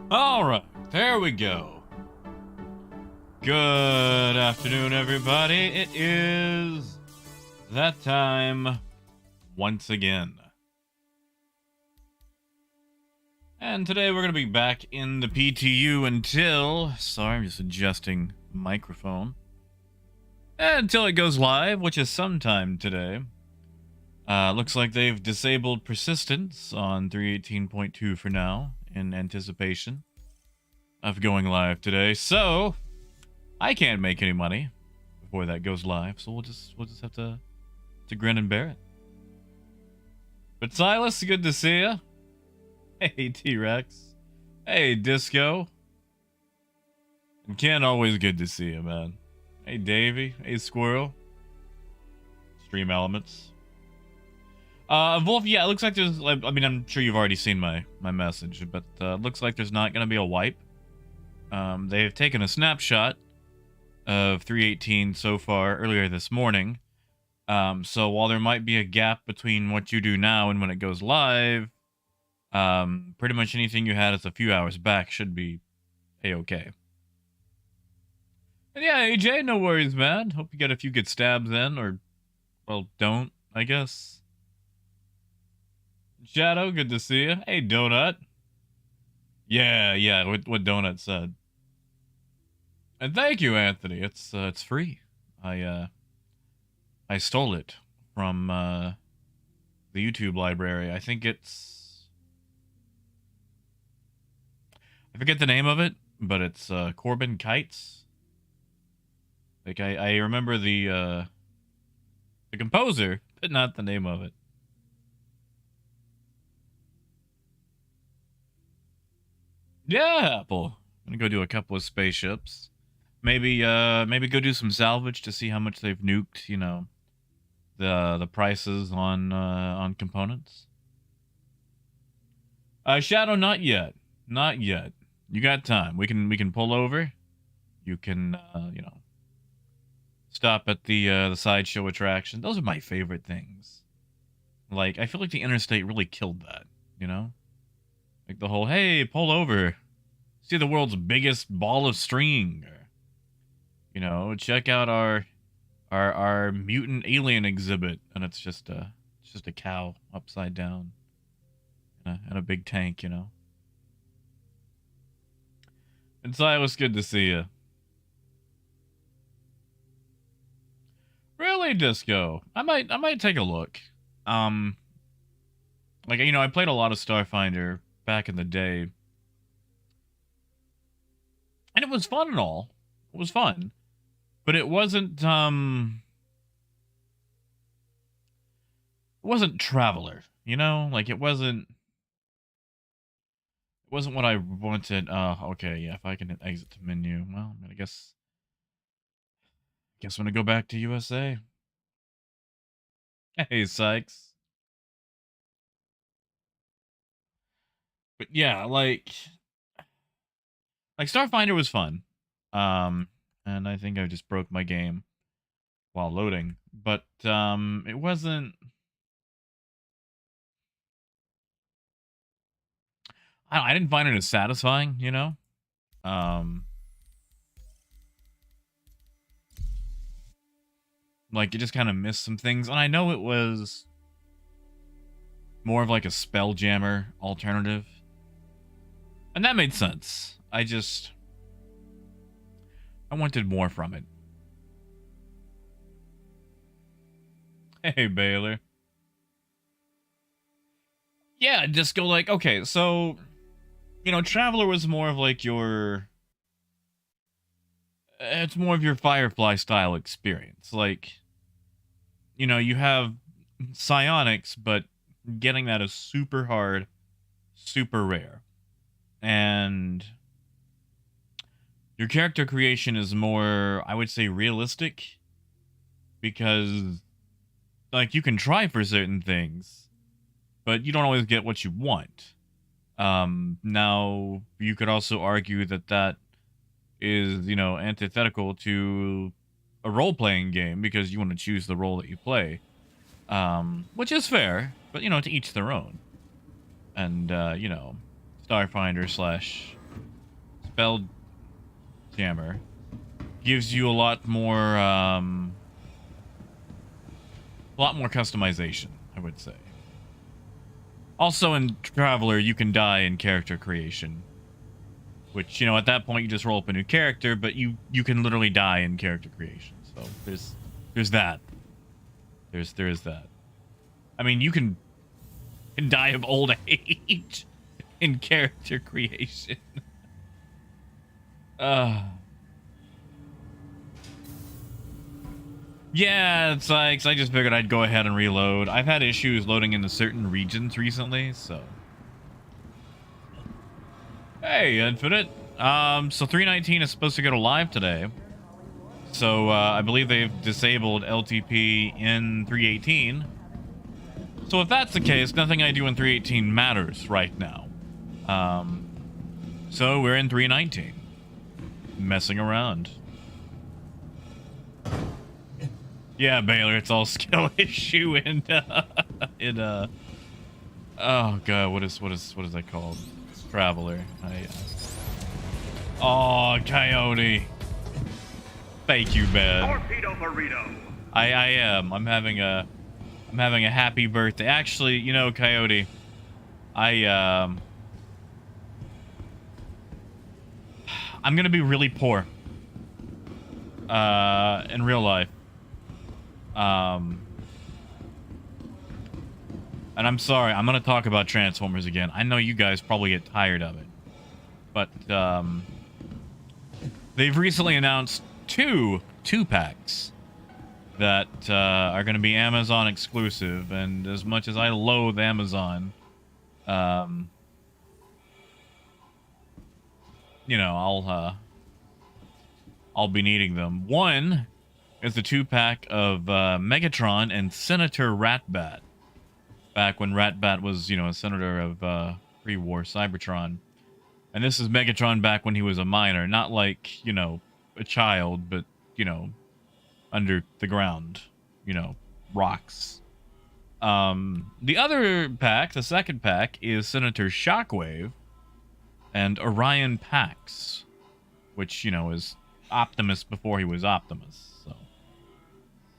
Alright, there we go. Good afternoon, everybody. It is that time once again. And today we're going to be back in the PTU until... Sorry, I'm just adjusting the microphone. Until it goes live, which is sometime today. Looks like they've disabled persistence on 3.18.2 for now, in anticipation of going live today. So, I can't make any money before that goes live, so we'll just have to grin and bear it. But Silas, good to see ya. Hey, T-Rex. Hey, Disco. And Ken, always good to see you, man. Hey, Davey. Hey, Squirrel. Stream Elements. Wolf, yeah, it looks like there's, I mean, I'm sure you've already seen my message, but looks like there's not going to be a wipe. They've taken a snapshot of 3.18 so far, earlier this morning. So while there might be a gap between what you do now and when it goes live, pretty much anything you had as a few hours back should be A-okay. And yeah, AJ, no worries, man. Hope you get a few good stabs in, or, well, don't, I guess. Shadow, good to see you. Hey, Donut. Yeah, what Donut said. And thank you, Anthony. It's free. I stole it from the YouTube library. I think it's... I forget the name of it, but it's Corbin Kites. Like I remember the composer, but not the name of it. Yeah, Apple. I'm gonna go do a couple of spaceships. Maybe go do some salvage to see how much they've nuked, you know, the prices on components. Shadow, not yet. Not yet. You got time. We can pull over. You can you know, stop at the sideshow attraction. Those are my favorite things. Like, I feel like the interstate really killed that, you know? Like the whole, hey, pull over, see the world's biggest ball of string, or, you know, check out our mutant alien exhibit, and it's just a cow upside down in a big tank, you know. And Silas, good to see you. Really, Disco? I might take a look. Like, you know, I played a lot of Starfinder back in the day, and it was fun and all. It was fun, but it wasn't Traveler, you know? Like, it wasn't what I wanted. Okay, yeah, if I can exit the menu, well, I guess I'm gonna go back to USA. Hey, Sykes. But yeah, like Starfinder was fun. And I think I just broke my game while loading. But it wasn't... I didn't find it as satisfying, you know? Like, it just kind of missed some things. And I know it was more of like a Spelljammer alternative. And that made sense. I wanted more from it. Hey, Baylor. Yeah, just go like, okay, so, you know, Traveler was more of like your... It's more of your Firefly style experience. Like, you know, you have psionics, but getting that is super hard, super rare. And your character creation is more, I would say, realistic, because, like, you can try for certain things, but you don't always get what you want. Now, you could also argue that is, you know, antithetical to a role-playing game, because you want to choose the role that you play. Which is fair, but, you know, to each their own. And, you know, Starfinder slash Spelljammer gives you a lot more customization, I would say. Also in Traveler, you can die in character creation, which, you know, at that point you just roll up a new character, but you can literally die in character creation. So there's that. There is that. I mean, you can die of old age in character creation. Yeah, it's like, so I just figured I'd go ahead and reload. I've had issues loading into certain regions recently, so. Hey, Infinite. So 319 is supposed to go to live today. So, I believe they've disabled LTP in 318. So if that's the case, nothing I do in 318 matters right now. So we're in 319. Messing around. Yeah, Baylor, it's all skill issue and oh god, what is that called? Traveler. Oh, Coyote. Thank you, man. Torpedo burrito. I am. I'm having a happy birthday. Actually, you know, Coyote, I'm gonna be really poor in real life. And I'm sorry, I'm gonna talk about Transformers again. I know you guys probably get tired of it, but they've recently announced two packs that are gonna be Amazon exclusive. And as much as I loathe Amazon, you know, I'll be needing them. One is the 2-pack of Megatron and Senator Ratbat. Back when Ratbat was, you know, a senator of pre-war Cybertron. And this is Megatron back when he was a minor. Not like, you know, a child, but, you know, under the ground. You know, rocks. The other pack, the second pack, is Senator Shockwave and Orion Pax. Which, you know, is Optimus before he was Optimus. So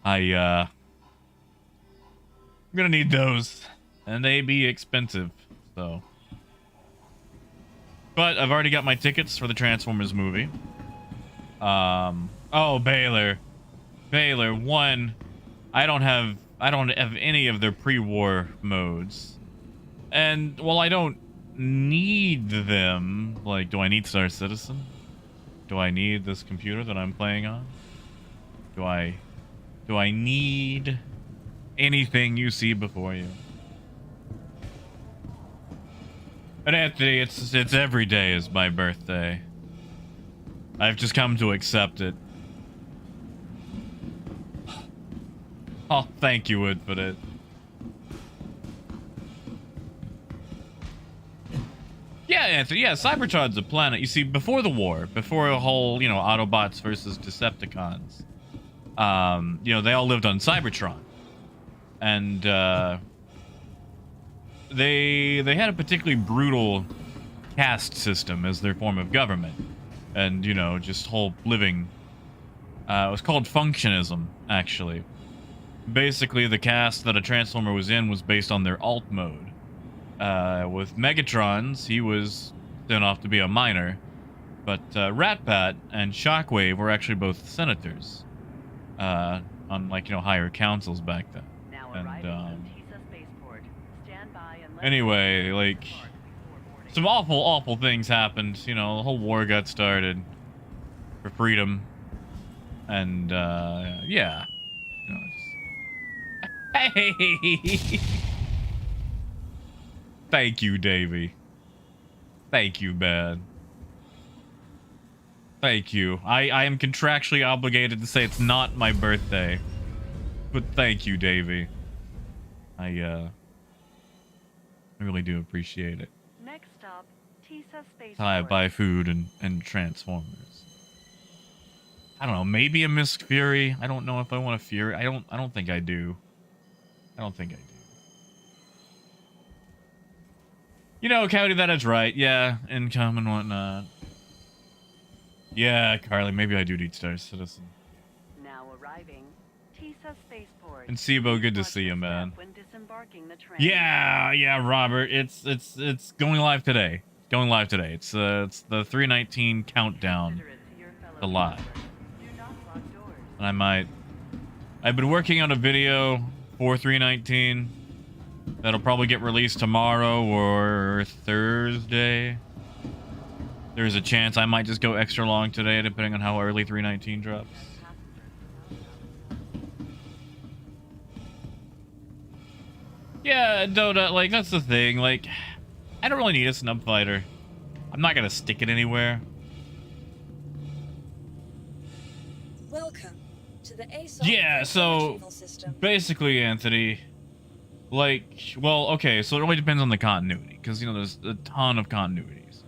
I'm gonna need those, and they be expensive, so. But I've already got my tickets for the Transformers movie. Oh, Baylor, one, I don't have any of their pre-war modes, and while I don't need them, like, do I need Star Citizen? Do I need this computer that I'm playing on? Do I need anything you see before you? But Anthony, it's every day is my birthday. I've just come to accept it. Oh, thank you, Infinite. Yeah, Anthony, yeah, Cybertron's a planet. You see, before the war, before a whole, you know, Autobots versus Decepticons, you know, they all lived on Cybertron. And, they had a particularly brutal caste system as their form of government. And, you know, just whole living, it was called functionism, actually. Basically, the caste that a Transformer was in was based on their alt mode. With Megatron's, he was sent off to be a minor, but Ratbat and Shockwave were actually both senators on, like, you know, higher councils back then. And anyway, like, some awful things happened. You know, the whole war got started for freedom, and yeah, you know, just... Hey. Thank you, Davey. Thank you, man. Thank you. I am contractually obligated to say it's not my birthday. But thank you, Davey. I really do appreciate it. Next stop, Tisa Space. I buy food and Transformers. I don't know, maybe a Miss Fury. I don't know if I want a Fury. I don't think I do. I don't think I do. You know, Cowdy, that is right. Yeah, income and whatnot. Yeah, Carly, maybe I do need Star Citizen. Now arriving, Tisa Spaceport. And Sibo, good to Watch see your you, man. step when disembarking the train. Yeah, Robert. It's going live today. Going live today. It's the 319 countdown Considerate to your fellow to live. travelers. Do not lock doors. And I've been working on a video for 319 that'll probably get released tomorrow or Thursday. There's a chance I might just go extra long today, depending on how early 319 drops. Yeah, Dota, like, that's the thing. Like, I don't really need a snub fighter. I'm not gonna stick it anywhere. Welcome to the ASOS Yeah, so retrieval system. basically, Anthony, like, well, okay, so it really depends on the continuity, because, you know, there's a ton of continuities.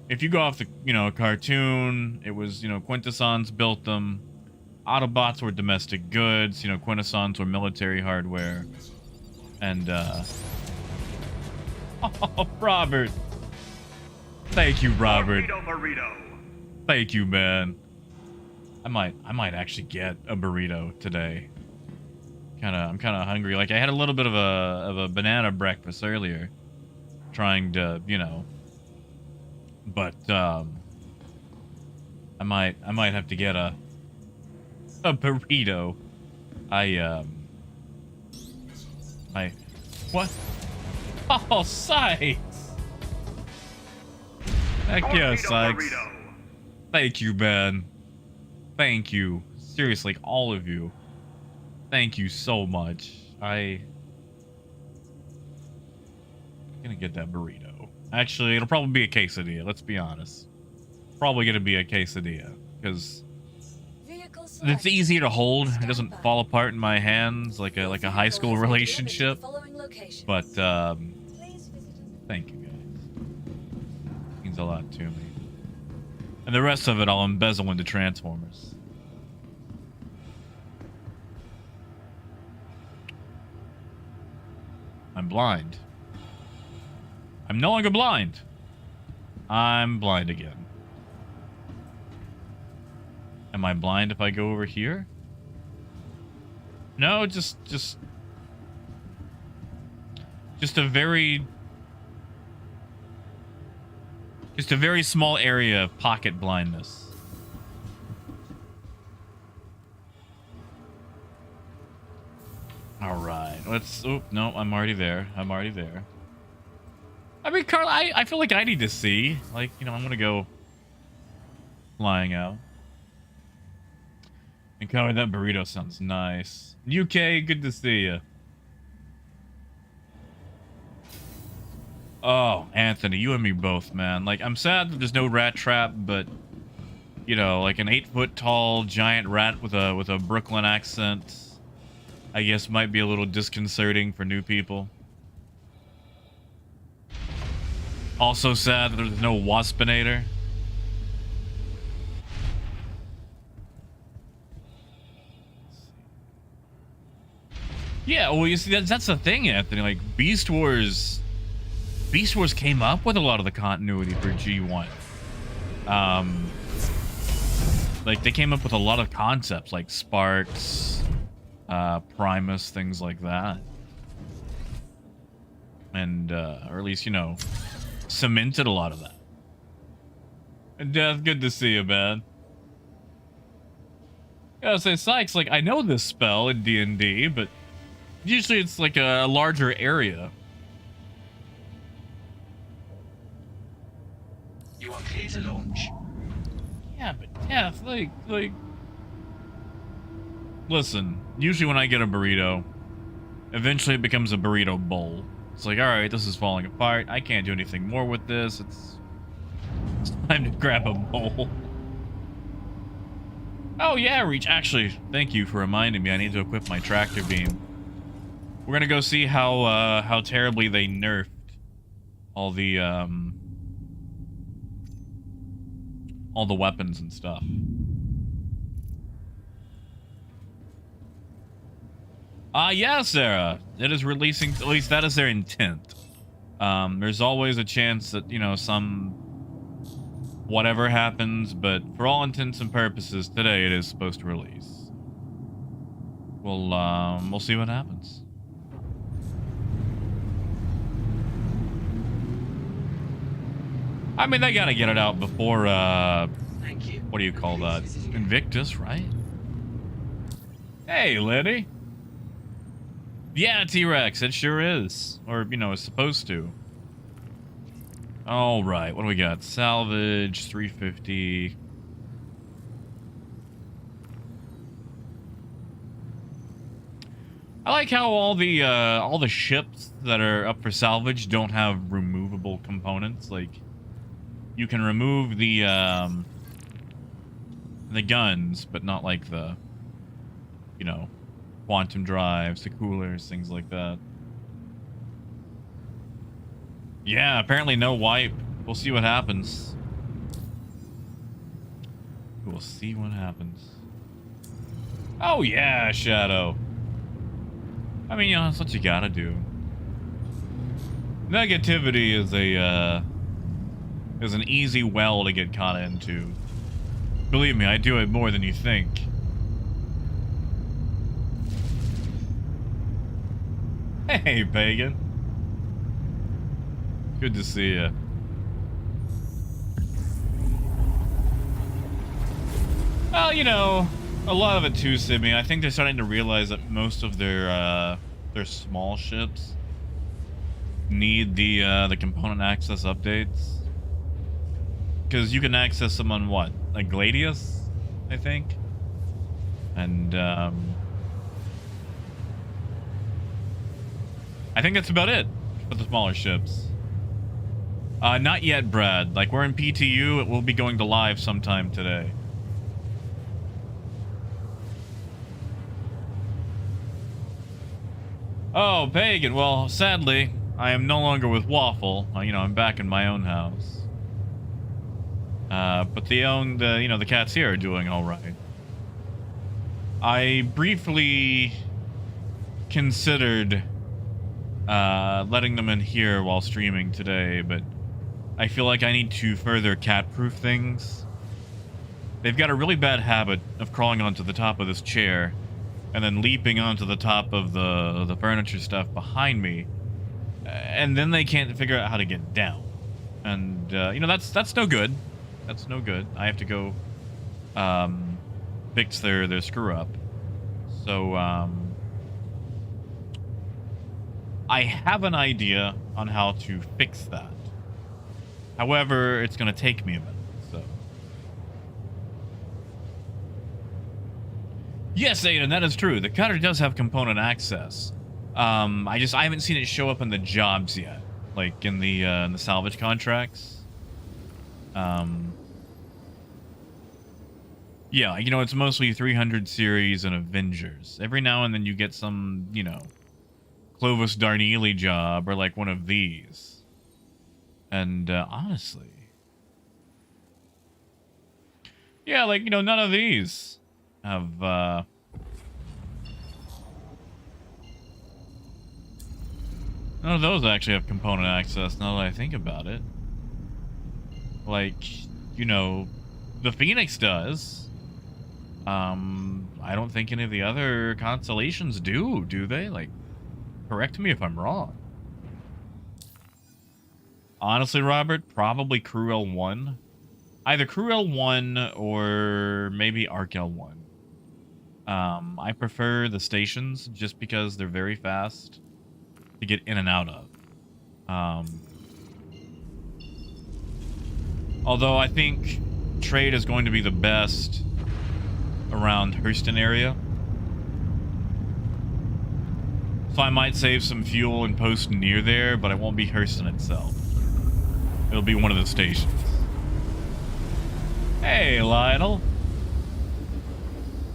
If you go off the, you know, cartoon, it was, you know, Quintessons built them. Autobots were domestic goods, you know, Quintessons were military hardware. And, oh, Robert. Thank you, Robert. Burrito. Thank you, man. I might actually get a burrito today. I'm kind of hungry. Like, I had a little bit of a banana breakfast earlier, trying to, you know. But I might have to get a burrito. What? Oh, Sykes! Heck yeah, Sykes. Burrito. Thank you, man. Thank you. Seriously, all of you. Thank you so much. I'm gonna get that burrito. Actually, it'll probably be a quesadilla, let's be honest. Probably gonna be a quesadilla, because it's easier to hold. It doesn't fall apart in my hands like a high school relationship. But thank you guys. Means a lot to me. And the rest of it I'll embezzle into Transformers. I'm blind. I'm no longer blind. I'm blind again. Am I blind if I go over here? No, just a very small area of pocket blindness. All right, let's. Oh no, I'm already there. I mean, Carl, I feel like I need to see. Like, you know, I'm gonna go flying out. And Carl, that burrito sounds nice. UK, good to see you. Oh, Anthony, you and me both, man. Like, I'm sad that there's no rat trap, but you know, like an 8-foot tall giant rat with a Brooklyn accent, I guess might be a little disconcerting for new people. Also sad that there's no Waspinator. Yeah, well, you see, that's the thing, Anthony. Like, Beast Wars came up with a lot of the continuity for G1. Like, they came up with a lot of concepts, like Sparks, Primus, things like that. And, or at least, you know, cemented a lot of that. And Death, good to see you, man. I gotta say, Sykes, like, I know this spell in D&D, but usually it's like a larger area. You are clear to launch. Yeah, but Death, like... Listen, usually when I get a burrito, eventually it becomes a burrito bowl. It's like, alright, this is falling apart. I can't do anything more with this. It's time to grab a bowl. Oh yeah, Reach. Actually, thank you for reminding me. I need to equip my tractor beam. We're gonna go see how terribly they nerfed all the weapons and stuff. Yeah, Sarah. It is releasing, at least that is their intent. There's always a chance that, you know, some whatever happens, but for all intents and purposes, today it is supposed to release. We'll see what happens. I mean, they gotta get it out before, Thank you. what do you call that? Invictus, right? Hey, lady. Yeah, T-Rex, it sure is. Or, you know, it's supposed to. All right, what do we got? Salvage, 350. I like how all the ships that are up for salvage don't have removable components. Like, you can remove the guns, but not like the, you know, quantum drives, the coolers, things like that. Yeah, apparently no wipe. We'll see what happens. We'll see what happens. Oh yeah, Shadow. I mean, you know, that's what you gotta do. Negativity is an easy well to get caught into. Believe me, I do it more than you think. Hey, Pagan. Good to see you. Well, you know, a lot of it too, Simi. I think they're starting to realize that most of their small ships need the component access updates. Because you can access them on what? Like Gladius, I think? And, I think that's about it for the smaller ships. Not yet, Brad. Like, we're in PTU. It will be going to live sometime today. Oh, Pagan. Well, sadly, I am no longer with Waffle. You know, I'm back in my own house. But the cats here are doing all right. I briefly considered letting them in here while streaming today, but I feel like I need to further cat-proof things. They've got a really bad habit of crawling onto the top of this chair and then leaping onto the top of the furniture stuff behind me, and then they can't figure out how to get down. And you know, that's no good. That's no good. I have to go fix their screw up. So I have an idea on how to fix that. However, it's going to take me a minute, so. Yes, Aiden, that is true. The cutter does have component access. I haven't seen it show up in the jobs yet, like in the salvage contracts. Yeah, you know, it's mostly 300 series and Avengers. Every now and then you get some, you know, Clovis Darneely job or like one of these. And honestly, yeah, like, you know, none of these have none of those actually have component access now that I think about it. Like, you know, the Phoenix does. I don't think any of the other constellations do they? Like, correct me if I'm wrong. Honestly, Robert, probably Crew L1. Either Crew L1 or maybe Arc L1. I prefer the stations just because they're very fast to get in and out of. Although I think trade is going to be the best around Hurston area. So I might save some fuel and post near there, but it won't be Hurston itself. It'll be one of the stations. Hey, Lionel.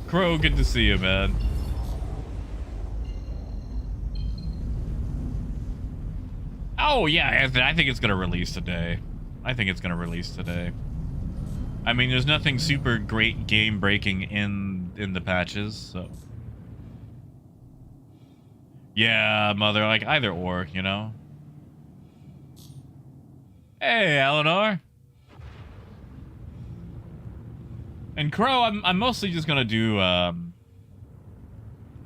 Crow, good to see you, man. Oh, yeah, I think it's going to release today. I think it's going to release today. I mean, there's nothing super great game-breaking in the patches, so... Yeah, mother, like, either or, you know? Hey, Eleanor. And Crow, I'm mostly just gonna do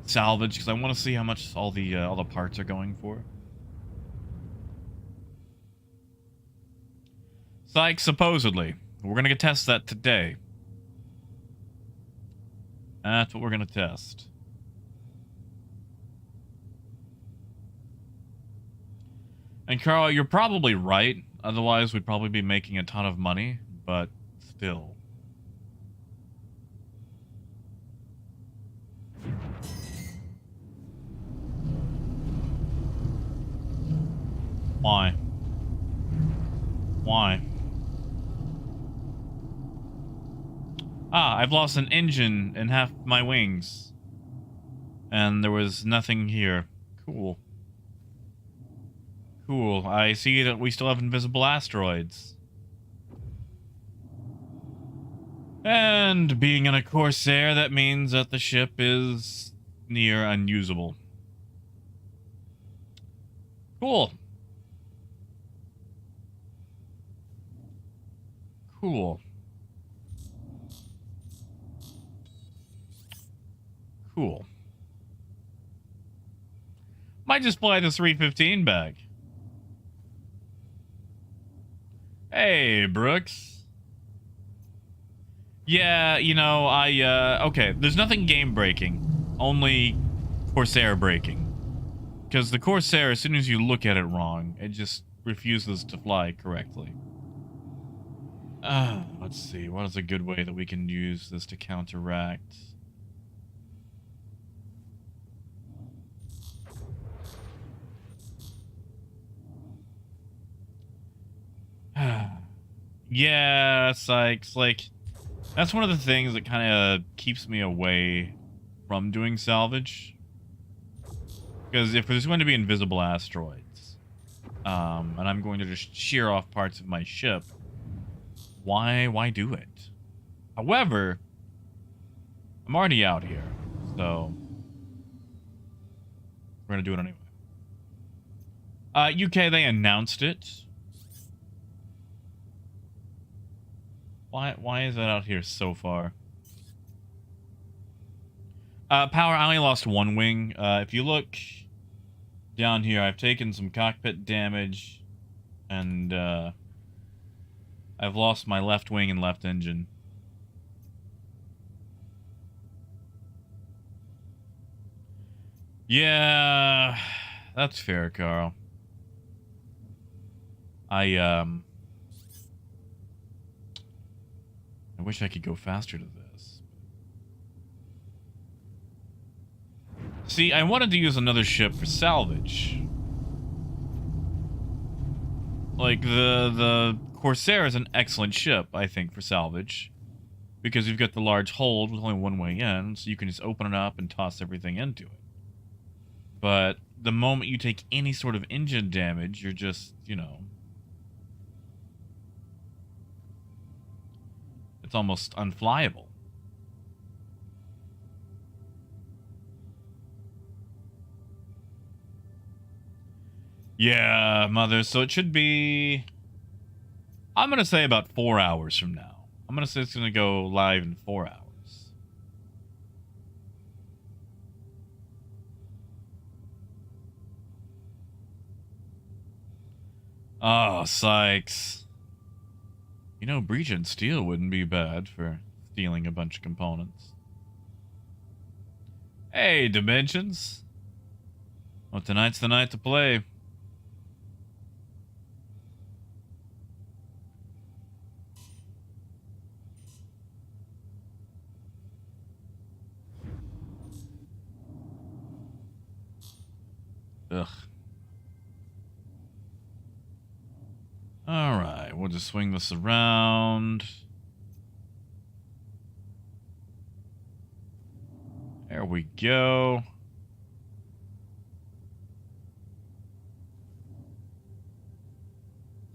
salvage because I want to see how much all the parts are going for. Psych, supposedly. We're gonna test that today. That's what we're gonna test. And Carl, you're probably right. Otherwise, we'd probably be making a ton of money, but still. Why? Why? Ah, I've lost an engine and half my wings. And there was nothing here. Cool. Cool. I see that we still have invisible asteroids. And being in a Corsair, that means that the ship is near unusable. Cool. Cool. Cool. Might just fly the 315 bag. Hey, Brooks. Yeah, you know, okay, there's nothing game breaking. Only Corsair breaking. Because the Corsair, as soon as you look at it wrong, it just refuses to fly correctly. Let's see, what is a good way that we can use this to counteract? Yeah, Sykes, like, that's one of the things that kind of keeps me away from doing salvage. Because if there's going to be invisible asteroids, and I'm going to just shear off parts of my ship, why do it? However, I'm already out here, so we're going to do it anyway. UK, they announced it. Why is that out here so far? Power, I only lost one wing. If you look down here, I've taken some cockpit damage, and I've lost my left wing and left engine. Yeah, that's fair, Carl. I wish I could go faster to this. See, I wanted to use another ship for salvage. Like, the Corsair is an excellent ship, I think, for salvage. Because you've got the large hold with only one way in, so you can just open it up and toss everything into it. But the moment you take any sort of engine damage, you're just, you know... It's almost unflyable. Yeah, mother. So it should be... I'm going to say about 4 hours from now. I'm going to say it's going to go live in 4 hours. Oh, Sykes. You know, breach and steal wouldn't be bad for stealing a bunch of components. Hey, Dimensions. Well, tonight's the night to play. Ugh. Alright, we'll just swing this around. There we go.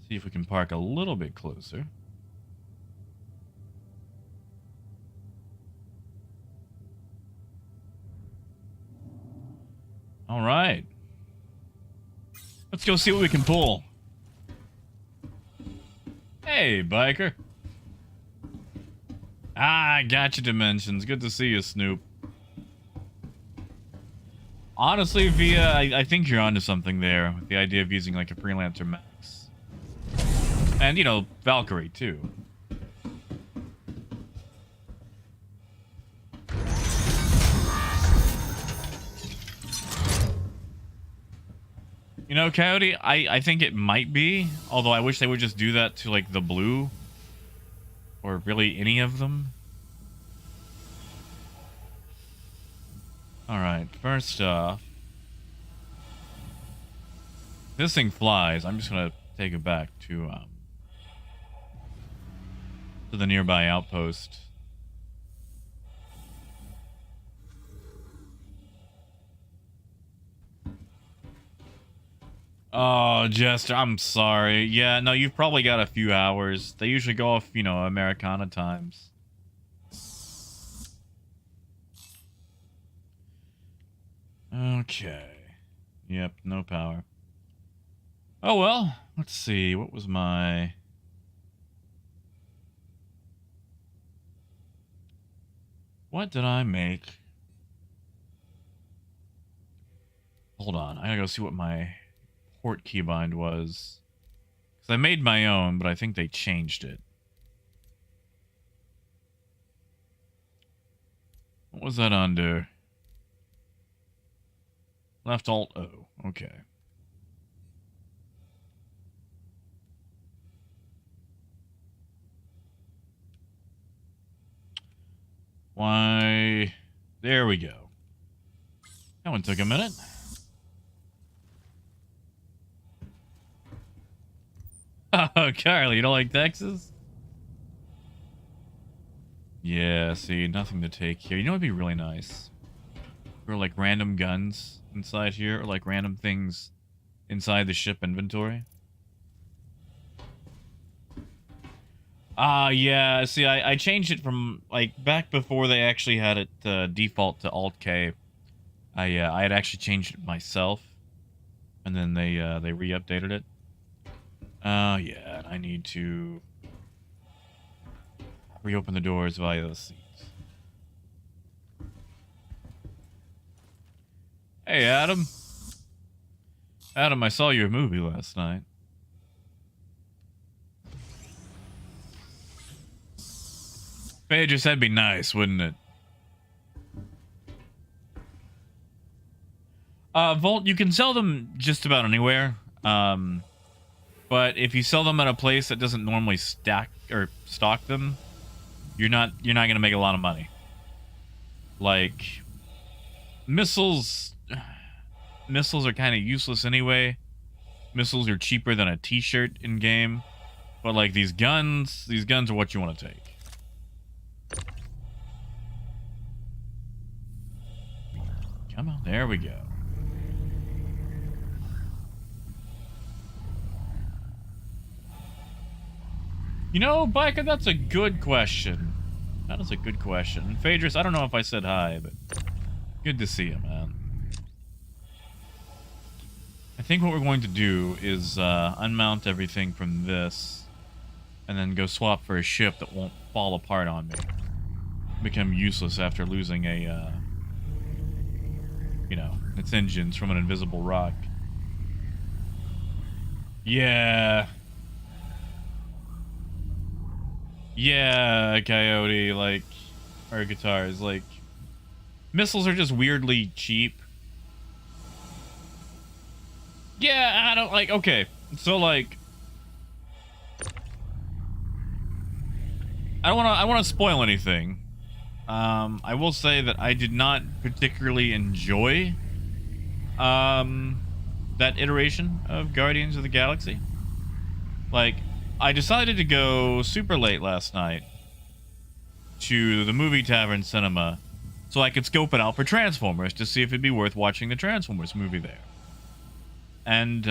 See if we can park a little bit closer. Alright. Let's go see what we can pull. Hey, biker. Ah, gotcha, Dimensions. Good to see you, Snoop. Honestly, Via, I think you're onto something there with the idea of using like a freelancer max. And, you know, Valkyrie, too. You know, Coyote, I think it might be, although I wish they would just do that to, like, the blue. Or really any of them. Alright, first off. This thing flies. I'm just gonna take it back to the nearby outpost. Oh, Jester, I'm sorry. Yeah, no, you've probably got a few hours. They usually go off, you know, Americana times. Okay. Yep, no power. Oh, well. Let's see. What was my... What did I make? Hold on. I gotta go see what my port keybind was. Because I made my own, but I think they changed it. What was that under? Left Alt O. Okay. Why? There we go. That one took a minute. Oh, Carly, you don't like Texas? Yeah, see, nothing to take here. You know what would be really nice? Or like random guns inside here, or like random things inside the ship inventory. Yeah, see, I changed it from, like, back before they actually had it default to Alt-K. I had actually changed it myself, and then they re-updated it. Oh, yeah, I need to reopen the doors via the seats. Hey, Adam. Adam, I saw your movie last night. Phaedrus, that'd be nice, wouldn't it? Volt, you can sell them just about anywhere. But if you sell them at a place that doesn't normally stack or stock them, you're not gonna make a lot of money. Like missiles are kind of useless anyway. Missiles are cheaper than a t-shirt in game, but like these guns are what you want to take. Come on, there we go. You know, Biker, that's a good question. That is a good question. Phaedrus, I don't know if I said hi, but good to see you, man. I think what we're going to do is unmount everything from this and then go swap for a ship that won't fall apart on me. Become useless after losing a, you know, its engines from an invisible rock. Yeah. Yeah, Coyote, like, or guitars, like, missiles are just weirdly cheap. Yeah, I don't, like, okay, so, like, I don't want to spoil anything. I will say that I did not particularly enjoy, that iteration of Guardians of the Galaxy. Like, I decided to go super late last night to the movie tavern cinema so I could scope it out for Transformers to see if it'd be worth watching the Transformers movie there. And,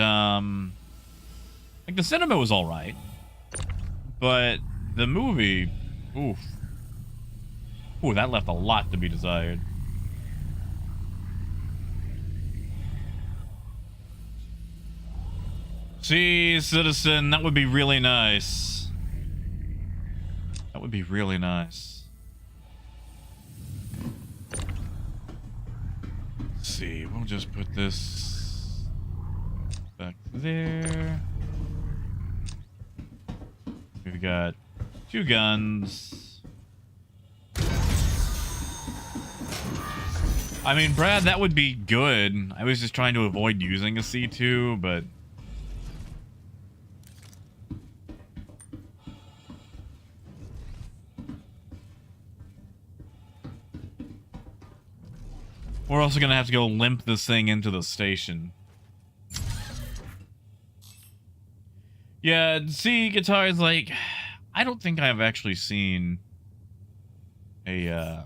like, the cinema was alright, but the movie, oof. Ooh, that left a lot to be desired. See, citizen, that would be really nice. That would be really nice. Let's see. We'll just put this back there. We've got 2 guns. I mean, Brad, that would be good. I was just trying to avoid using a C2, but... we're also gonna have to go limp this thing into the station. Yeah, see, guitars, like... I don't think I've actually seen a,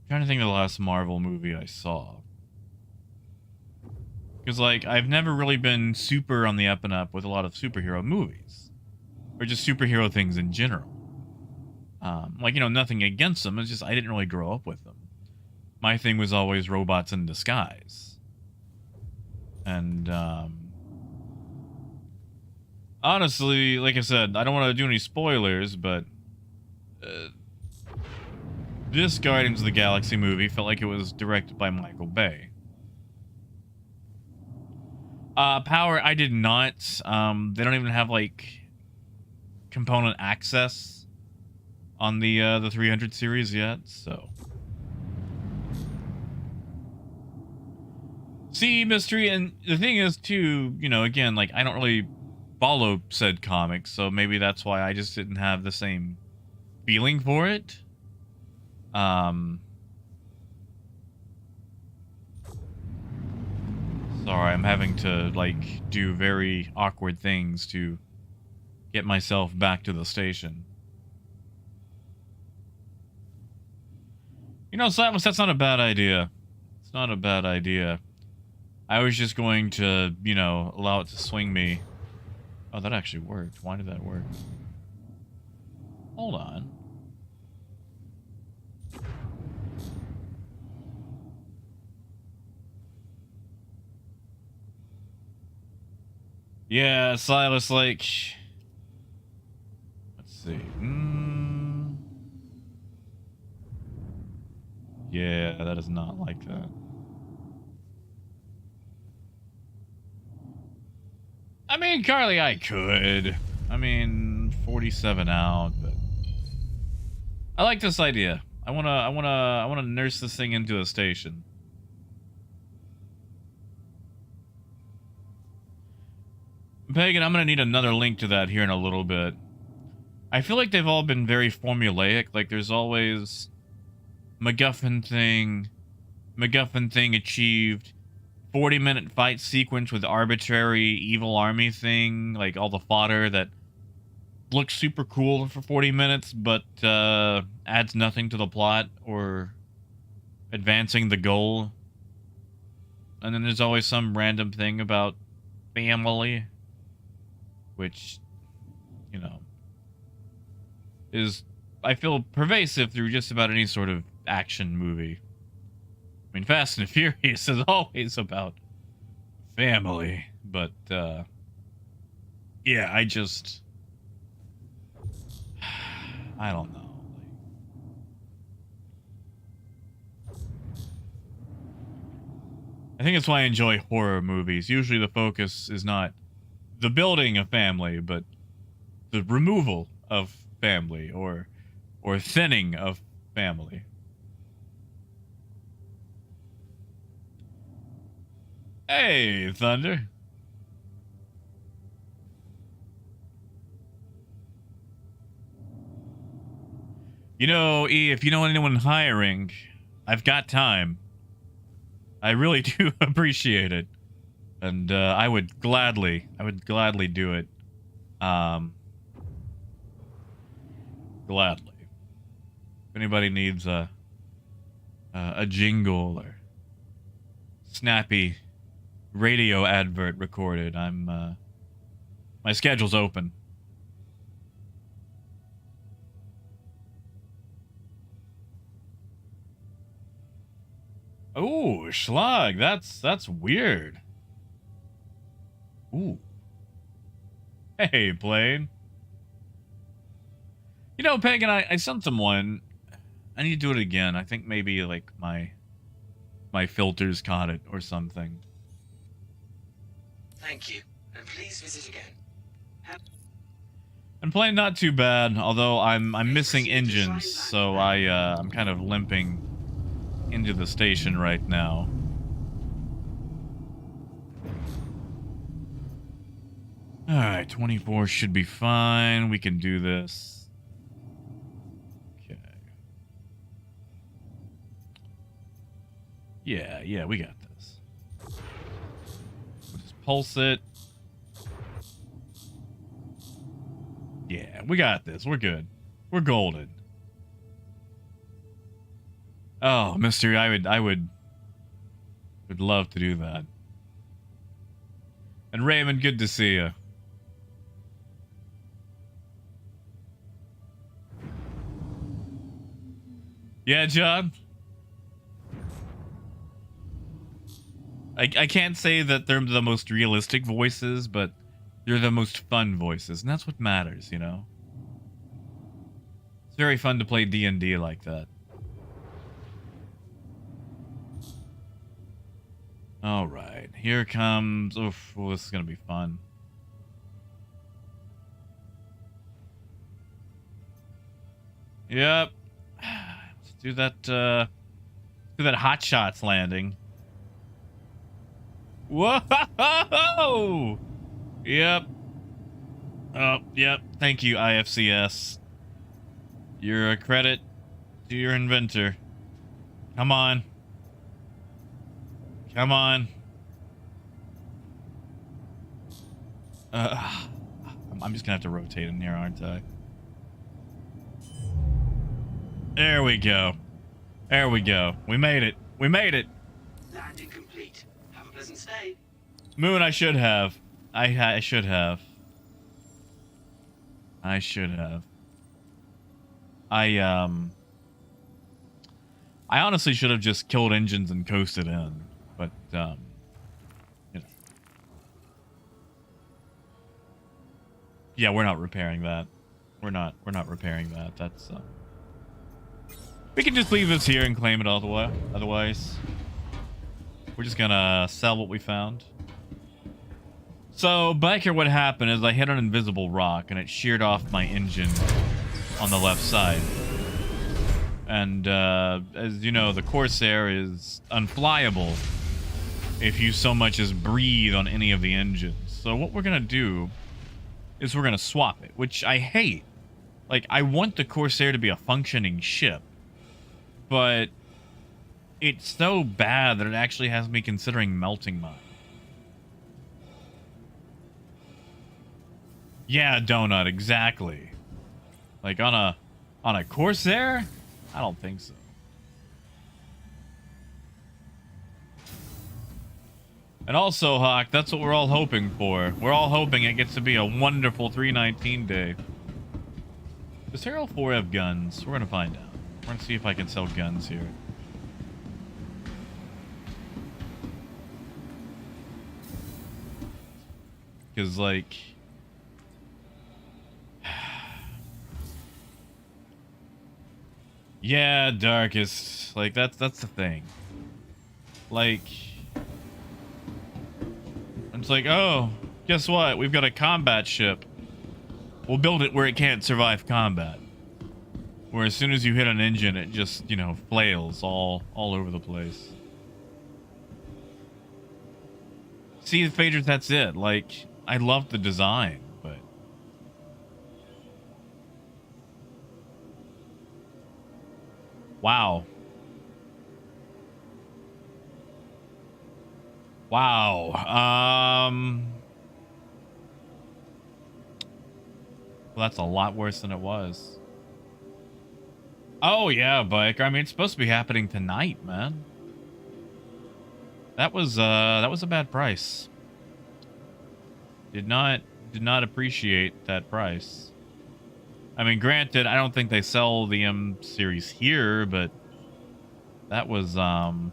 trying to think of the last Marvel movie I saw. Because, like, I've never really been super on the up and up with a lot of superhero movies. Or just superhero things in general. Like, you know, nothing against them. It's just I didn't really grow up with them. My thing was always robots in disguise. And, honestly, like I said, I don't want to do any spoilers, but... this Guardians of the Galaxy movie felt like it was directed by Michael Bay. Power, I did not. They don't even have, like, component access on the 300 series yet, so... See, Mystery, and the thing is, too, you know, again, like, I don't really follow said comics, so maybe that's why I just didn't have the same feeling for it. Sorry, I'm having to, like, do very awkward things to get myself back to the station. You know, Silas, that's not a bad idea. It's not a bad idea. I was just going to, you know, allow it to swing me. Oh, that actually worked. Why did that work? Hold on. Yeah, Silas, like... Let's see. Yeah, that is not like that. I mean, Carly, I could. I mean, 47 out, but... I like this idea. I wanna nurse this thing into a station. Pagan, I'm gonna need another link to that here in a little bit. I feel like they've all been very formulaic. Like, there's always MacGuffin thing achieved, 40-minute fight sequence with arbitrary evil army thing, like all the fodder that looks super cool for 40 minutes, but adds nothing to the plot or advancing the goal. And then there's always some random thing about family, which, you know, is, I feel, pervasive through just about any sort of action movie. I mean, Fast and Furious is always about family, but, yeah, I just... I don't know. I think that's why I enjoy horror movies. Usually the focus is not the building of family, but the removal of family, or thinning of family. Hey, Thunder. You know, E, if you know anyone hiring, I've got time. I really do appreciate it. And I would gladly do it. Gladly. If anybody needs a jingle or snappy radio advert recorded, I'm my schedule's open. Ooh, Schlag, that's weird. Ooh. Hey, Plane. You know, Pagan, I sent someone I need to do it again. I think maybe like my filters caught it or something. Thank you, and please visit again. I'm playing not too bad, although I'm missing engines, so I'm kind of limping into the station right now. Alright, 24 should be fine. We can do this. Okay. Yeah, we got this. We'll just pulse it. Yeah, we got this. We're good. We're golden. Oh, Mystery, I would love to do that. And Raymond, good to see you. Yeah, John? I can't say that they're the most realistic voices, but they're the most fun voices, and that's what matters, you know? It's very fun to play D&D like that. Alright, here comes... Oof, oh, this is gonna be fun. Yep. Let's do that, hot shots landing. Whoa! Yep. Oh, yep. Thank you, IFCS. You're a credit to your inventor. Come on. Come on. I'm just gonna have to rotate in here, aren't I? There we go. There we go. We made it. We made it. Landing complete. Have a pleasant stay. Moon, I should have. I should have. I should have. I honestly should have just killed engines and coasted in, but you know. Yeah, we're not repairing that. We're not repairing that. That's we can just leave this here and claim it all the way. Otherwise, we're just gonna sell what we found. So back here, what happened is I hit an invisible rock and it sheared off my engine on the left side. And as you know, the Corsair is unflyable if you so much as breathe on any of the engines. So what we're gonna do is we're gonna swap it, which I hate. Like, I want the Corsair to be a functioning ship, but it's so bad that it actually has me considering melting mine. Yeah, Donut, exactly. Like on a Corsair? I don't think so. And also, Hawk, that's what we're all hoping for. We're all hoping it gets to be a wonderful 319 day. Does Terrell 4 have guns? We're gonna find out. We're gonna see if I can sell guns here. Because, like... yeah, Darkest. Like, that's the thing. Like... it's like, oh, guess what? We've got a combat ship. We'll build it where it can't survive combat. Where as soon as you hit an engine, it just, you know, flails all over the place. See, the Phaders, that's it. Like, I love the design, but... wow. Wow. Well, that's a lot worse than it was. Oh, yeah, Biker. I mean, it's supposed to be happening tonight, man. That was a bad price. Did not appreciate that price. I mean, granted, I don't think they sell the M series here, but that was, wow.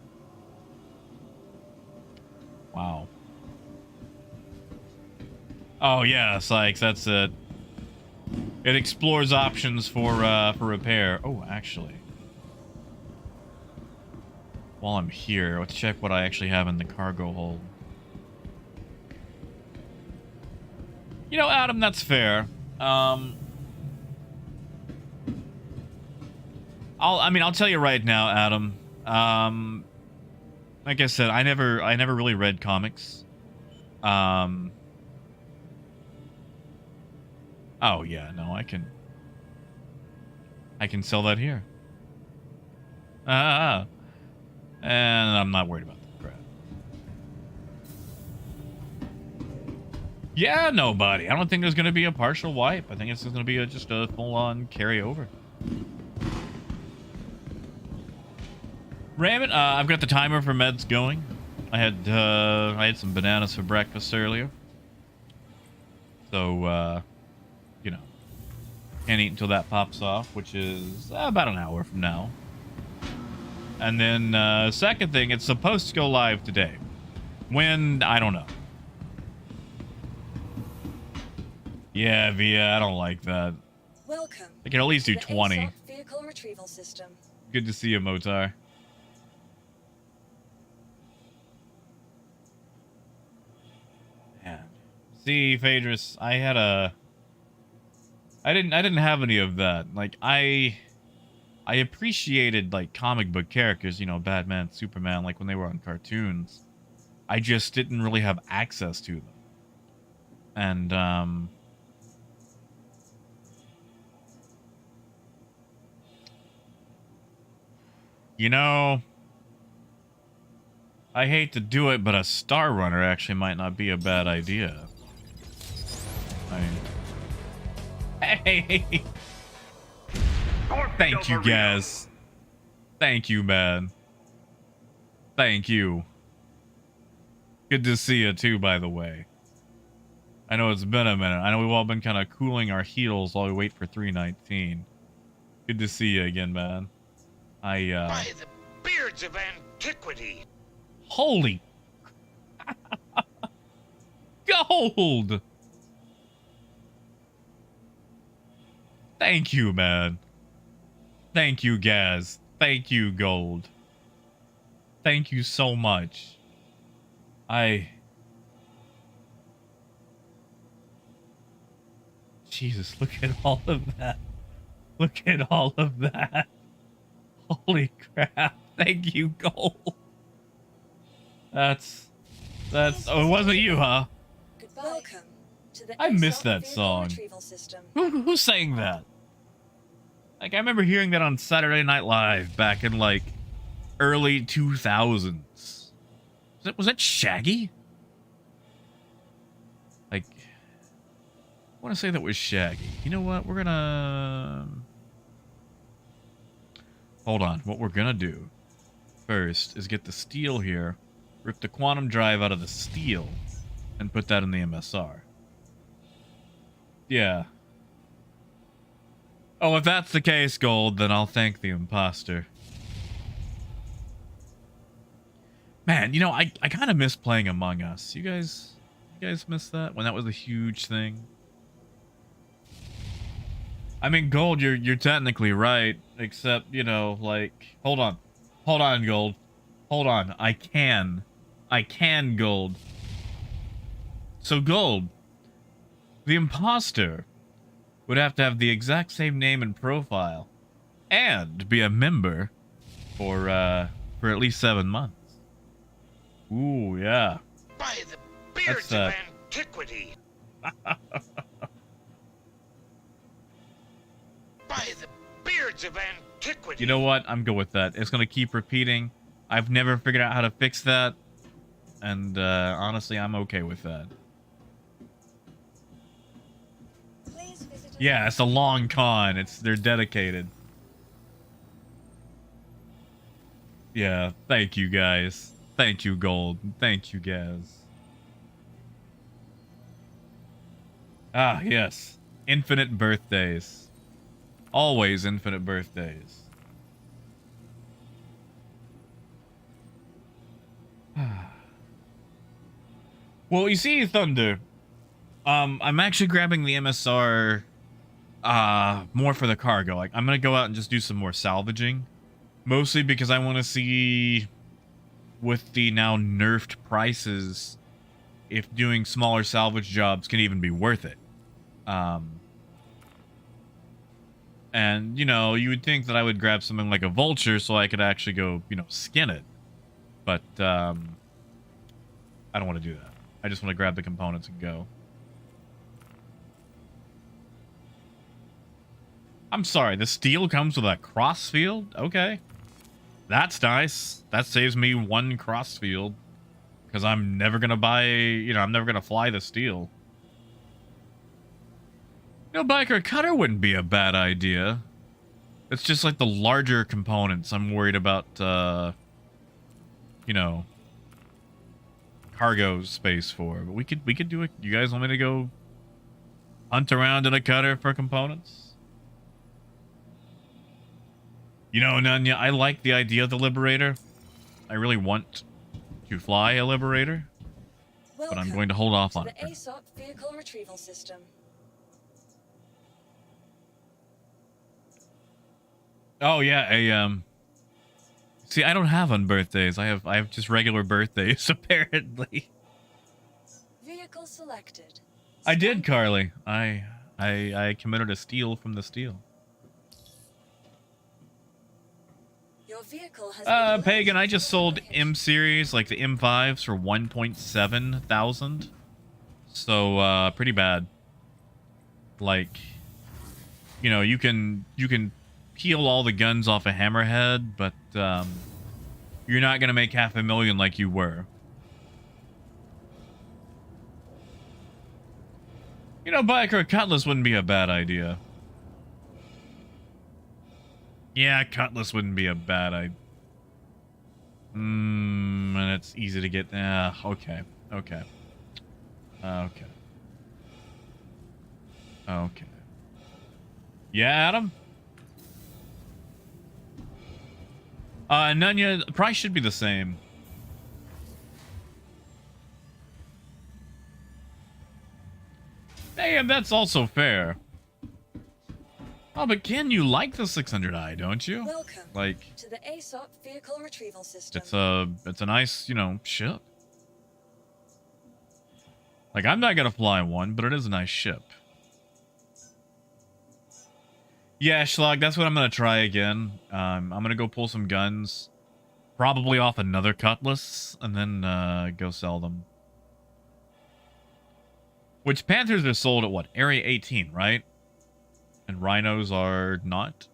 Oh, yeah, Sykes, that's it. It explores options for repair. Oh, actually. while I'm here, let's check what I actually have in the cargo hold. You know, Adam, that's fair. I'll tell you right now, Adam. Like I said, I never really read comics. Oh yeah, no, I can sell that here. And I'm not worried about that crap. Yeah, nobody. I don't think there's going to be a partial wipe. I think it's going to be just a full-on carryover. Raymond, I've got the timer for meds going. I had some bananas for breakfast earlier. So, you know, can't eat until that pops off, which is about an hour from now. And then, second thing, it's supposed to go live today. When? I don't know. Yeah, Via, I don't like that. Welcome. I can at least do to the 20. ASOP vehicle retrieval system. Good to see you, Motar. Man. See, Phaedrus, I didn't have any of that. Like, I appreciated, like, comic book characters, you know, Batman, Superman, like when they were on cartoons. I just didn't really have access to them. And, you know, I hate to do it, but a Star Runner actually might not be a bad idea. I mean, hey! Thank you, Gaz. Thank you, man. Thank you. Good to see you, too, by the way. I know it's been a minute. I know we've all been kind of cooling our heels while we wait for 319. Good to see you again, man. By the beards of antiquity. Holy gold! Thank you, man. Thank you, Gaz. Thank you, Gold. Thank you so much. Jesus, look at all of that. Look at all of that. Holy crap. Thank you, Gold. That's... Oh, it wasn't you, huh? Goodbye. Welcome to the I missed ASOP that vehicle song. retrieval system. Who sang that? Like, I remember hearing that on Saturday Night Live back in, like, early 2000s. Was that Shaggy? Like, I want to say that was Shaggy. You know what? We're gonna... Hold on. What we're gonna do first is get the steel here, rip the quantum drive out of the steel, and put that in the MSR. Yeah. Oh, if that's the case, Gold, then I'll thank the imposter. Man, you know, I kind of miss playing Among Us. You guys miss that? When that was a huge thing? I mean, Gold, you're technically right, except, you know, like... Hold on, Gold. Hold on, I can, Gold. So, Gold, the imposter would have to have the exact same name and profile, and be a member for at least 7 months. Ooh, yeah. By the beards of antiquity. By the beards of antiquity. You know what? I'm good with that. It's going to keep repeating. I've never figured out how to fix that. And honestly, I'm okay with that. Please visit us. Yeah, it's a long con. They're dedicated. Yeah, thank you guys. Thank you, Gold. Thank you, Gaz. Ah, yes. Infinite birthdays. Always infinite birthdays. Well, you see, Thunder, I'm actually grabbing the MSR more for the cargo. Like, I'm gonna go out and just do some more salvaging, mostly because I want to see with the now nerfed prices, if doing smaller salvage jobs can even be worth it. And, you know, you would think that I would grab something like a vulture so I could actually go, you know, skin it. But, I don't want to do that. I just want to grab the components and go. I'm sorry, the steel comes with a cross field? Okay. That's nice. That saves me one cross field. Because I'm never going to buy, you know, I'm never going to fly the steel. You know, biker cutter wouldn't be a bad idea. It's just like the larger components I'm worried about, you know, cargo space for. But we could do it. You guys want me to go hunt around in a cutter for components? You know, Nunya, I like the idea of the Liberator. I really want to fly a Liberator, but I'm going to hold off on it. The ASOP vehicle retrieval system. Oh yeah, see, I don't have on birthdays. I have just regular birthdays apparently. Vehicle selected. I did, Carly. I committed a steal from the steal. Your vehicle has Pagan, I just sold M series, like the M5s, for 1.7 thousand. So pretty bad. Like, you know, you can peel all the guns off a hammerhead, but you're not gonna make 500,000 like you were. You know, biker, a cutlass wouldn't be a bad idea. Yeah, cutlass wouldn't be a bad idea. And it's easy to get. Okay. Yeah, Adam? Nunya, the price should be the same. Damn, that's also fair. Oh, but Ken, you like the 600i, don't you? Welcome like to the ASOP vehicle retrieval system. it's a nice, you know, ship. Like, I'm not gonna fly one, but it is a nice ship. Yeah, Schlag, that's what I'm gonna try again. I'm gonna go pull some guns, probably off another cutlass, and then go sell them. Which Panthers are sold at what? Area 18, right? And Rhinos are not?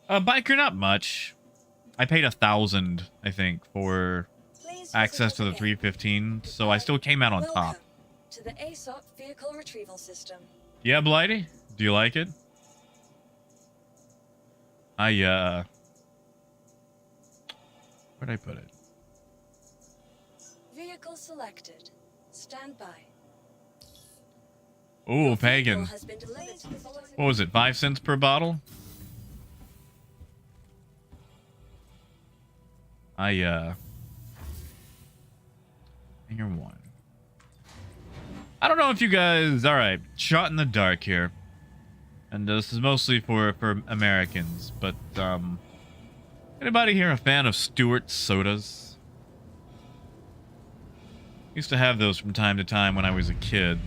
Biker, not much. I paid 1,000, I think, for access to the 315, so I still came out on top. Welcome to the ASOP vehicle retrieval system. Yeah, Blighty? Do you like it? Where'd I put it? Vehicle selected. Stand by. Ooh, Pagan. Has been delivered to the following. What was it, 5 cents per bottle? Hangar 1. I don't know if you guys... Alright, shot in the dark here. And this is mostly for Americans, but, anybody here a fan of Stewart's sodas? Used to have those from time to time when I was a kid.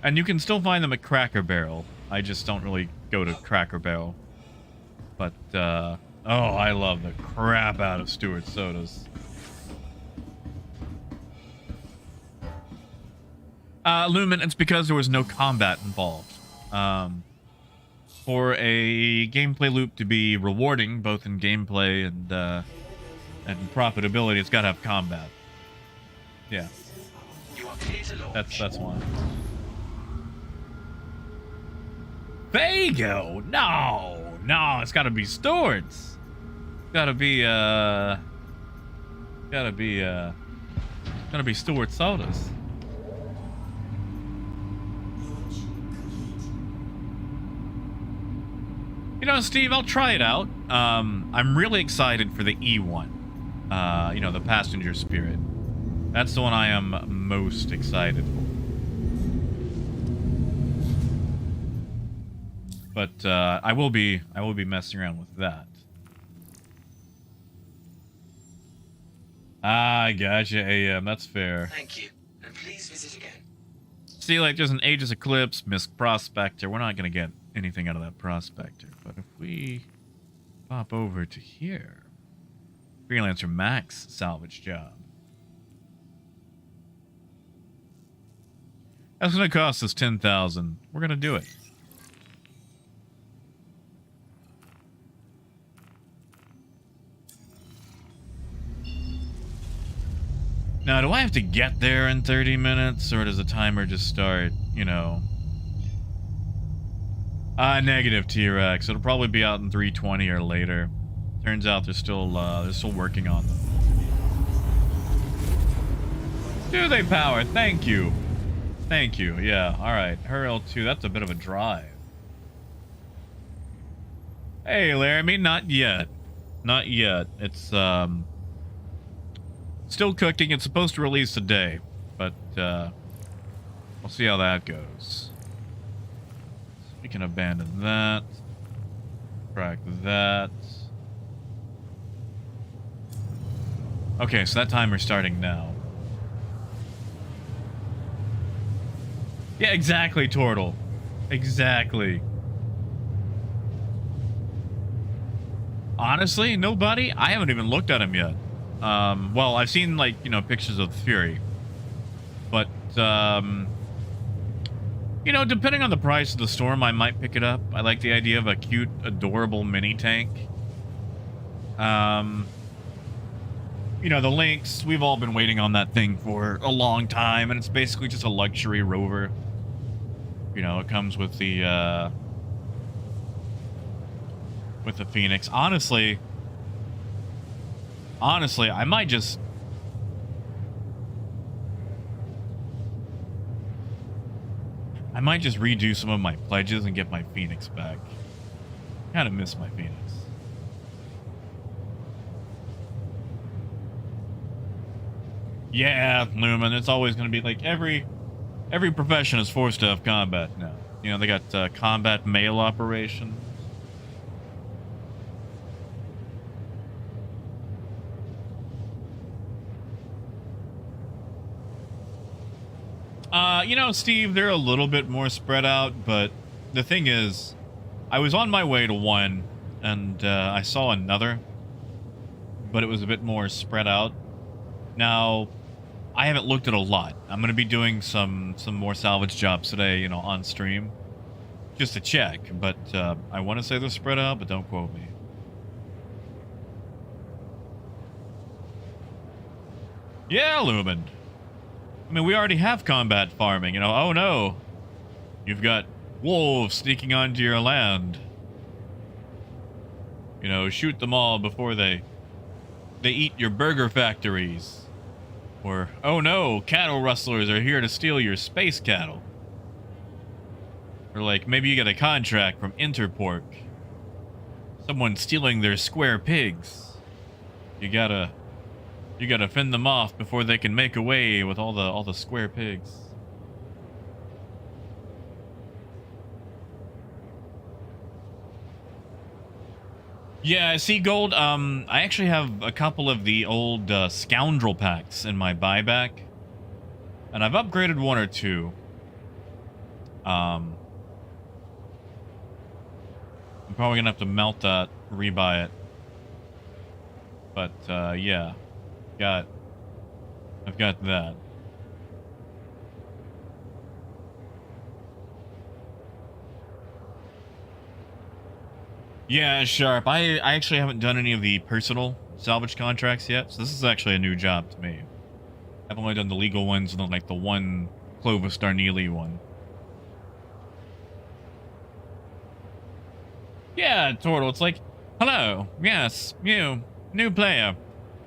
And you can still find them at Cracker Barrel. I just don't really go to Cracker Barrel. But, oh, I love the crap out of Stewart's sodas. Lumen, it's because there was no combat involved. For a gameplay loop to be rewarding, both in gameplay and profitability, it's got to have combat. Yeah. You are clear to launch. That's one. Fago! No, it's gotta be Stewart's. Gotta be Stewart's sodas. You know, Steve, I'll try it out. I'm really excited for the E1. You know, the passenger spirit. That's the one I am most excited for. But I will be messing around with that. Ah, gotcha, AM. That's fair. Thank you, and please visit again. See, like, there's an Aegis Eclipse, Mist Prospector. We're not going to get anything out of that Prospector. But if we pop over to here, Freelancer Max salvage job. That's going to cost us 10,000. We're going to do it. Now, do I have to get there in 30 minutes, or does the timer just start, you know? Negative, T-Rex. It'll probably be out in 3:20 or later. Turns out they're still working on them. Do they power? Thank you. Thank you. Yeah, alright. Her L2, that's a bit of a drive. Hey, Laramie, not yet. Not yet. It's, still cooking. It's supposed to release today, but we'll see how that goes. We can abandon that. Crack that. Okay, so that timer's starting now. Yeah, exactly, Tortle. Exactly. Honestly, nobody? I haven't even looked at him yet. Well, I've seen, like, you know, pictures of Fury. But, you know, depending on the price of the storm, I might pick it up. I like the idea of a cute, adorable mini tank. You know, the Lynx, we've all been waiting on that thing for a long time, and it's basically just a luxury rover. You know, it comes with the Phoenix. Honestly, I might just... redo some of my pledges and get my Phoenix back. Kind of miss my Phoenix. Yeah, Lumen, it's always going to be like every profession is forced to have combat now. You know, they got combat mail operations. You know, Steve, they're a little bit more spread out, but the thing is, I was on my way to one, and I saw another, but it was a bit more spread out. Now, I haven't looked at a lot. I'm going to be doing some more salvage jobs today, you know, on stream, just to check, but I want to say they're spread out, but don't quote me. Yeah, Lumen. I mean, we already have combat farming, you know. Oh no, you've got wolves sneaking onto your land. You know, shoot them all before they eat your burger factories. Or, oh no, cattle rustlers are here to steal your space cattle. Or like, maybe you get a contract from Interpork. Someone stealing their square pigs. You gotta fend them off before they can make away with all the square pigs. Yeah, see, Gold, I actually have a couple of the old Scoundrel packs in my buyback. And I've upgraded one or two. I'm probably gonna have to melt that, rebuy it. But, yeah. I've got that. Yeah, Sharp. I actually haven't done any of the personal salvage contracts yet, so this is actually a new job to me. I've only done the legal ones and then, like, the one Clovis Darneely one. Yeah, Tortle, it's like, hello, yes, you, new player,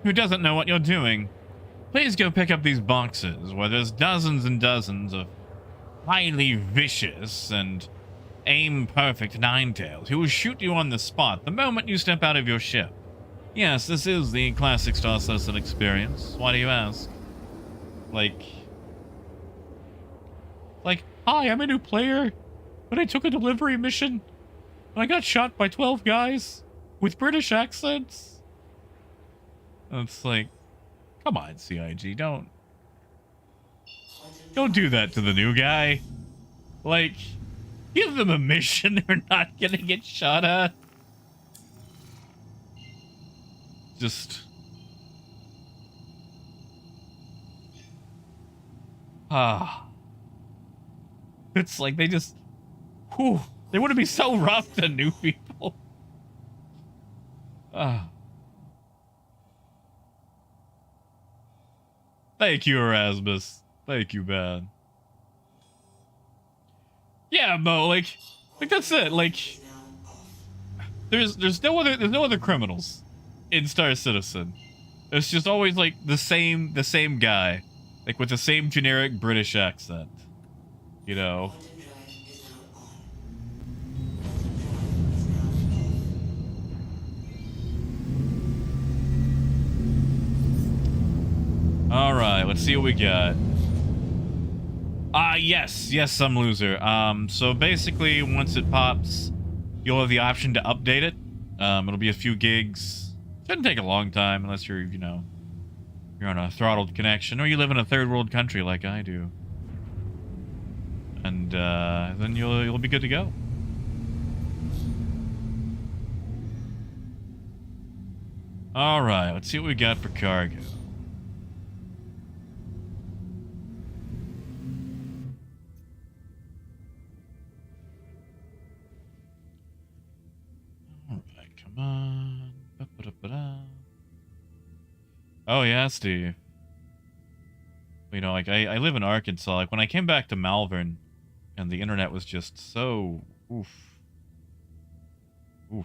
who doesn't know what you're doing. Please go pick up these boxes where there's dozens and dozens of highly vicious and aim-perfect Ninetails who will shoot you on the spot the moment you step out of your ship. Yes, this is the classic Star Citizen experience. Why do you ask? Like, hi, I'm a new player, but I took a delivery mission I got shot by 12 guys with British accents. It's like, come on, CIG, don't do that to the new guy. Like, give them a mission they're not gonna get shot at. Just... It's like they just... Whew, they wouldn't be so rough to new people. Thank you, Erasmus. Thank you, man. Yeah, Mo, like that's it. Like, there's no other criminals in Star Citizen. It's just always like the same guy, like with the same generic British accent, you know. All right, let's see what we got. Yes, some loser. So basically, once it pops, you'll have the option to update it. It'll be a few gigs. Shouldn't take a long time unless you're, you know, you're on a throttled connection or you live in a third world country like I do. And then you'll be good to go. All right, let's see what we got for cargo. Come on. Ba-ba-da-ba-da. Oh yeah, Steve. You know, like I live in Arkansas. Like when I came back to Malvern, and the internet was just so oof. All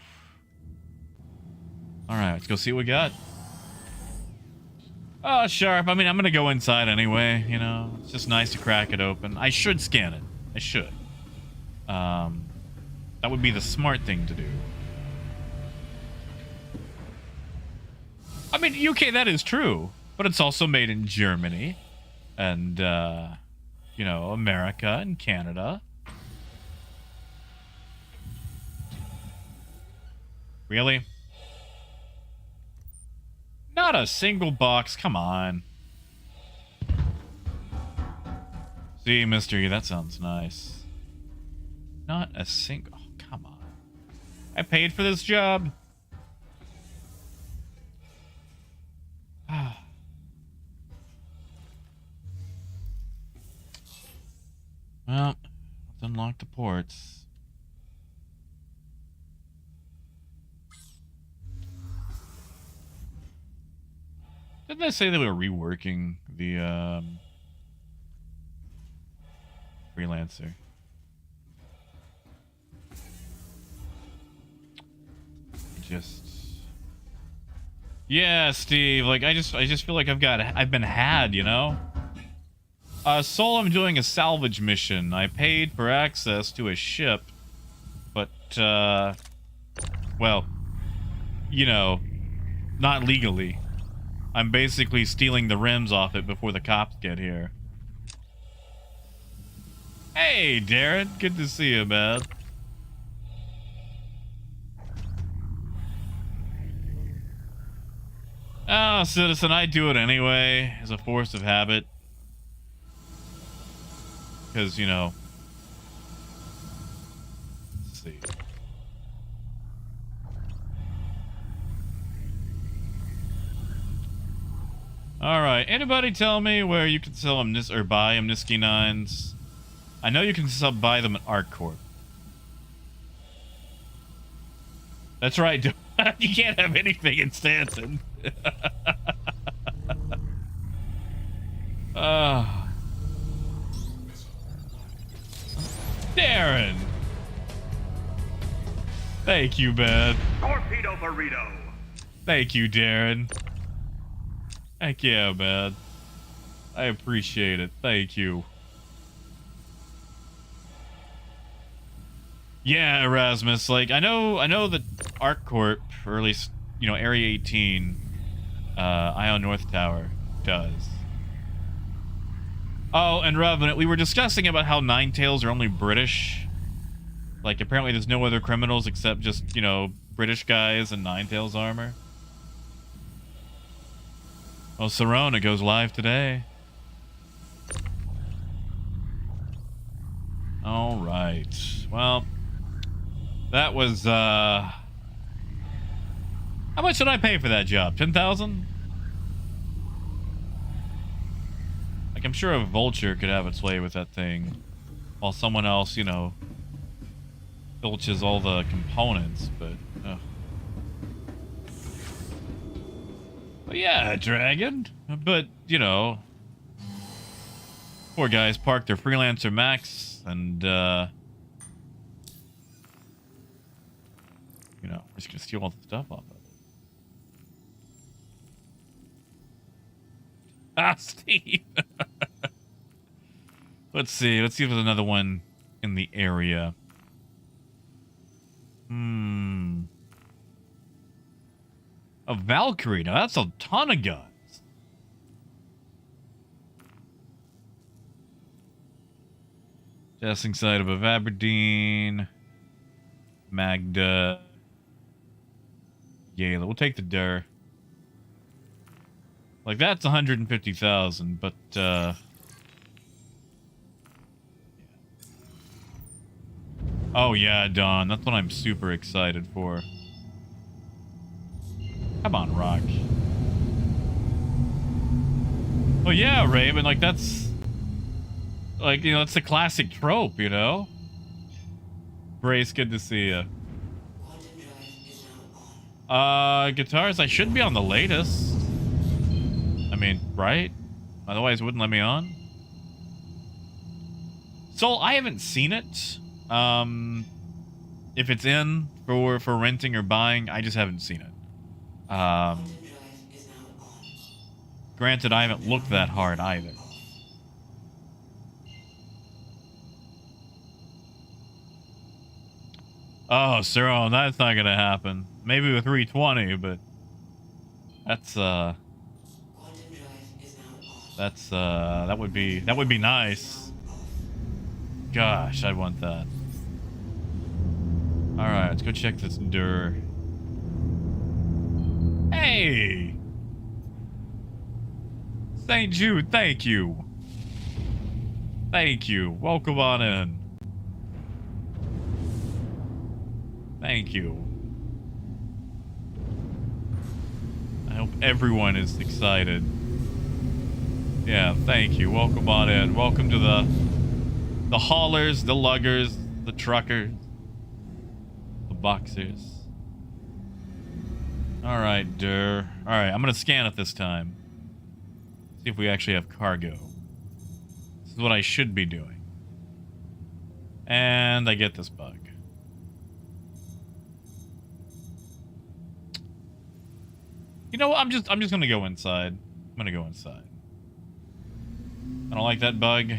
right, let's go see what we got. Oh, sharp. I mean, I'm gonna go inside anyway. You know, it's just nice to crack it open. I should scan it. I should. That would be the smart thing to do. I mean, UK, that is true, but it's also made in Germany and, you know, America and Canada. Really? Not a single box, come on. See, mystery, that sounds nice. Not a single, oh, come on. I paid for this job. Well, let's unlock the ports. Didn't they say they were reworking the freelancer? Yeah, Steve, like I just feel like I've been had, you know? Soul, I'm doing a salvage mission. I paid for access to a ship, but well, you know, not legally. I'm basically stealing the rims off it before the cops get here. Hey, Darren, good to see you, man. Oh, citizen, I do it anyway, as a force of habit. Because, you know... Let's see. Alright, anybody tell me where you can sell them or buy Amnisky 9s? I know you can buy them at ArcCorp. That's right, you can't have anything in Stanton. Darren! Thank you, man. Torpedo burrito. Thank you, Darren. Heck yeah, man. I appreciate it. Thank you. Yeah, Erasmus, like, I know that ArcCorp, or at least, you know, Area 18, Ion North Tower, does. Oh, and Revenant, we were discussing about how Ninetales are only British. Like, apparently there's no other criminals except just, you know, British guys in Ninetales armor. Well, Serona goes live today. Alright. Well, that was, how much did I pay for that job? 10,000? Like, I'm sure a vulture could have its way with that thing. While someone else, you know, filches all the components, but... But yeah, dragon. But, you know... Poor guys parked their freelancer max, and, you know, we're just gonna steal all the stuff off of it. Ah, Steve! Let's see. Let's see if there's another one in the area. A Valkyrie. Now, that's a ton of guns. Testing site above Aberdeen. Magda. Yayla. We'll take the Dur. Like, that's 150,000, but, oh, yeah, Dawn. That's what I'm super excited for. Come on, Rock. Oh, yeah, Raven. Like, that's... Like, you know, it's a classic trope, you know? Grace, good to see you. Guitars, I should be on the latest. I mean, right? Otherwise, it wouldn't let me on. Soul, I haven't seen it. If it's in for renting or buying, I just haven't seen it. Granted, I haven't looked that hard either. Oh, Cyril, that's not gonna happen. Maybe with 320, but that's that would be nice. Gosh, I'd want that. All right, let's go check this Dur. Hey, St. Jude, thank you. Thank you. Welcome on in. Thank you. I hope everyone is excited. Yeah, thank you. Welcome on in. Welcome to the haulers, the luggers, the truckers, the boxers. Alright, Dur. Alright, I'm gonna scan it this time. See if we actually have cargo. This is what I should be doing. And I get this bug. You know what? I'm just gonna go inside. I'm gonna go inside. I don't like that bug.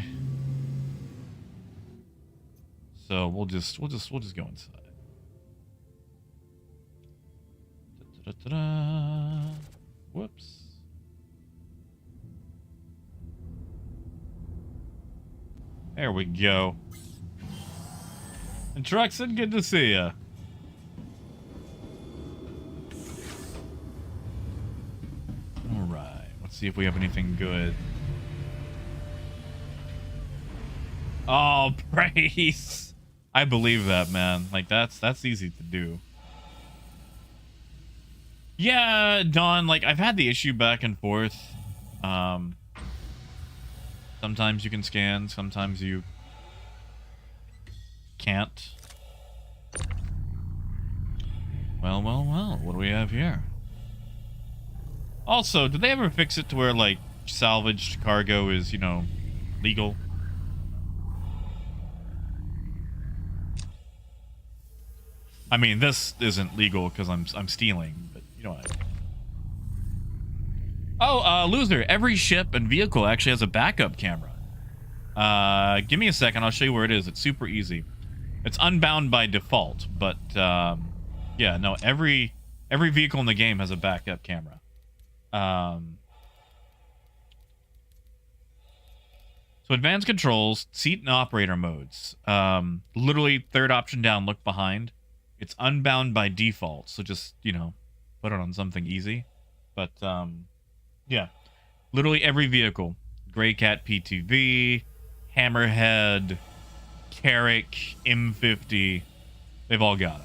So we'll just go inside. Da-da-da-da. Whoops. There we go. And Truxton, good to see ya. Alright, let's see if we have anything good. Oh, praise! I believe that, man. Like, that's easy to do. Yeah, Dawn, like, I've had the issue back and forth. Sometimes you can scan, sometimes you can't. Well, what do we have here? Also, did they ever fix it to where, like, salvaged cargo is, you know, legal? I mean, this isn't legal because I'm stealing, but you know what I mean. Oh, loser, every ship and vehicle actually has a backup camera. Give me a second, I'll show you where it is. It's super easy. It's unbound by default, but, yeah, no, every vehicle in the game has a backup camera. So So advanced controls, seat and operator modes. Literally third option down, look behind. It's unbound by default, so just, you know, put it on something easy. But, yeah. Literally every vehicle. Grey Cat PTV, Hammerhead, Carrick, M50. They've all got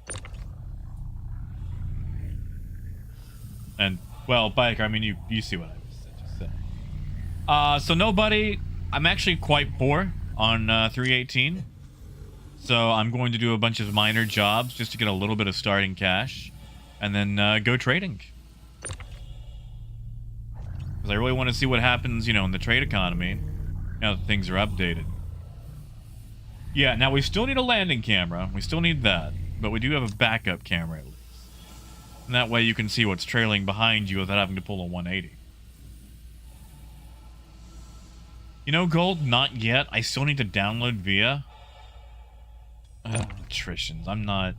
it. And, well, Biker, I mean, you see what I just said. So nobody, I'm actually quite poor on 318. So I'm going to do a bunch of minor jobs just to get a little bit of starting cash. And then go trading. Because I really want to see what happens, you know, in the trade economy. Now that things are updated. Yeah, now we still need a landing camera. We still need that. But we do have a backup camera at least. And that way you can see what's trailing behind you without having to pull a 180. You know, Gold, not yet. I still need to download via attritions. I'm not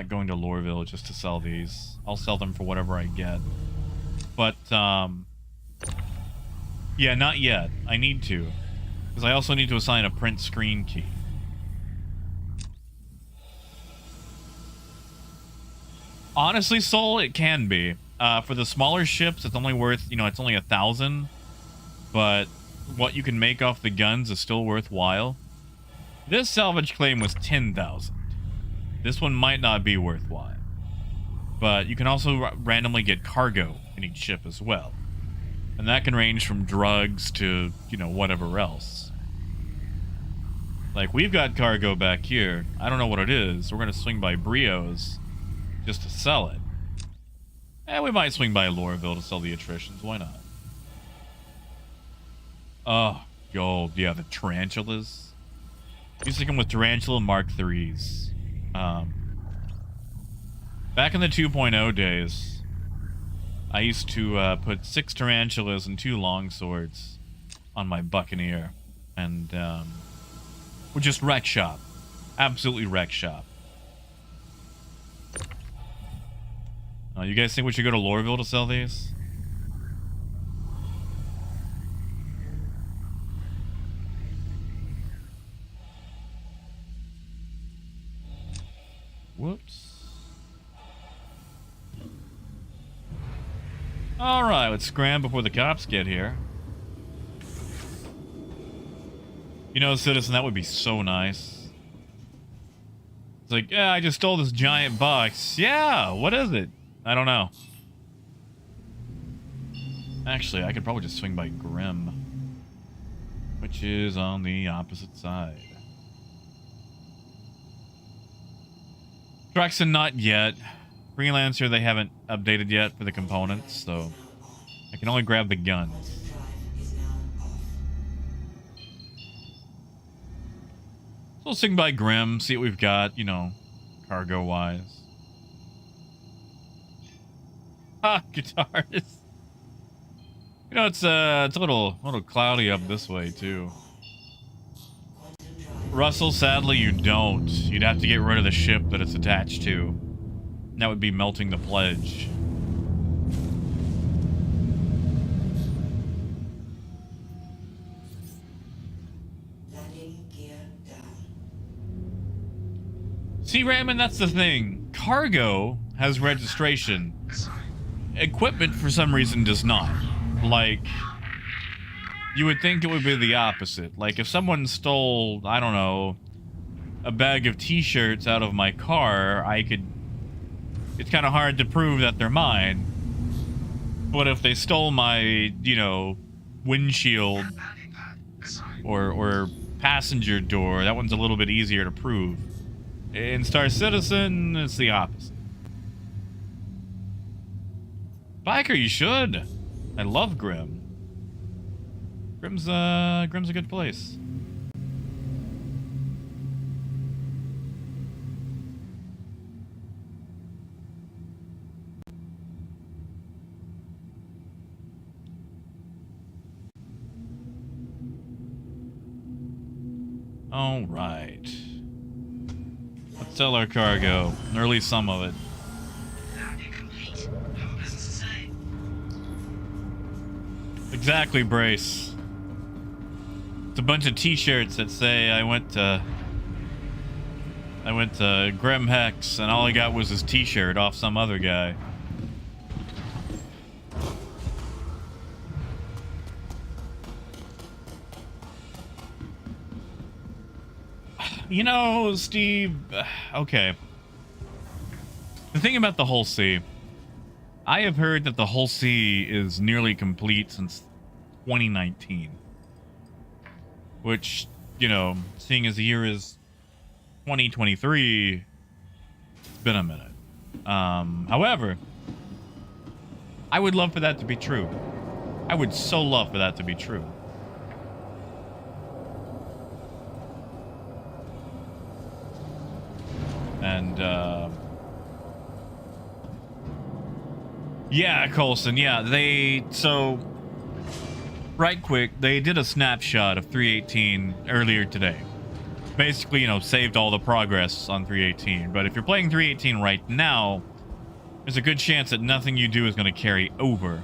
going to Loreville just to sell these. I'll sell them for whatever I get. But, yeah, not yet. I need to. Because I also need to assign a print screen key. Honestly, Soul, it can be. For the smaller ships, it's only worth, you know, it's only 1,000. But what you can make off the guns is still worthwhile. This salvage claim was 10,000. This one might not be worthwhile. But you can also randomly get cargo in each ship as well. And that can range from drugs to, you know, whatever else. Like, we've got cargo back here. I don't know what it is. We're going to swing by Brio's just to sell it. And we might swing by Loreville to sell the attritions. Why not? Oh, gold. Yeah, the tarantulas. Used to come with tarantula Mark IIIs. Back in the 2.0 days, I used to put 6 tarantulas and 2 longswords on my Buccaneer. And would just wreck shop. Absolutely wreck shop. You guys think we should go to Loreville to sell these? Whoops. Alright, let's scram before the cops get here. You know, Citizen, that would be so nice. It's like, yeah, I just stole this giant box. Yeah, what is it? I don't know. Actually, I could probably just swing by Grim, which is on the opposite side. Drexen, not yet. Freelancer, they haven't updated yet for the components, so I can only grab the guns. So we'll swing by Grim, see what we've got, you know, cargo-wise. Ah, guitars. You know, it's a little cloudy up this way too. Russell, sadly, you don't. You'd have to get rid of the ship that it's attached to. That would be melting the pledge. See, Raymond, that's the thing. Cargo has registration. Equipment, for some reason, does not. Like, you would think it would be the opposite. Like, if someone stole, I don't know, a bag of t-shirts out of my car, I could... It's kind of hard to prove that they're mine. But if they stole my, you know, windshield or passenger door, that one's a little bit easier to prove. In Star Citizen, it's the opposite. Biker, you should. I love Grim. Grim's a good place. All right. Let's sell our cargo, or at least some of it. Exactly, Brace. It's a bunch of T-shirts that say I went to Grim Hex, and all I got was this T-shirt off some other guy. You know, Steve, okay. The thing about the Hull C, I have heard that the Hull C is nearly complete since 2019. Which, you know, seeing as the year is 2023, it's been a minute. However, I would love for that to be true. I would so love for that to be true. And, yeah, Colson, yeah, right quick, they did a snapshot of 318 earlier today. Basically, you know, saved all the progress on 318. But if you're playing 318 right now, there's a good chance that nothing you do is going to carry over.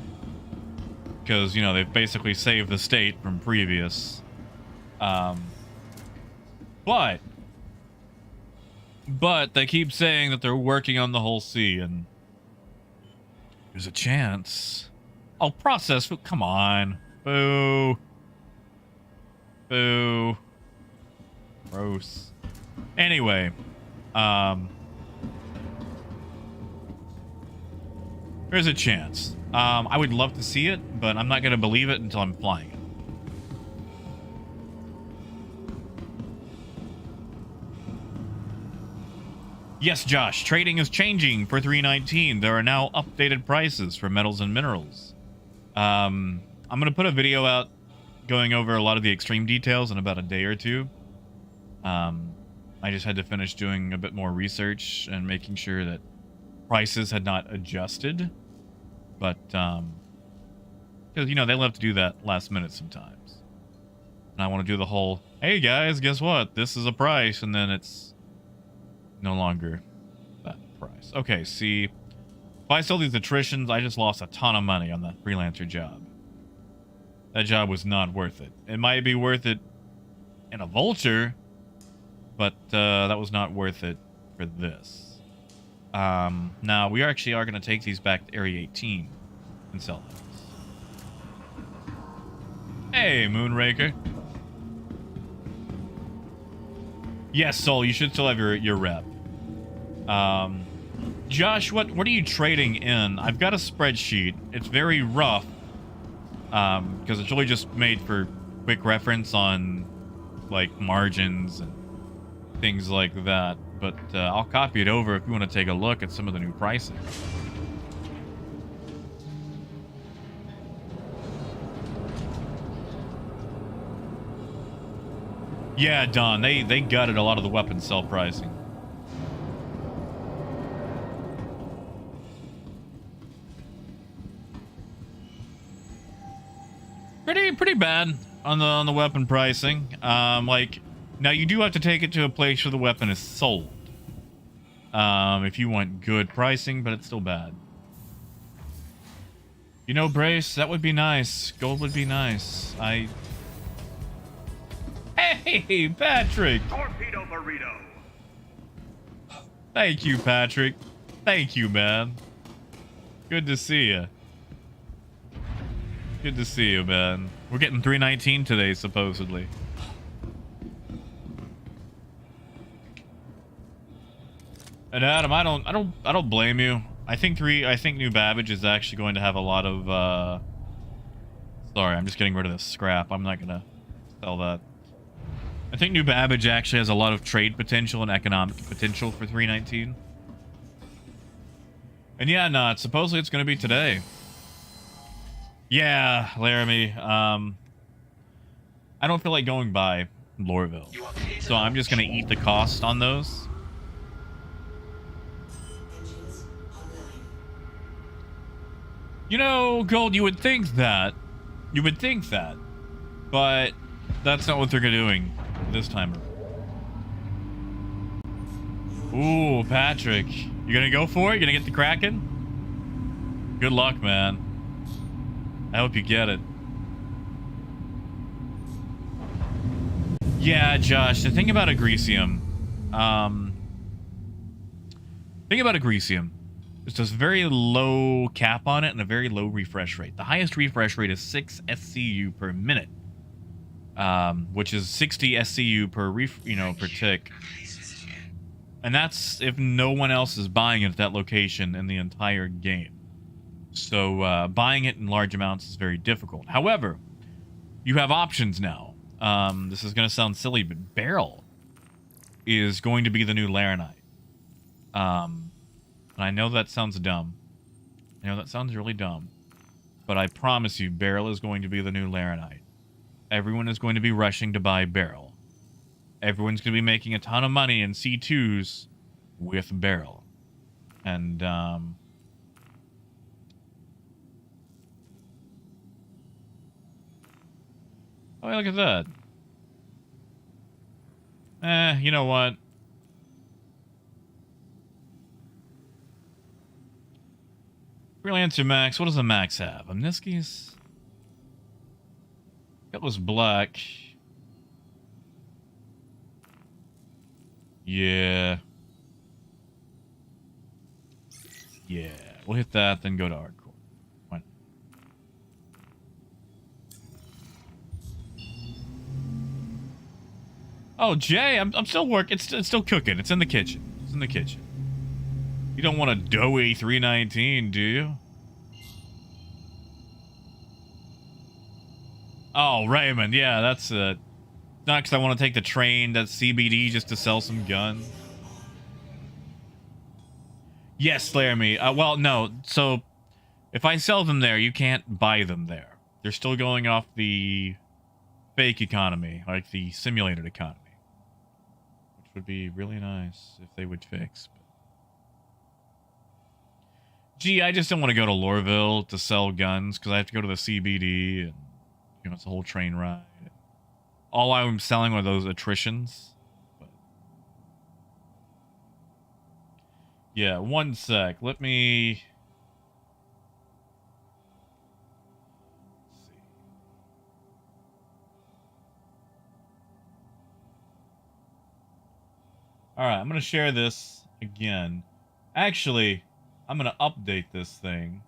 Because, you know, they've basically saved the state from previous. But they keep saying that they're working on the Hull C, and there's a chance. Oh, process. Come on. Boo. Boo. Gross. Anyway, there's a chance. I would love to see it, but I'm not going to believe it until I'm flying it. Yes, Josh, trading is changing for 319. There are now updated prices for metals and minerals. I'm going to put a video out going over a lot of the extreme details in about a day or two. I just had to finish doing a bit more research and making sure that prices had not adjusted. But, because, you know, they love to do that last minute sometimes. And I want to do the whole, hey guys, guess what? This is a price, and then it's no longer that price. Okay, see, if I sell these attritions, I just lost a ton of money on that freelancer job. That job was not worth it. It might be worth it in a vulture, but that was not worth it for this. Now, we actually are going to take these back to Area 18 and sell those. Hey, Moonraker. Yes, Soul, you should still have your rep. Josh, what are you trading in? I've got a spreadsheet. It's very rough, because it's really just made for quick reference on, like, margins and things like that. But I'll copy it over if you want to take a look at some of the new pricing. Yeah, Don, they gutted a lot of the weapon sell pricing. Pretty bad on the weapon pricing. Like, now you do have to take it to a place where the weapon is sold. If you want good pricing, but it's still bad. You know, Brace, that would be nice. Gold would be nice. Hey, Patrick! Torpedo burrito. Thank you, Patrick. Thank you, man. Good to see you. Good to see you, man. We're getting 319 today, supposedly. And Adam, I don't blame you. I think New Babbage is actually going to have a lot of sorry, I'm just getting rid of this scrap. I'm not gonna sell that. I think New Babbage actually has a lot of trade potential and economic potential for 319. And yeah, no, supposedly it's gonna be today. Yeah, Laramie. I don't feel like going by Lorville, so I'm just gonna eat the cost on those. You know, Gold, you would think that. But that's not what they're doing this time. Ooh, Patrick. You gonna go for it? You gonna get the Kraken? Good luck, man. I hope you get it. Yeah, Josh, the thing about Agricium, is there's very low cap on it and a very low refresh rate. The highest refresh rate is 6 SCU per minute, which is 60 SCU per per tick. Please visit again. And that's if no one else is buying it at that location in the entire game. So buying it in large amounts is very difficult. However, you have options now. This is going to sound silly, but Barrel is going to be the new Laranite. And I know that sounds dumb. I know that sounds really dumb. But I promise you, Barrel is going to be the new Laranite. Everyone is going to be rushing to buy Barrel. Everyone's going to be making a ton of money in C2s with Barrel. And, oh, yeah, look at that. You know what? Freelancer Max. What does the Max have? Omniski's? That was black. Yeah. Yeah. We'll hit that, then go to hardcore. Fine. Oh, Jay, I'm still working. It's still cooking. It's in the kitchen. It's in the kitchen. You don't want a doughy 319, do you? Oh, Raymond. Yeah, that's it. Not because I want to take the train. That's CBD just to sell some guns. Yes, Laramie. Well, no. So, if I sell them there, you can't buy them there. They're still going off the fake economy, like the simulated economy. Which would be really nice if they would fix. Gee, I just don't want to go to Lorville to sell guns because I have to go to the CBD and, you know, it's a whole train ride. All I'm selling are those attritions. But yeah, one sec. Let me... Let's see. Alright, I'm going to share this again. Actually... I'm going to update this thing.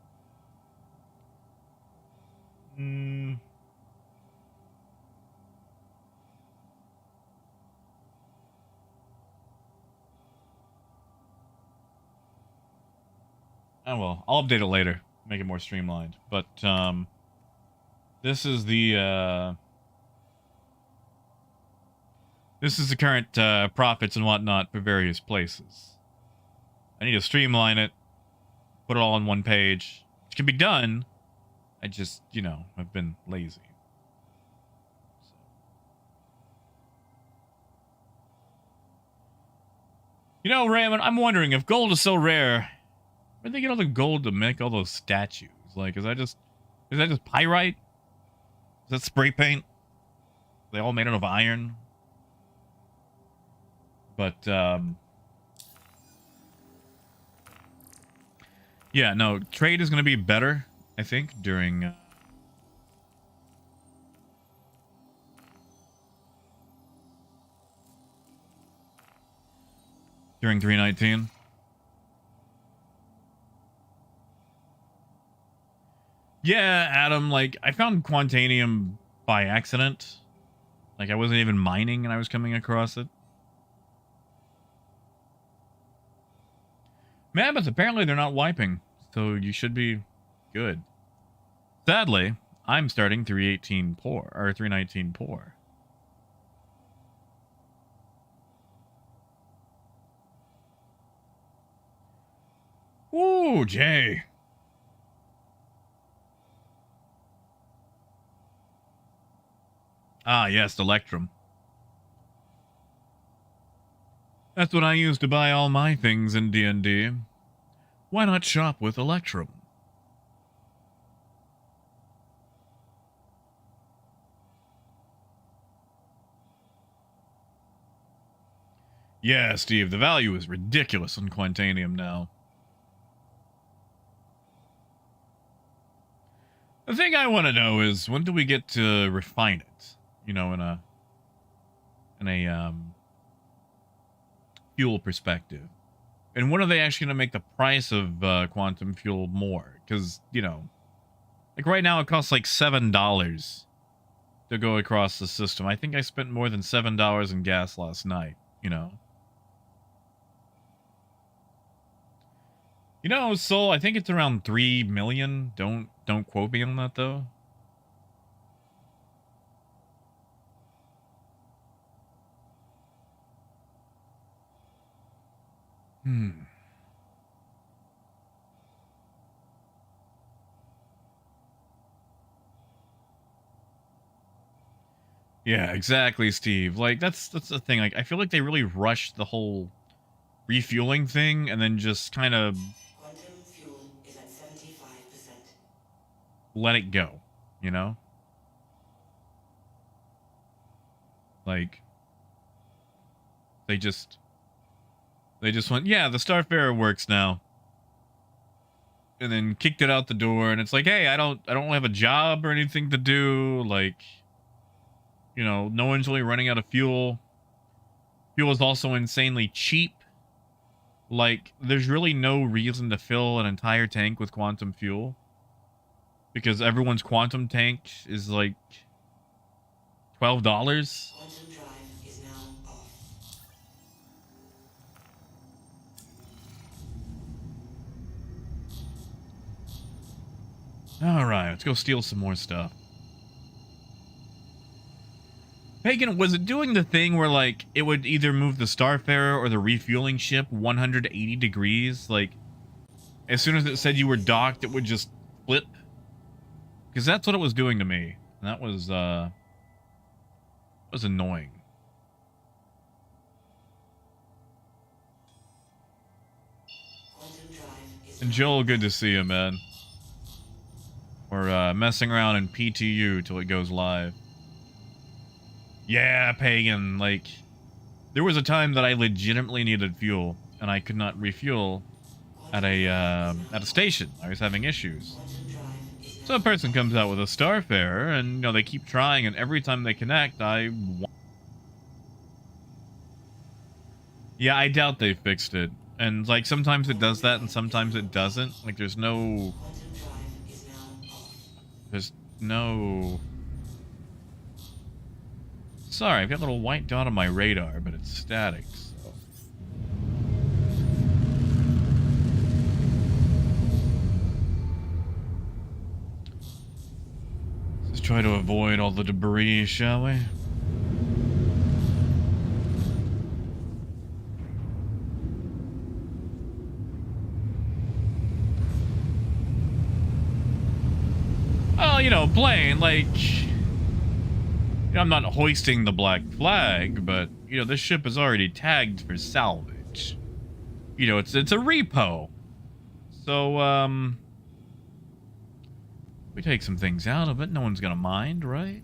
Oh, well. I'll update it later. Make it more streamlined. But, this is the, this is the current, profits and whatnot for various places. I need to streamline it. Put it all on one page. Which can be done. I just, you know, I've been lazy. So. You know, Raymond, I'm wondering if gold is so rare, where'd they get all the gold to make all those statues? Like, is that just pyrite? Is that spray paint? Are they all made out of iron? But, yeah, no, trade is going to be better, I think, during... during 319. Yeah, Adam, like, I found Quantanium by accident. Like, I wasn't even mining and I was coming across it. Man, but apparently they're not wiping, so you should be good. Sadly, I'm starting 318 poor, or 319 poor. Ooh, Jay. Ah, yes, Electrum. That's what I use to buy all my things in D&D. Why not shop with Electrum? Yeah, Steve, the value is ridiculous on Quantanium now. The thing I want to know is, when do we get to refine it? You know, in in a fuel perspective. And when are they actually going to make the price of quantum fuel more? Because, you know, like right now it costs like $7 to go across the system. I think I spent more than $7 in gas last night, you know. You know, Soul, I think it's around 3 million. Don't quote me on that though. Yeah, exactly, Steve. Like that's the thing. Like I feel like they really rushed the whole refueling thing and then just kind of Quantum fuel is at 75%. let it go, you know? Like they just went, yeah, the Starfarer works now. And then kicked it out the door and it's like, hey, I don't have a job or anything to do, like, you know, no one's really running out of fuel. Fuel is also insanely cheap. Like, there's really no reason to fill an entire tank with quantum fuel. Because everyone's quantum tank is like $12. Quantum drive is now off. Alright, let's go steal some more stuff. Pagan, was it doing the thing where, like, it would either move the Starfarer or the refueling ship 180 degrees? Like, as soon as it said you were docked, it would just flip? Because that's what it was doing to me. And that was annoying. And Joel, good to see you, man. We're messing around in PTU till it goes live. Yeah, Pagan, like, there was a time that I legitimately needed fuel, and I could not refuel at a station. I was having issues. So a person comes out with a Starfarer, and, you know, they keep trying, and every time they connect, yeah, I doubt they fixed it. And, like, sometimes it does that, and sometimes it doesn't. Like, there's no... Sorry, I've got a little white dot on my radar, but it's static, so... Let's try to avoid all the debris, shall we? Well, you know, playing, like... You know, I'm not hoisting the black flag, but, you know, this ship is already tagged for salvage. You know, it's a repo. So, we take some things out of it, no one's gonna mind, right?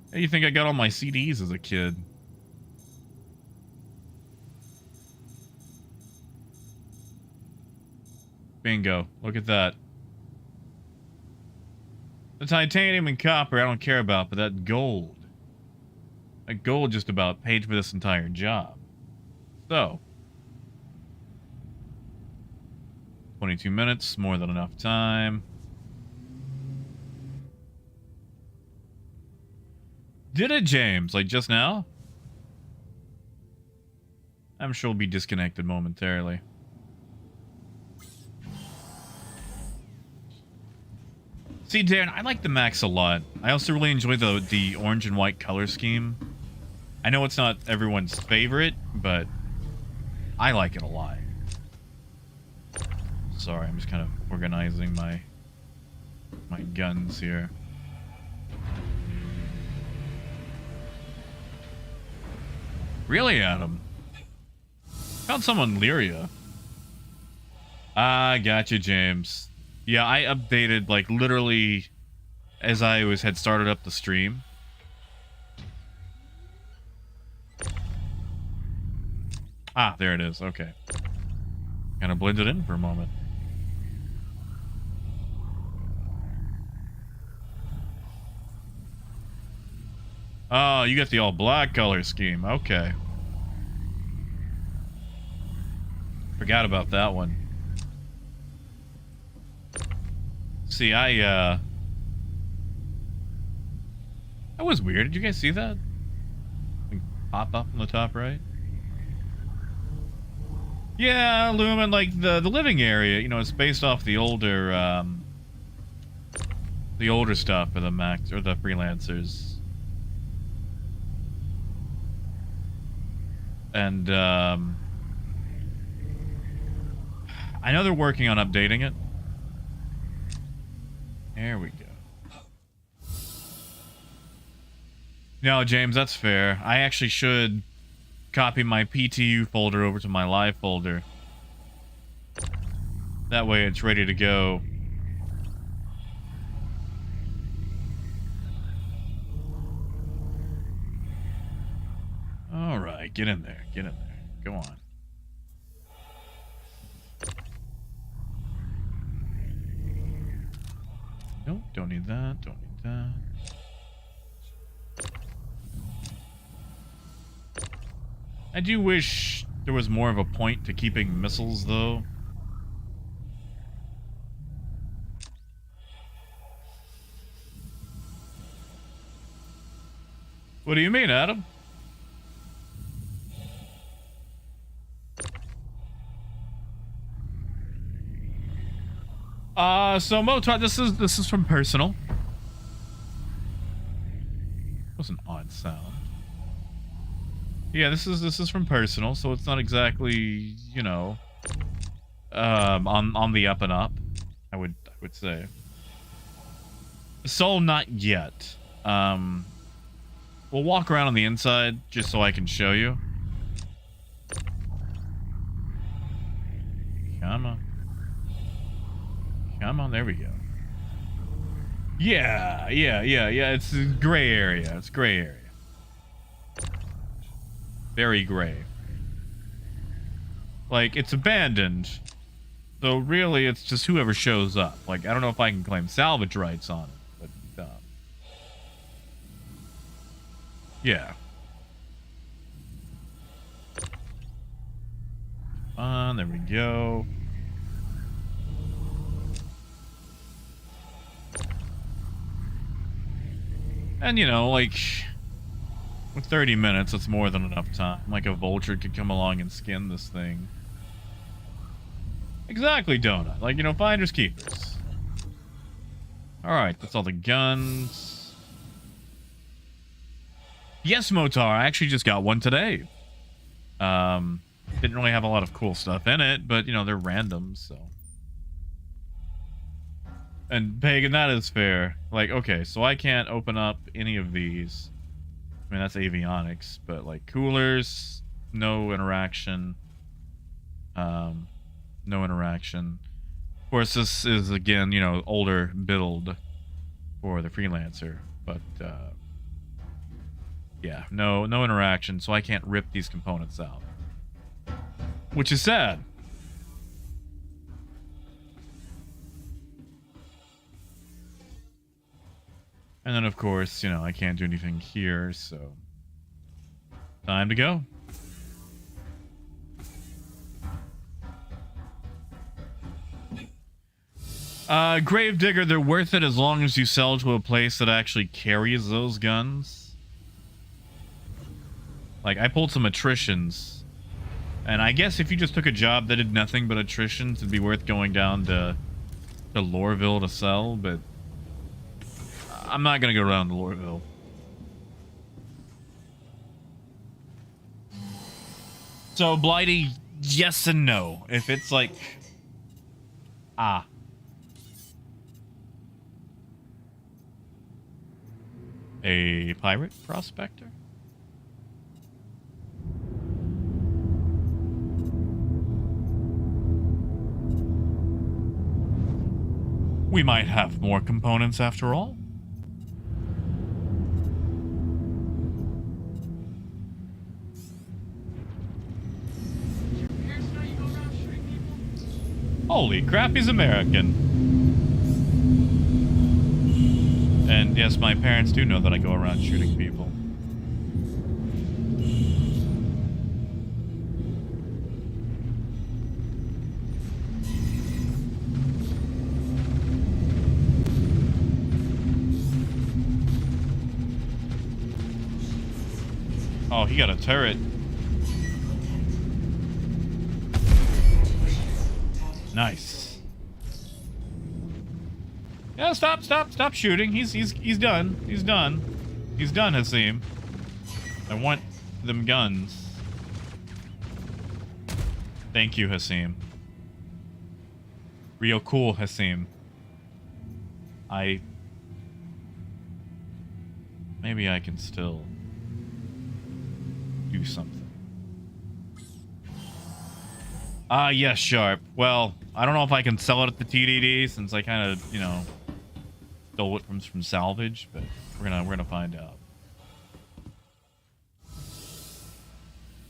How do you think I got all my CDs as a kid? Bingo. Look at that. The titanium and copper I don't care about, but that gold. That gold just about paid for this entire job. So. 22 minutes, more than enough time. Did it, James? Like just now? I'm sure we'll be disconnected momentarily. See, Darren, I like the Max a lot. I also really enjoy the orange and white color scheme. I know it's not everyone's favorite, but I like it a lot. Sorry, I'm just kind of organizing my guns here. Really, Adam? Found someone Lyria. Ah, gotcha, James. Yeah, I updated, like, literally as I had started up the stream. Ah, there it is. Okay. Kind of blended in for a moment. Oh, you got the all black color scheme. Okay. Forgot about that one. See, that was weird. Did you guys see that? Like, pop up on the top right? Yeah, Lumen, like the living area, you know, it's based off the older stuff for the Max or the freelancers. And I know they're working on updating it. There we go. No, James, that's fair. I actually should copy my PTU folder over to my live folder. That way it's ready to go. Alright, get in there. Get in there. Go on. Nope, don't need that. Don't need that. I do wish there was more of a point to keeping missiles, though. What do you mean, Adam? So Motar, this is from personal. That was an odd sound. Yeah, this is from personal, so it's not exactly, you know, on the up and up. I would say. Soul, not yet. We'll walk around on the inside just so I can show you. Come on. Come on, there we go. Yeah, it's a gray area. It's gray area. Very gray. Like, it's abandoned. So really, it's just whoever shows up. Like, I don't know if I can claim salvage rights on it, but, yeah. There we go. And, you know, like, with 30 minutes, it's more than enough time. Like, a vulture could come along and skin this thing. Exactly, Donut. Like, you know, finders keepers. Alright, that's all the guns. Yes, Motar, I actually just got one today. Didn't really have a lot of cool stuff in it, but, you know, they're random, so. And Pagan, that is fair. Like, okay, so I can't open up any of these. I mean, that's avionics, but like coolers, no interaction. No interaction. Of course, this is again, you know, older build for the freelancer, but yeah, no interaction, so I can't rip these components out, which is sad. And then, of course, you know, I can't do anything here, so time to go. Gravedigger, they're worth it as long as you sell to a place that actually carries those guns. Like, I pulled some attritions. And I guess if you just took a job that did nothing but attritions, it'd be worth going down to Loreville to sell, but I'm not gonna go down to Loreville. So, Blighty, yes and no. If it's like... a pirate prospector? We might have more components after all. Holy crap, he's American. And yes, my parents do know that I go around shooting people. Oh, he got a turret. Nice. Yeah, stop shooting. He's done. He's done. He's done, Hasim. I want them guns. Thank you, Hasim. Real cool, Hasim. Maybe I can still do something. Yes, Sharp. Well, I don't know if I can sell it at the TDD since I kind of, you know, stole it from Salvage, but we're gonna find out.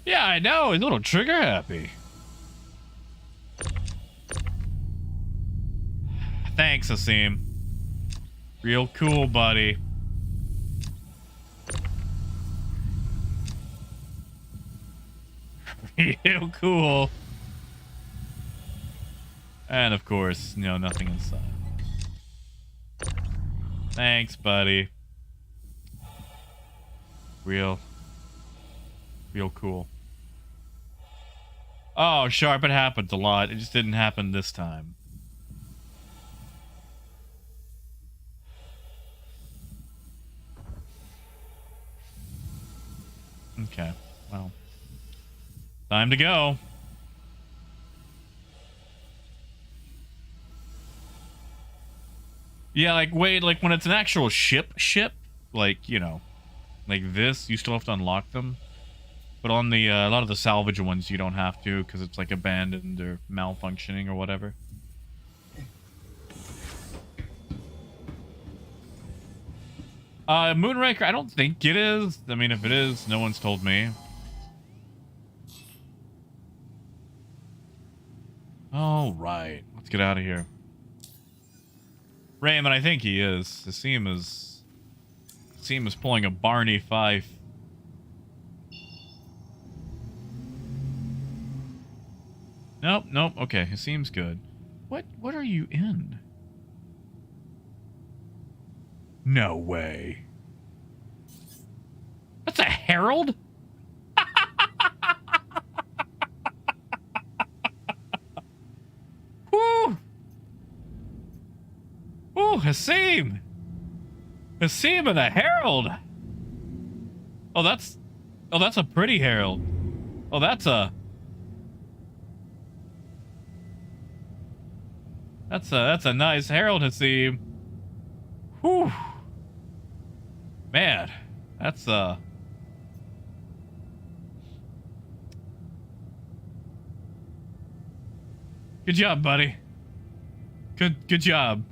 Yeah, I know. He's a little trigger happy. Thanks, Asim. Real cool, buddy. Real cool. And of course, you know, nothing inside. Thanks, buddy. Real cool. Oh, Sharp, it happens a lot. It just didn't happen this time. Okay, well. Time to go. Yeah, like, wait, like, when it's an actual ship, like, you know, like this, you still have to unlock them. But on the, a lot of the salvage ones, you don't have to, because it's, like, abandoned or malfunctioning or whatever. Moonraker, I don't think it is. I mean, if it is, no one's told me. All right, let's get out of here. Raymond, I think he is. Asim is pulling a Barney Fife. Nope. Okay, it seems good. What are you in? No way. That's a herald? Woo! Ooh, Hasim! Hasim and a herald! Oh, that's a pretty herald. Oh, that's a nice herald, Hasim. Whew. Man, that's good job, buddy. Good job.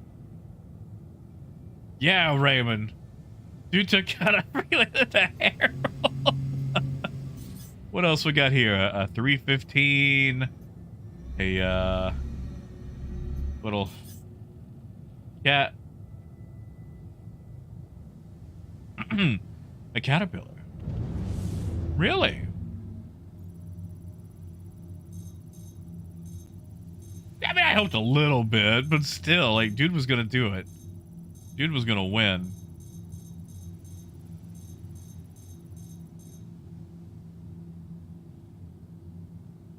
Yeah, Raymond. You took out a herald. What else we got here? A 315. A little cat. A caterpillar. Really? I mean, I hoped a little bit, but still, like, dude was gonna do it. Dude was gonna win.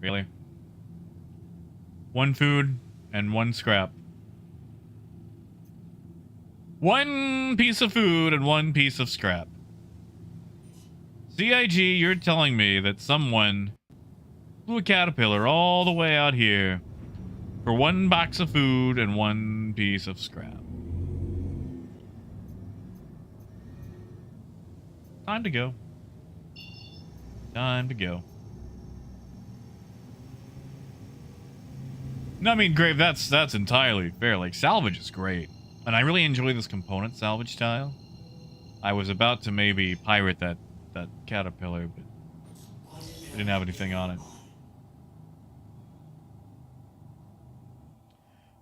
Really? One food and one scrap. One piece of food and one piece of scrap. CIG, you're telling me that someone flew a caterpillar all the way out here for one box of food and one piece of scrap. Time to go. Time to go. No, I mean, Grave, that's entirely fair. Like, salvage is great. And I really enjoy this component salvage style. I was about to maybe pirate that caterpillar, but I didn't have anything on it.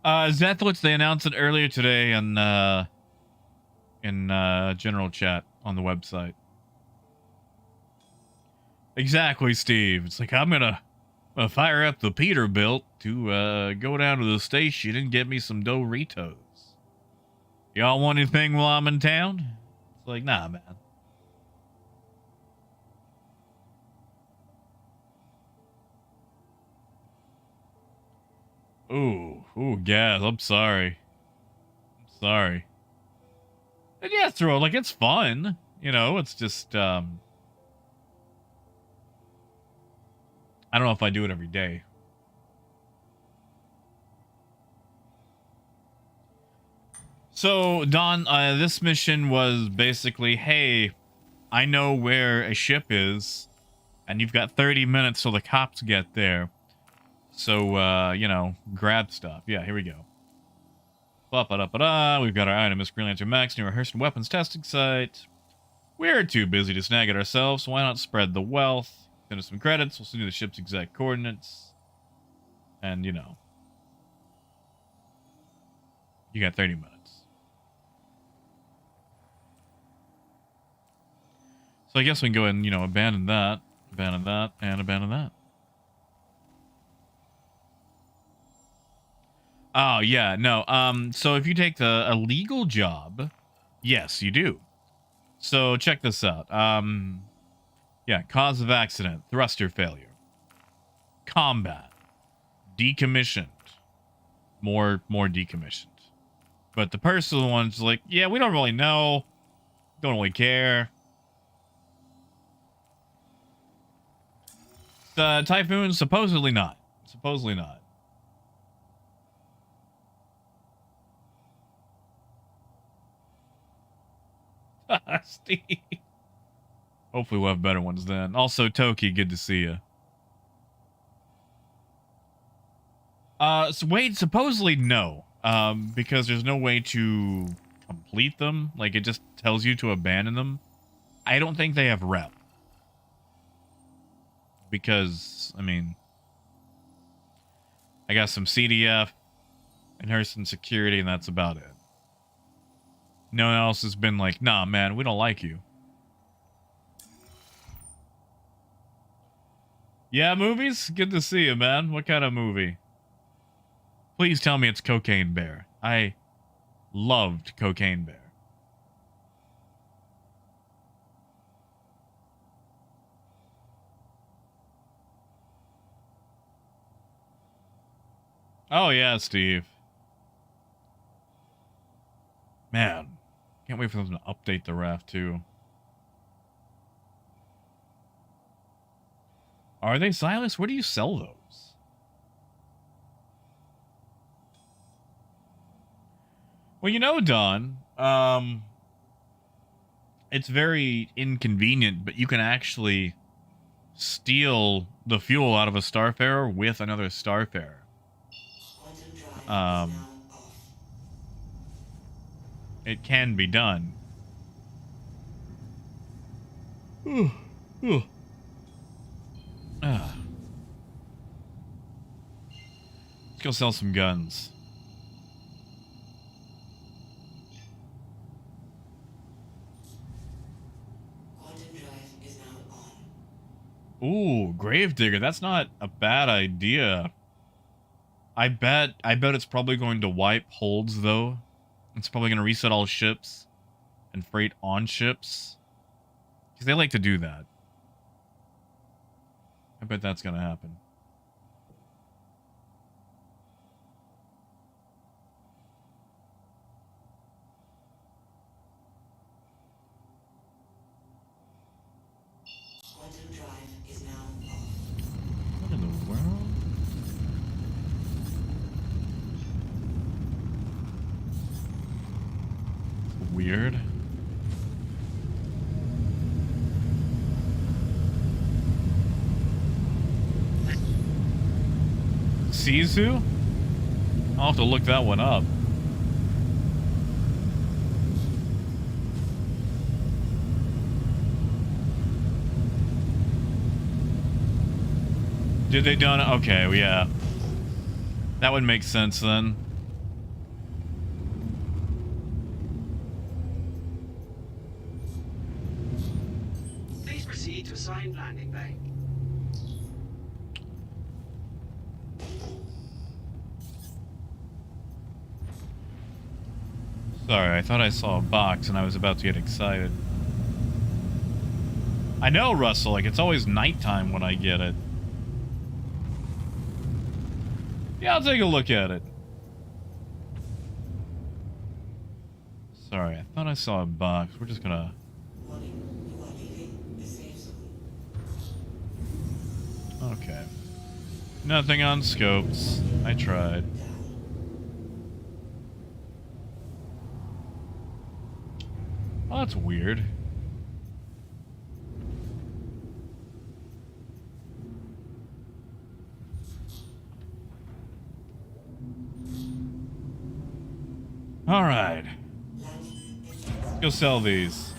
Zethlitz, they announced it earlier today in general chat on the website. Exactly, Steve. It's like, I'm gonna fire up the Peterbilt to go down to the station and get me some Doritos. Y'all want anything while I'm in town? It's like, nah, man. Ooh, gas. I'm sorry. Sorry. And yeah, throw, like, it's fun. You know, it's just, I don't know if I do it every day. So, Don, this mission was basically, hey, I know where a ship is, and you've got 30 minutes till the cops get there. So, you know, grab stuff. Yeah, here we go. Ba-ba-da-ba-da. We've got our item, Miss Green Lantern Max, near a Hurston weapons testing site. We're too busy to snag it ourselves, so why not spread the wealth? Send us some credits, we'll send you the ship's exact coordinates. And, you know. You got 30 minutes. So I guess we can go ahead and, you know, abandon that, and abandon that. Oh, yeah, no. So if you take a legal job, yes, you do. So check this out. Yeah, cause of accident, thruster failure, combat, decommissioned, more decommissioned. But the personal one's like, yeah, we don't really know, don't really care. The Typhoon, supposedly not. Supposedly not. Steve. Hopefully we'll have better ones then. Also, Toki, good to see you. So wait, supposedly no. Because there's no way to complete them. Like, it just tells you to abandon them. I don't think they have rep. Because, I mean, I got some CDF and Hurston security, and that's about it. No one else has been like, nah, man, we don't like you. Yeah, movies? Good to see you, man. What kind of movie? Please tell me it's Cocaine Bear. I loved Cocaine Bear. Oh, yeah, Steve. Man, can't wait for them to update the raft, too. Are they, Silas? Where do you sell those? Well, you know, Don, it's very inconvenient, but you can actually steal the fuel out of a Starfarer with another Starfarer. It can be done. Let's go sell some guns. Ooh, Gravedigger. That's not a bad idea. I bet it's probably going to wipe holds, though. It's probably going to reset all ships and freight on ships. Because they like to do that. I bet that's going to happen. Quantum drive is now off. What in the world? Weird. Sisu? I'll have to look that one up. Did they done? Okay, well, yeah. That would make sense then. Please proceed to assigned landing bay. Sorry, I thought I saw a box and I was about to get excited. I know, Russell, like, it's always nighttime when I get it. Yeah, I'll take a look at it. Sorry, I thought I saw a box. We're just gonna... Warning, you are leaving the safe zone. Okay. Nothing on scopes. I tried. Oh, that's weird. Alright. Let's go sell these.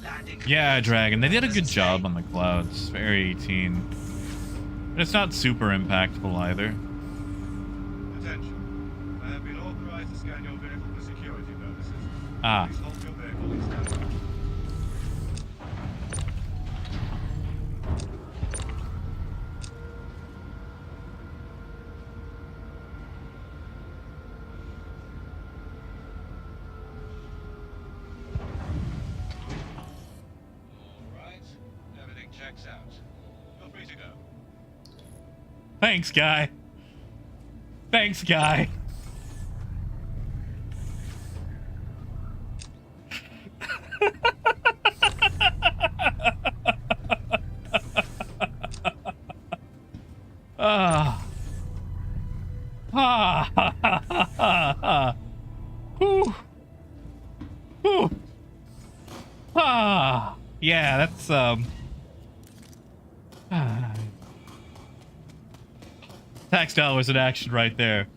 Landing. Yeah, Dragon. They did a good job on the clouds for Area 18. But it's not super impactful either. Attention. I have been authorized to scan your vehicle for security purposes. Ah. Please hold your vehicle in standby. All right. Everything checks out. You're free to go. Thanks, guy. Thanks, guy. Ah. Ah. Ha, ha, ha, ha, ha. Whew. Whew. Ah. Yeah, that's tax dollars in action right there.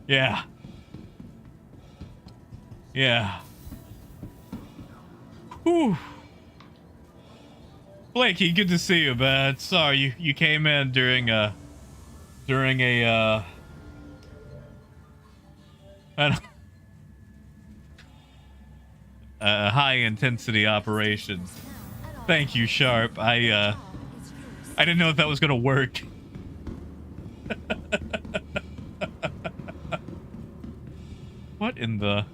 Yeah. Yeah. Whew. Blakey, good to see you, man. Sorry, you came in during a high intensity operation. Thank you, Sharp. I didn't know if that was gonna work. What in the...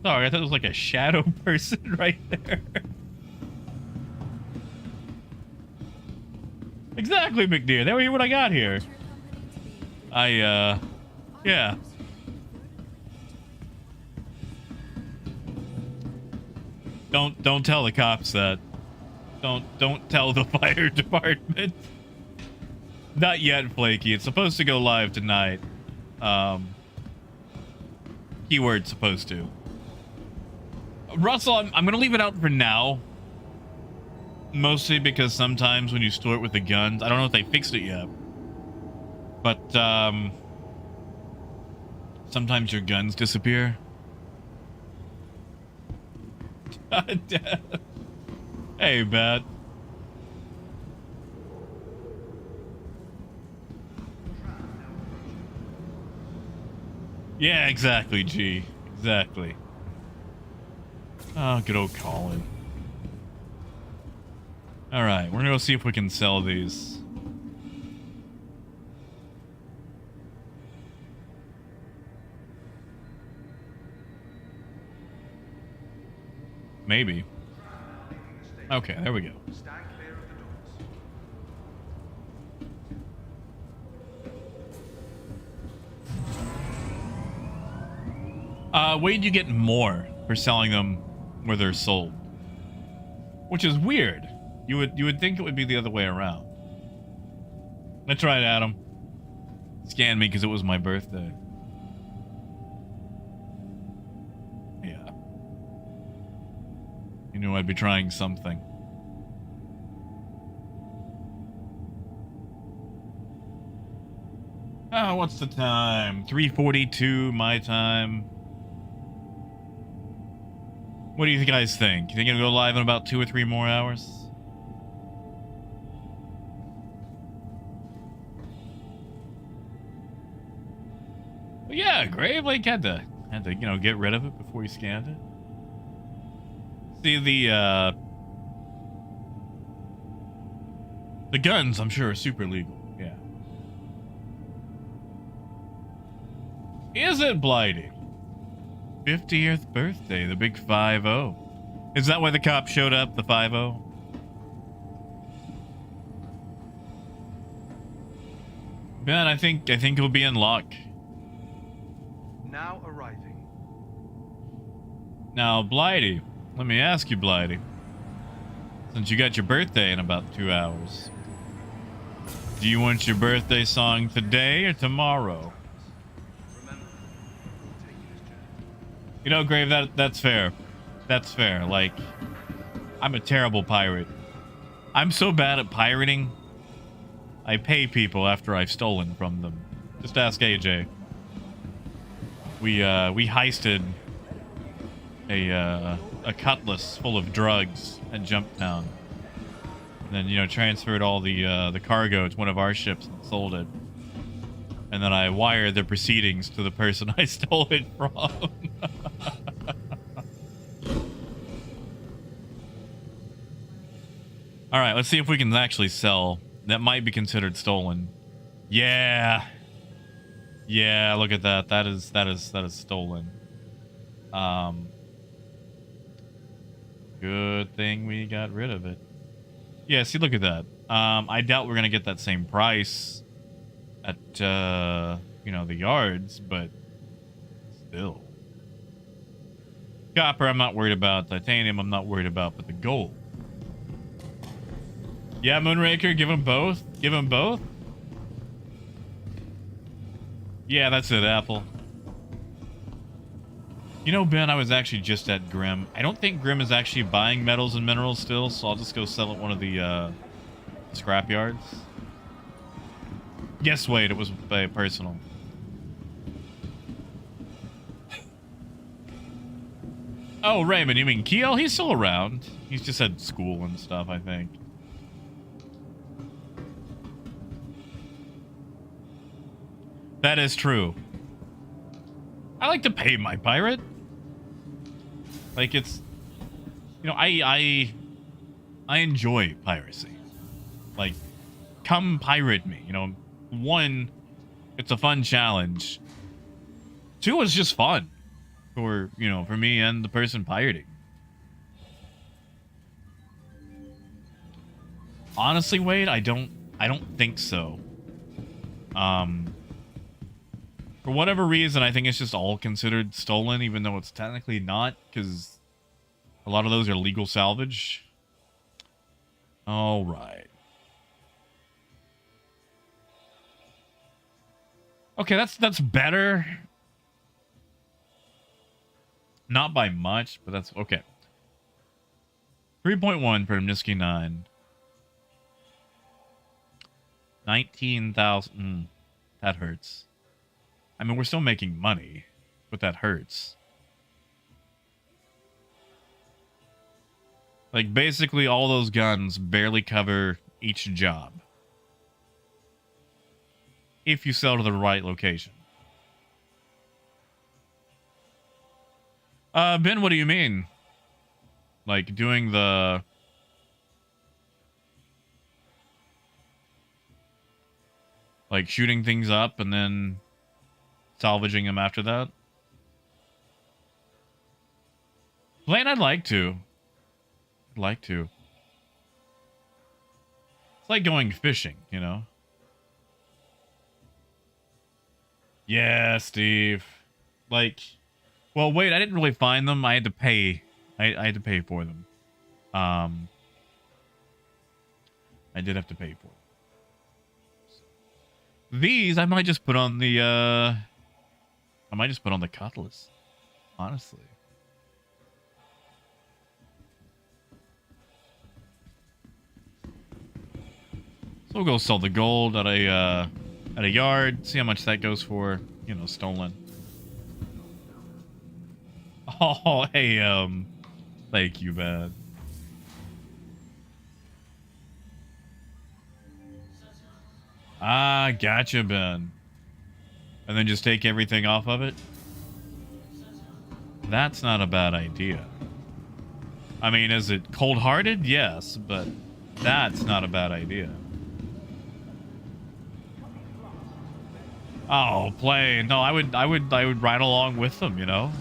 Sorry, I thought it was like a shadow person right there. Exactly, McNear. They were here when I got here. Yeah. Don't tell the cops that. Don't tell the fire department. Not yet, Flaky. It's supposed to go live tonight. Keyword supposed to. Russell, I'm gonna leave it out for now. Mostly because sometimes when you store it with the guns, I don't know if they fixed it yet, but sometimes your guns disappear. Hey, Matt. Yeah, exactly, G. Exactly. Oh, good old Colin. Alright, we're gonna go see if we can sell these. Maybe. Okay, there we go. Stand clear of the doors. Wait, you get more for selling them where they're sold. Which is weird. You would think it would be the other way around. That's right, Adam. Scan me because it was my birthday. Yeah. You knew I'd be trying something. Oh, what's the time? 3:42 my time. What do you guys think? You think it'll go live in about 2 or 3 more hours? But yeah, Gravelake had to get rid of it before he scanned it. See the guns, I'm sure, are super legal. Yeah. Is it Blighty? 50th birthday, the big 5-0. Is that why the cop showed up, the 5-0? Ben, I think you'll be in luck. Now arriving. Now, Blighty, let me ask you, Blighty. Since you got your birthday in about 2 hours, do you want your birthday song today or tomorrow? Remember, we'll take this journey. You know, Grave, that's fair. That's fair. Like, I'm a terrible pirate. I'm so bad at pirating, I pay people after I've stolen from them. Just ask AJ. We heisted a cutlass full of drugs at Jumptown. And then, you know, transferred all the cargo to one of our ships and sold it. And then I wired the proceedings to the person I stole it from. All right, let's see if we can actually sell. That might be considered stolen. Yeah. Yeah, look at that. That is stolen. Good thing we got rid of it. Yeah, see, look at that. I doubt we're gonna get that same price at you know, the yards, but still. Copper, I'm not worried about. Titanium, I'm not worried about, but the gold. Yeah, Moonraker, give them both. Give them both. Yeah, that's it, Apple. You know, Ben, I was actually just at Grim. I don't think Grim is actually buying metals and minerals still, so I'll just go sell at one of the scrap yards. Yes, wait, it was personal. Oh, Raymond, you mean Keel? He's still around. He's just at school and stuff, I think. That is true. I like to pay my pirate. Like, it's, you know, I enjoy piracy. Like, come pirate me. You know, 1, it's a fun challenge. 2, it's just fun for, you know, for me and the person pirating. Honestly, Wade, I don't think so. For whatever reason, I think it's just all considered stolen, even though it's technically not, because a lot of those are legal salvage. All right. Okay, that's better. Not by much, but that's okay. 3.1 for Niski 9. 19,000. That hurts. I mean, we're still making money, but that hurts. Like, basically, all those guns barely cover each job. If you sell to the right location. Ben, what do you mean? Like, doing the... like, shooting things up and then salvaging them after that? Blaine, I'd like to. I'd like to. It's like going fishing, you know? Yeah, Steve. Like, well, wait, I didn't really find them. I had to pay. I had to pay for them. I did have to pay for them. These, I might just put on the, I might just put on the cutlass. Honestly. So we'll go sell the gold at a yard. See how much that goes for. You know, stolen. Oh, hey, thank you, man. Ah, gotcha, Ben. And then just take everything off of it? That's not a bad idea. I mean, is it cold-hearted? Yes, but that's not a bad idea. Oh, play. No, I would ride along with them, you know?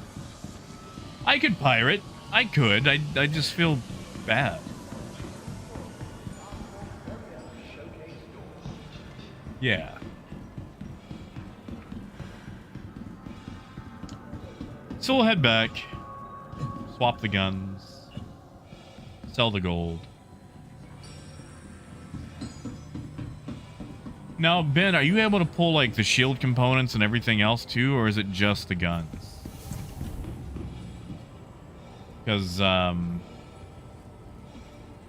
I could pirate. I could. I just feel bad. Yeah. So we'll head back, swap the guns, sell the gold. Now, Ben, are you able to pull, like, the shield components and everything else, too, or is it just the guns? Because,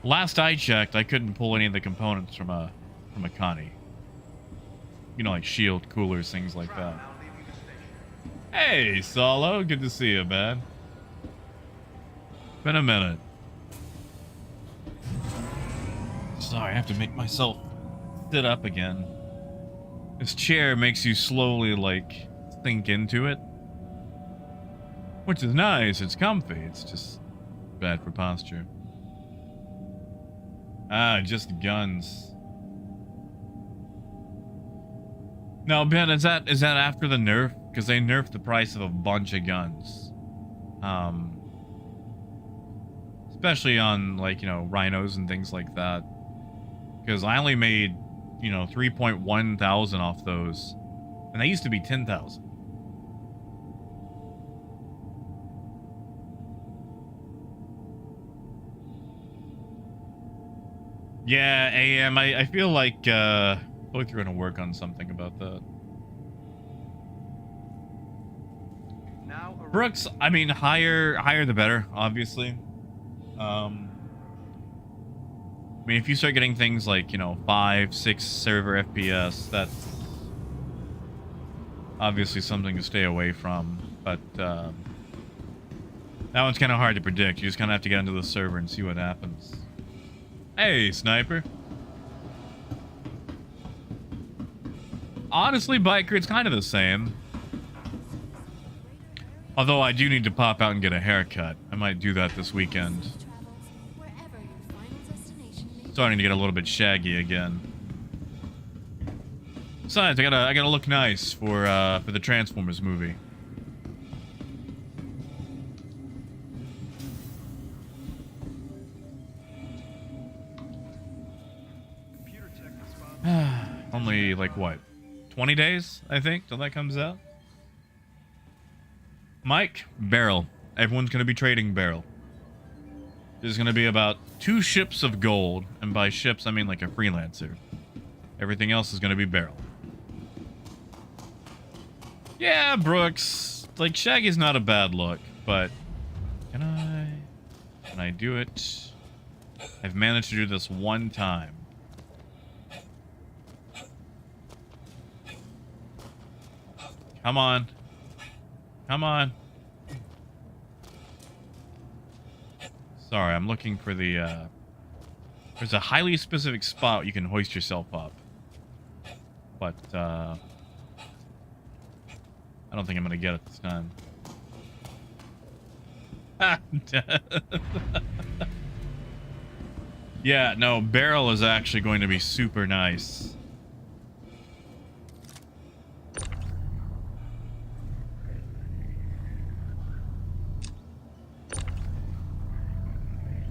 last I checked, I couldn't pull any of the components from a Connie. You know, like shield, coolers, things like that. Hey, Solo, good to see you, man. Been a minute. Sorry, I have to make myself sit up again. This chair makes you slowly, like, sink into it. Which is nice, it's comfy, it's just bad for posture. Ah, just guns. Now, Ben, is that after the nerf? Because they nerfed the price of a bunch of guns. Especially on, like, you know, rhinos and things like that. Because I only made, you know, 3.1 thousand off those. And they used to be 10,000. Yeah, AM, I feel like, both you're going to work on something about that. Now Brooks, I mean, higher the better, obviously. I mean, if you start getting things like, you know, 5, 6 server FPS, that's obviously something to stay away from. But, that one's kind of hard to predict. You just kind of have to get into the server and see what happens. Hey, Sniper. Honestly, Biker, it's kind of the same. Although I do need to pop out and get a haircut. I might do that this weekend. Starting to get a little bit shaggy again. Besides, I gotta look nice for the Transformers movie. computer tech response. Only like what? 20 days, I think, till that comes out. Mike, barrel. Everyone's gonna be trading barrel. There's gonna be about 2 ships of gold, and by ships I mean like a freelancer. Everything else is gonna be barrel. Yeah, Brooks. Like, Shaggy's not a bad look, but can I do it? I've managed to do this one time. Come on. Come on. Sorry, I'm looking for the, there's a highly specific spot you can hoist yourself up. But, I don't think I'm gonna get it this time. Yeah, no, barrel is actually going to be super nice.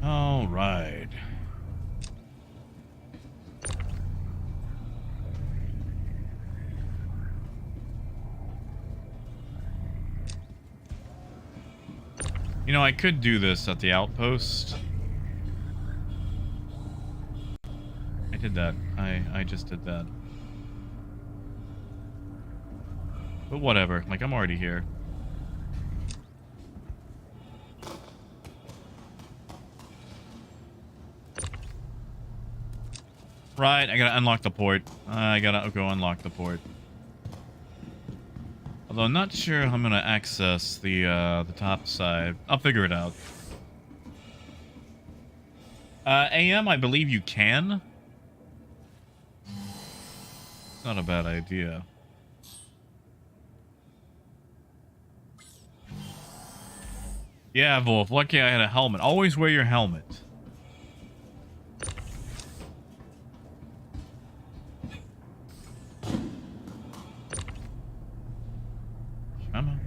All right. You know, I could do this at the outpost. I did that. I just did that. But whatever. Like, I'm already here. Right, I gotta unlock the port. I gotta go unlock the port. Although I'm not sure how I'm gonna access the top side. I'll figure it out. AM, I believe you can. It's not a bad idea. Yeah, Wolf. Lucky I had a helmet. Always wear your helmet. Come on.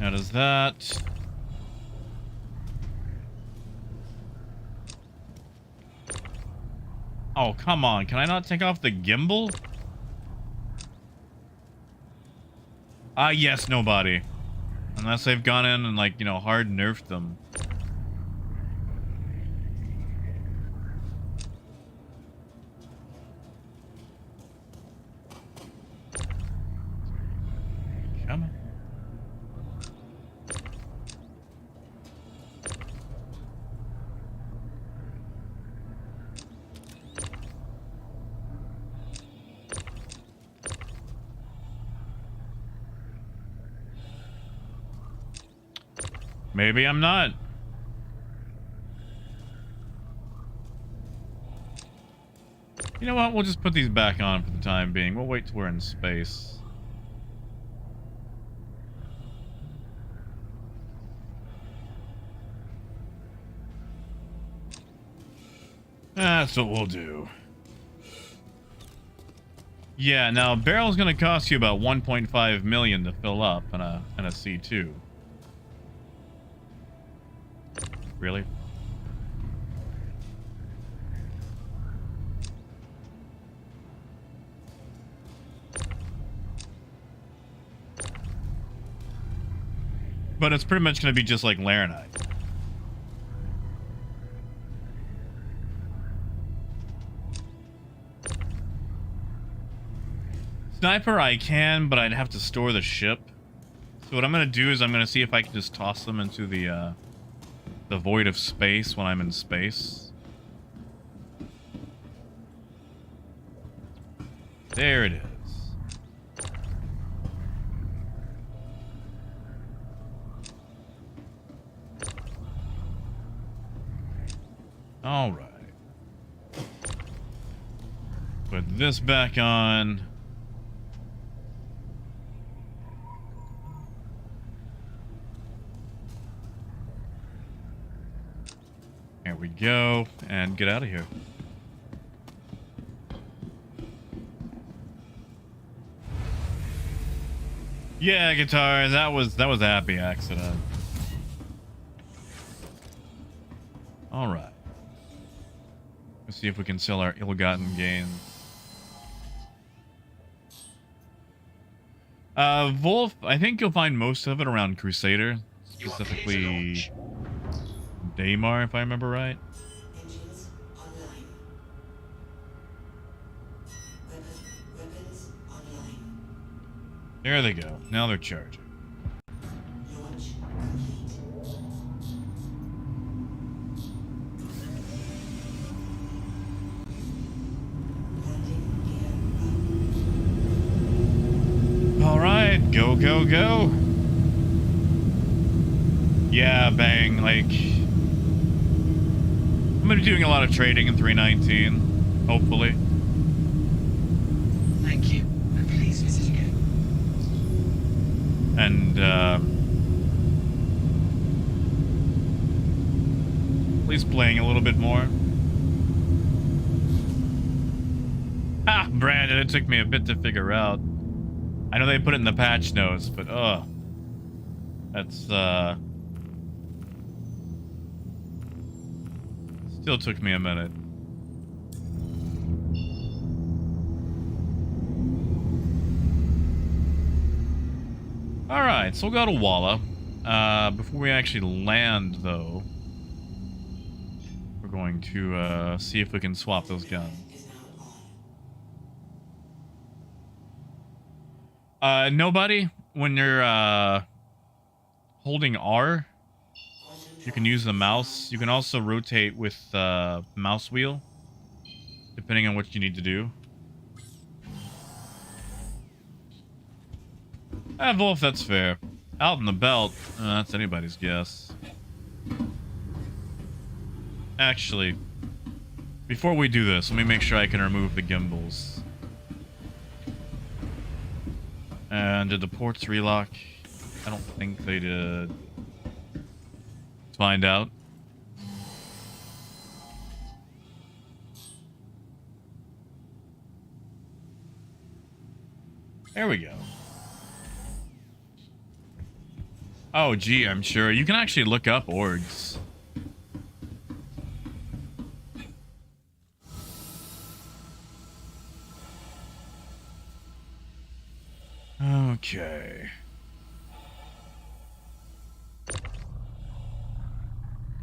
How does that? Oh, come on. Can I not take off the gimbal? Yes, nobody. Unless they've gone in and, like, you know, hard nerfed them. Come on. Maybe I'm not. You know what? We'll just put these back on for the time being. We'll wait till we're in space. That's what we'll do. Yeah, now a barrel's gonna cost you about 1.5 million to fill up in a C2. Really? But it's pretty much going to be just like Laranite. Sniper I can, but I'd have to store the ship. So what I'm going to do is I'm going to see if I can just toss them into the void of space when I'm in space. There it is. All right. Put this back on. There we go, and get out of here. Yeah, guitar, that was a happy accident. All right. Let's see if we can sell our ill-gotten gains. Wolf, I think you'll find most of it around Crusader, specifically Daymar, if I remember right. Engines online. Weapons online. There they go. Now they're charging. Launch complete. Landing gear up. All right, go, go, go. Yeah, bang, like... I'm gonna be doing a lot of trading in 319, hopefully. Thank you, and please visit again. And, at least playing a little bit more. Ah, Brandon, it took me a bit to figure out. I know they put it in the patch notes, but, that's, still took me a minute. Alright, so we'll go to Walla. Before we actually land, though, we're going to, see if we can swap those guns. Is now on. Nobody, when you're, holding R, you can use the mouse. You can also rotate with mouse wheel, depending on what you need to do. Wolf, that's fair. Out in the belt, that's anybody's guess. Actually, before we do this, let me make sure I can remove the gimbals. And did the ports relock? I don't think they did. Let's find out. There we go. Oh, gee, I'm sure. You can actually look up orgs. Okay.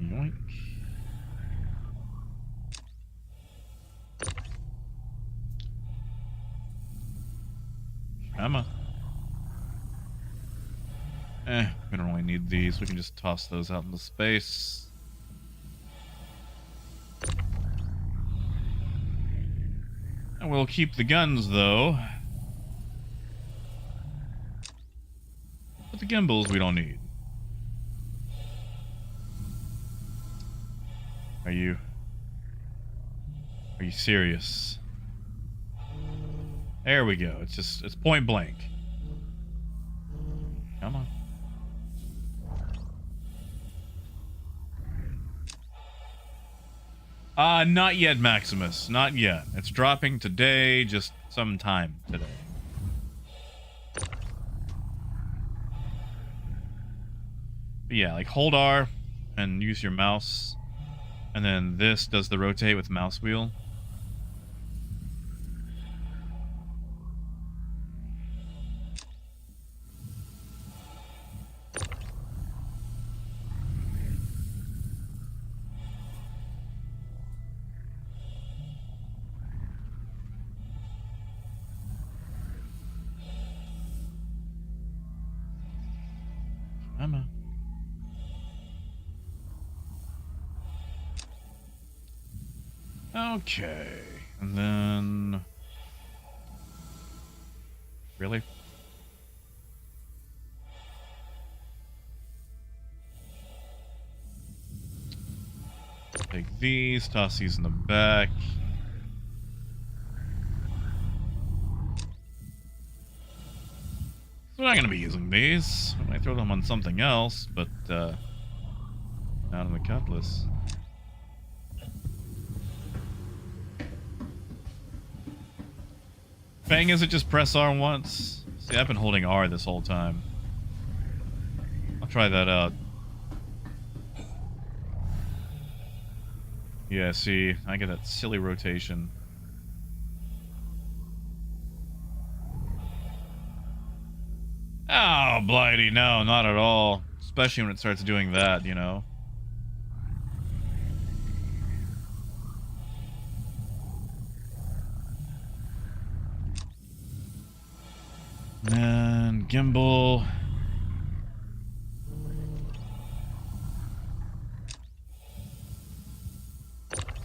Yoink. Come on. We don't really need these. We can just toss those out into space. And we'll keep the guns, though. But the gimbals we don't need. Are you serious? There we go. It's point blank. Come on. Not yet, Maximus. Not yet. It's dropping today, just sometime today. But yeah, like hold R and use your mouse. And then this does the rotate with mouse wheel. Come on. Okay. And then... Really? Take these, toss these in the back. So we're not going to be using these. I might throw them on something else, but not on the cutlass. Thing is, it just press R once. See, I've been holding R this whole time. I'll try that out. Yeah, see, I get that silly rotation. Oh, Blighty, no, not at all. Especially when it starts doing that, you know. And gimbal.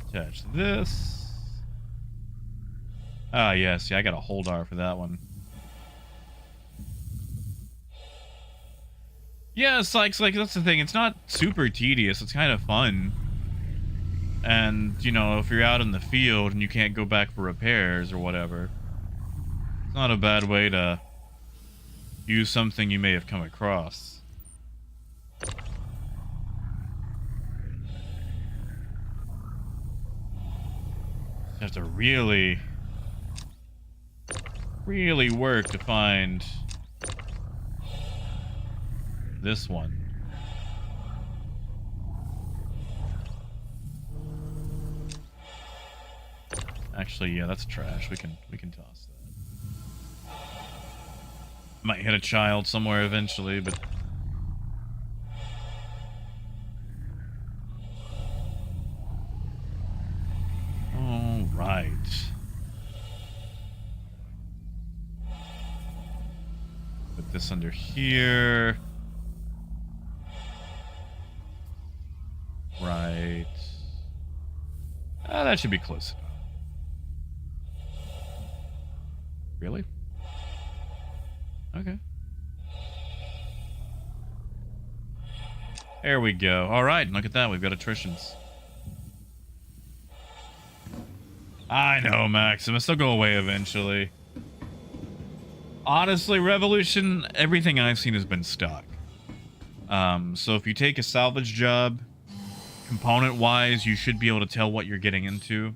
Attach this. Ah, yes, yeah, I got a hold R for that one. Yeah, it's like that's the thing. It's not super tedious. It's kind of fun. And, you know, if you're out in the field and you can't go back for repairs or whatever, it's not a bad way to use something you may have come across. You have to really work to find this one. Actually, yeah, that's trash. We can toss that. Might hit a child somewhere eventually, but all right. Put this under here. Right. That should be close enough. Really? Okay. There we go. All right, look at that. We've got attritions. I know, Maximus. They'll go away eventually. Honestly, Revolution, everything I've seen has been stock. So if you take a salvage job, component-wise, you should be able to tell what you're getting into.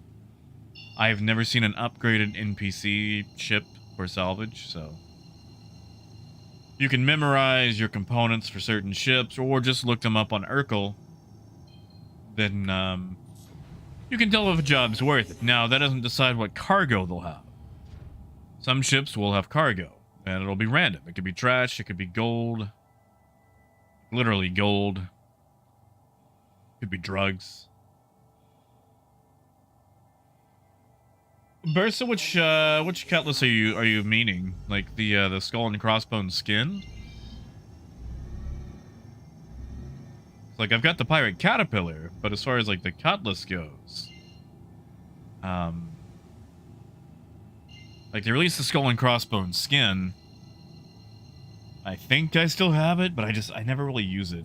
I've never seen an upgraded NPC ship for salvage, so you can memorize your components for certain ships, or just look them up on Urkel. Then, you can tell if a job's worth it. Now, that doesn't decide what cargo they'll have. Some ships will have cargo. And it'll be random. It could be trash. It could be gold. Literally gold. It could be drugs. Bursa, which cutlass are you meaning? Like the skull and crossbones skin? Like, I've got the pirate caterpillar, but as far as like the cutlass goes, like they released the skull and crossbones skin. I think I still have it, but I never really use it.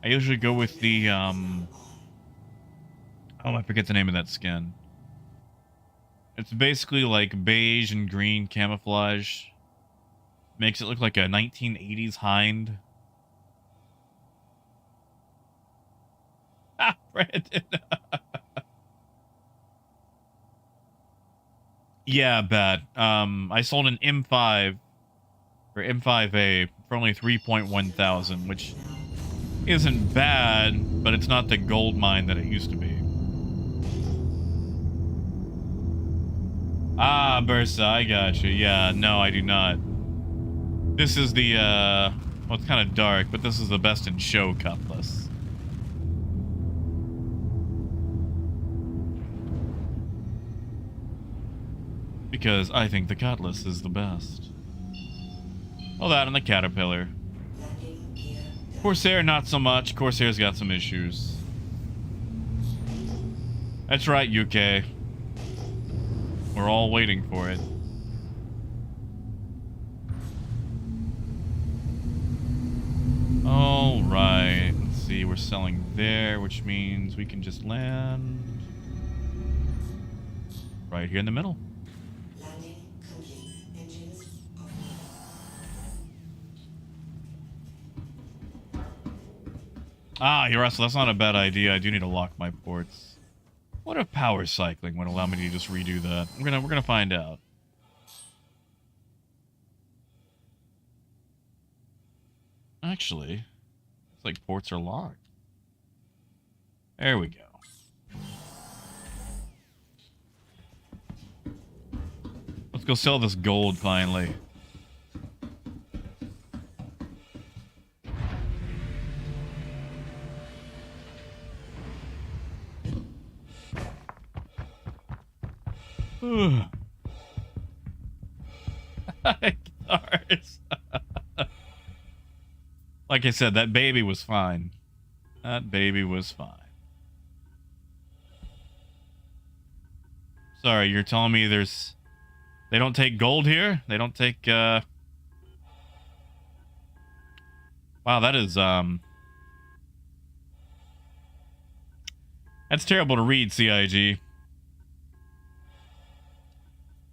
I usually go with the oh, I forget the name of that skin. It's basically like beige and green camouflage. Makes it look like a 1980s hind. Ah, Brandon. Yeah, bad. I sold an M5 or M5A for only 3.1 thousand, which isn't bad, but it's not the gold mine that it used to be. Ah, Bursa, I got you. Yeah, no, I do not. This is the, well, it's kind of dark, but this is the best in show cutlass. Because I think the cutlass is the best. Well, that and the caterpillar. Corsair, not so much. Corsair's got some issues. That's right, UK. We're all waiting for it. All right. Let's see. We're selling there, which means we can just land right here in the middle. Landing complete. Engines off. Ah, you're Russell. That's not a bad idea. I do need to lock my ports. What if power cycling would allow me to just redo that? We're gonna find out. Actually, it's like ports are locked. There we go. Let's go sell this gold finally. Guitars. Like I said, that baby was fine. That baby was fine. Sorry, you're telling me they don't take gold here? They don't take, wow, that is, that's terrible to read, CIG.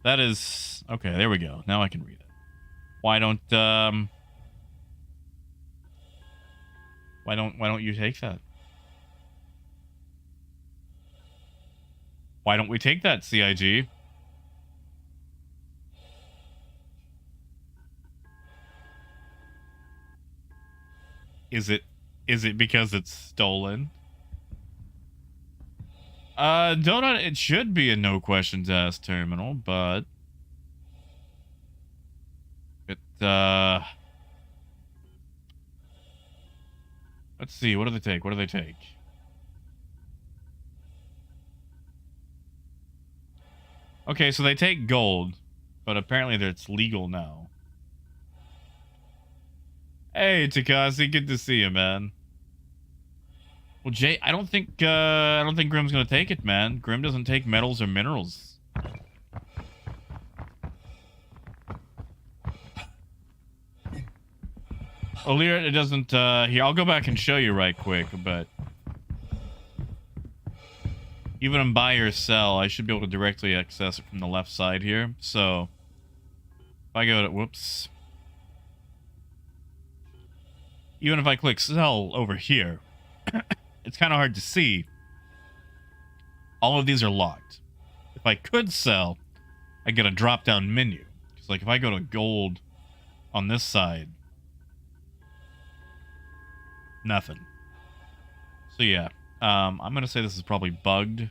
That is... Okay, there we go. Now I can read it. Why don't you take that? Why don't we take that, CIG? Is it because it's stolen? Donut, it should be a no questions asked terminal, but it, let's see, what do they take? What do they take? Okay, so they take gold, but apparently it's legal now. Hey, Takasi, good to see you, man. Well, Jay, I don't think Grim's gonna take it, man. Grim doesn't take metals or minerals. O'Lear, it doesn't, here, I'll go back and show you right quick, but even on buy or sell, I should be able to directly access it from the left side here. So, if I go to, whoops. Even if I click sell over here, it's kind of hard to see. All of these are locked. If I could sell, I get a drop-down menu. It's like if I go to gold on this side, nothing. So yeah, I'm gonna say this is probably bugged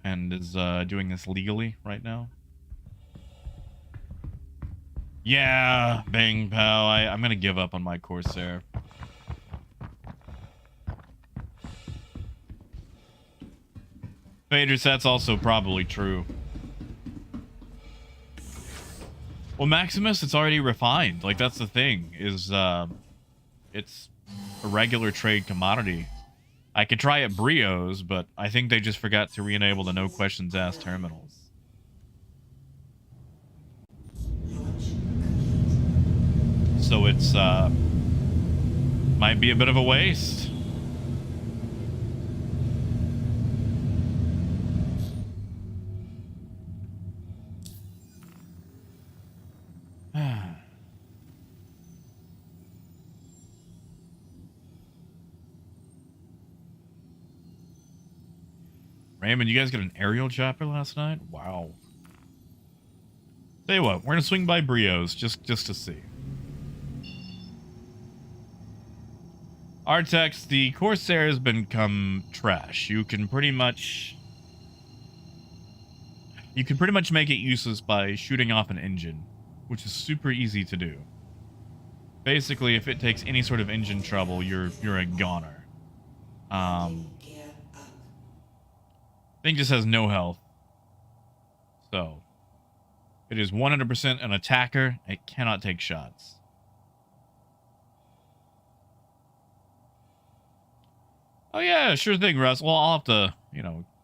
and is doing this legally right now. Yeah, Bang Pow. I'm gonna give up on my Corsair. Vaders, that's also probably true. Well, Maximus, it's already refined. Like, that's the thing, is, it's a regular trade commodity. I could try at Brios, but I think they just forgot to re-enable the no questions asked terminals. So it's, might be a bit of a waste. Raymond, you guys got an aerial chopper last night? Wow. Tell you what, we're gonna swing by Brios just to see. Artex, the Corsair has become trash. You can pretty much make it useless by shooting off an engine, which is super easy to do. Basically, if it takes any sort of engine trouble, you're a goner. Gear up. Thing just has no health. So, it is 100% an attacker. It cannot take shots. Oh yeah, sure thing, Russ. Well, I'll have to,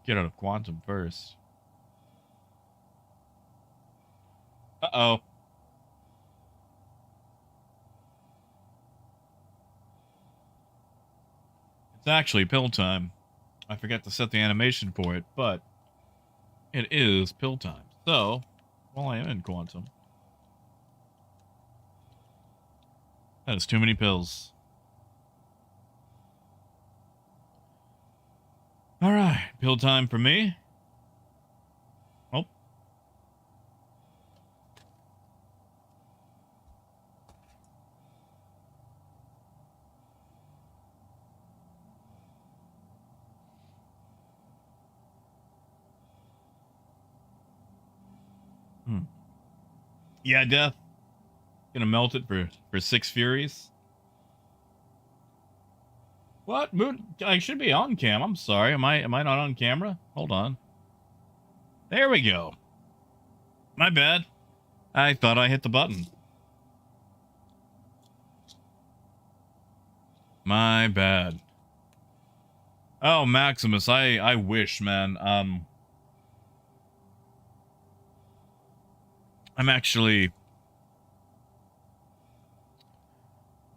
get out of Quantum first. Uh-oh. It's actually pill time. I forgot to set the animation for it, but it is pill time. So, while I am in Quantum, that is too many pills. All right, pill time for me. Oh. Yeah, Death. Gonna melt it for 6 Furies. What? Moon? I should be on cam. I'm sorry. Am I not on camera? Hold on. There we go. My bad. I thought I hit the button. My bad. Oh, Maximus, I wish, man. I'm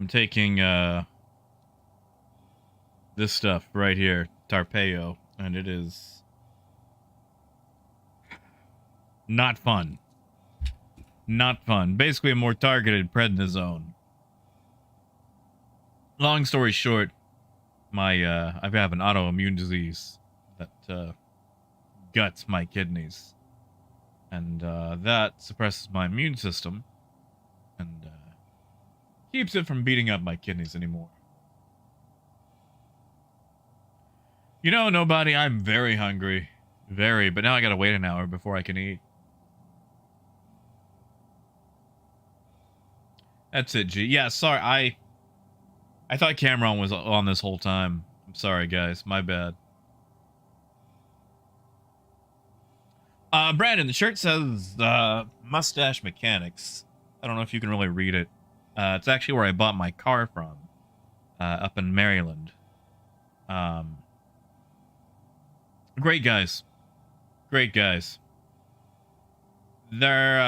taking this stuff right here, Tarpeo, and it is not fun. Not fun. Basically a more targeted prednisone. Long story short, I have an autoimmune disease that guts my kidneys. And that suppresses my immune system and keeps it from beating up my kidneys anymore. You know, nobody, I'm very hungry. Very, but now I gotta wait an hour before I can eat. That's it, G. Yeah, sorry, I thought Cameron was on this whole time. I'm sorry, guys. My bad. Brandon, the shirt says, Mustache Mechanics. I don't know if you can really read it. It's actually where I bought my car from. Up in Maryland. Great guys. Great guys. They're,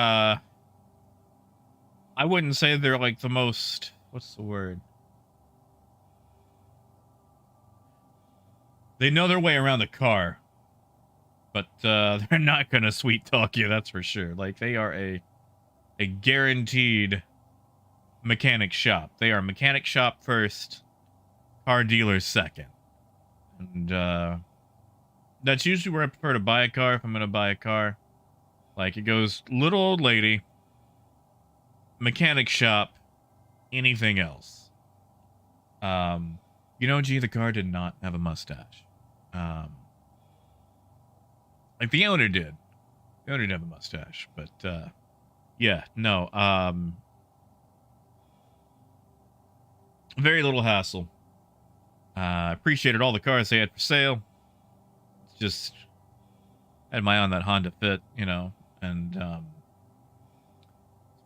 I wouldn't say they're like the most, what's the word? They know their way around the car. But they're not gonna sweet talk you, that's for sure. Like, they are a guaranteed mechanic shop. They are mechanic shop first, car dealer second. And that's usually where I prefer to buy a car if I'm gonna buy a car. Like, it goes little old lady, mechanic shop, anything else. You know, G, the car did not have a mustache. Like, the owner did. The owner did have a mustache, but Yeah, no, very little hassle. Appreciated all the cars they had for sale. It's just had my eye on that Honda Fit, you know, and it's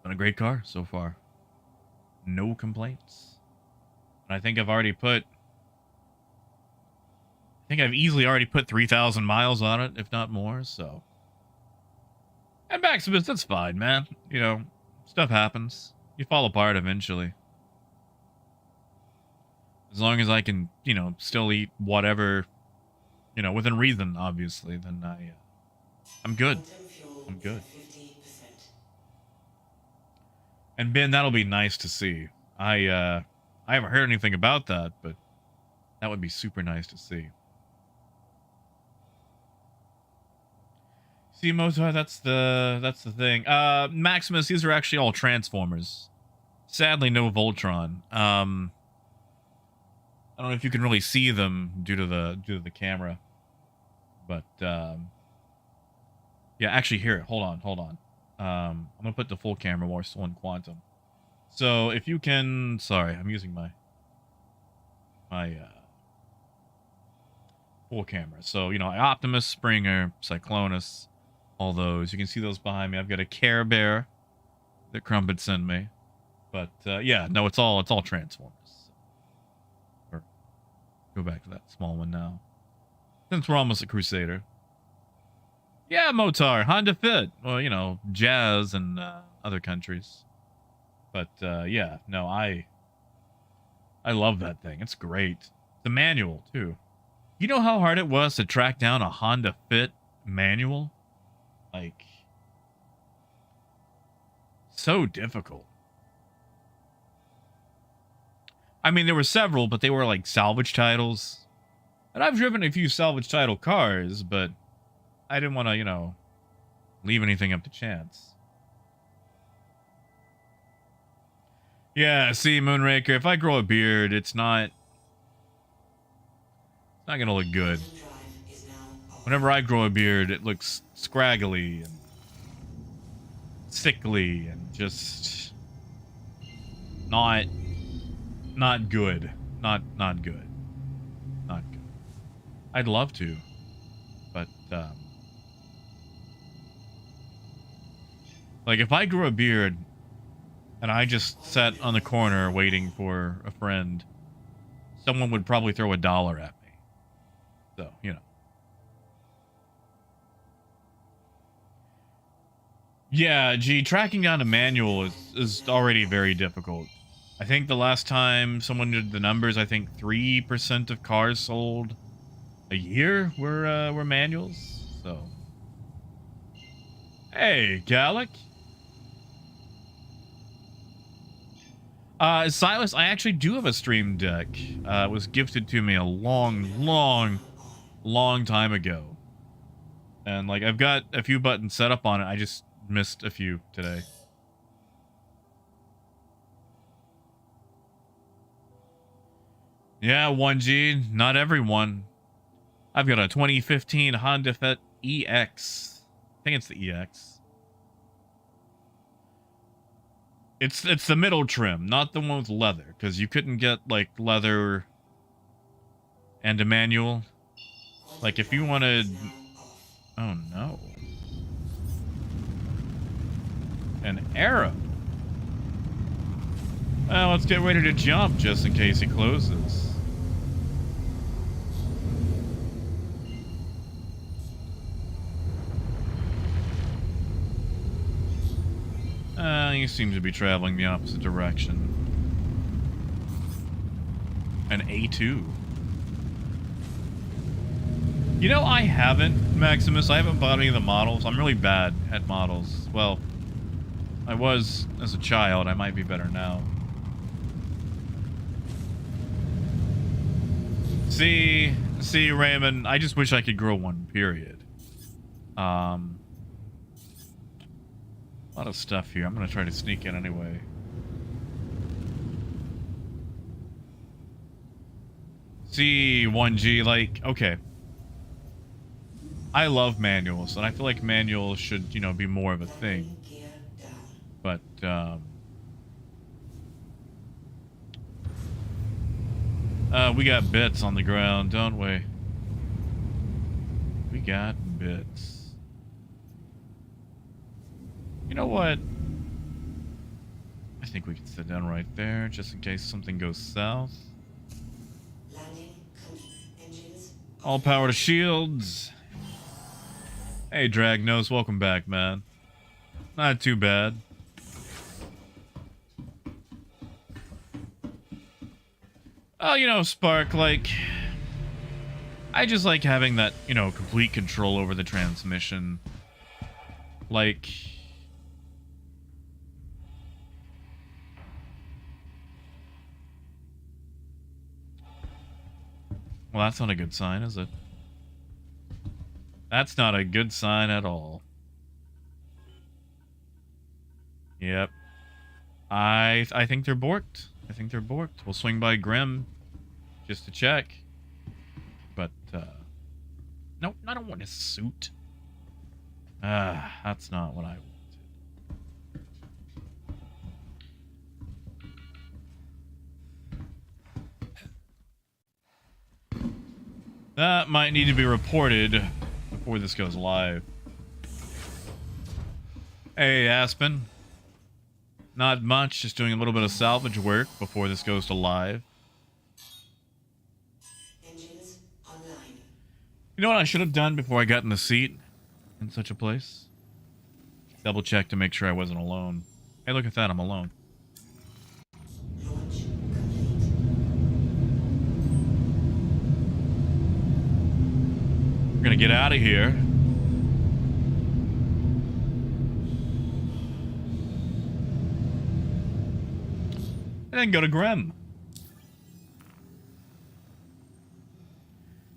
been a great car so far. No complaints. And I think I've easily already put 3,000 miles on it, if not more, so. And Maximus, that's fine, man. You know, stuff happens. You fall apart eventually. As long as I can, you know, still eat whatever, you know, within reason, obviously, then I'm good. I'm good. And Ben, that'll be nice to see. I haven't heard anything about that, but that would be super nice to see. See, Motar, that's the thing. Maximus, these are actually all Transformers. Sadly, no Voltron. I don't know if you can really see them due to the camera, but yeah. Actually, here, hold on. I'm gonna put the full camera more so in quantum. So if you can, sorry, I'm using my full camera. So you know, Optimus, Springer, Cyclonus, all those. You can see those behind me. I've got a Care Bear that Crumpet sent me, but yeah, no, it's all Transformers. Or go back to that small one now, since we're almost a Crusader. Yeah, Motar, Honda Fit. Well, you know, Jazz and other countries. But yeah, no, I love that thing. It's great. The manual too. You know how hard it was to track down a Honda Fit manual? Like, so difficult. I mean, there were several, but they were like salvage titles. And I've driven a few salvage title cars, but I didn't want to, you know, leave anything up to chance. Yeah, see, Moonraker, if I grow a beard, it's not gonna look good. Whenever I grow a beard, it looks scraggly and sickly and just not good. Not good. Not good. I'd love to, but like if I grew a beard and I just sat on the corner waiting for a friend, someone would probably throw $1 at me. So, you know. Yeah, gee, tracking down a manual is already very difficult. I think the last time someone did the numbers, I think 3% of cars sold a year were manuals. So, hey, Gallic. Silas, I actually do have a Stream Deck. It was gifted to me a long time ago. And, like, I've got a few buttons set up on it. I just missed a few today. Yeah, 1G. Not everyone. I've got a 2015 Honda Fit EX. I think it's the EX. It's the middle trim, not the one with leather, because you couldn't get, like, leather and a manual. Like, if you wanted... Oh, no. An arrow. Well, let's get ready to jump, just in case he closes. You seem to be traveling the opposite direction. An A2. You know, I haven't, Maximus. I haven't bought any of the models. I'm really bad at models. Well, I was as a child. I might be better now. See, Raymond, I just wish I could grow one, period. A lot of stuff here. I'm gonna try to sneak in anyway. See, 1G, like, okay. I love manuals, and I feel like manuals should, you know, be more of a thing. But, we got bits on the ground, don't we? We got bits. You know what? I think we can sit down right there, just in case something goes south. Landing engines. All power to shields. Hey, Dragnos, welcome back, man. Not too bad. Oh, you know, Spark, like, I just like having that, you know, complete control over the transmission. Like, well, that's not a good sign, is it? That's not a good sign at all. Yep. I think they're borked. I think they're borked. We'll swing by Grim just to check. But, no, I don't want a suit. That's not what I wanted. That might need to be reported before this goes live. Hey, Aspen. Not much, just doing a little bit of salvage work before this goes to live. Engines online. You know what I should have done before I got in the seat in such a place? Double check to make sure I wasn't alone. Hey, look at that, I'm alone. Launch complete. We're gonna get out of here. And then go to Grim.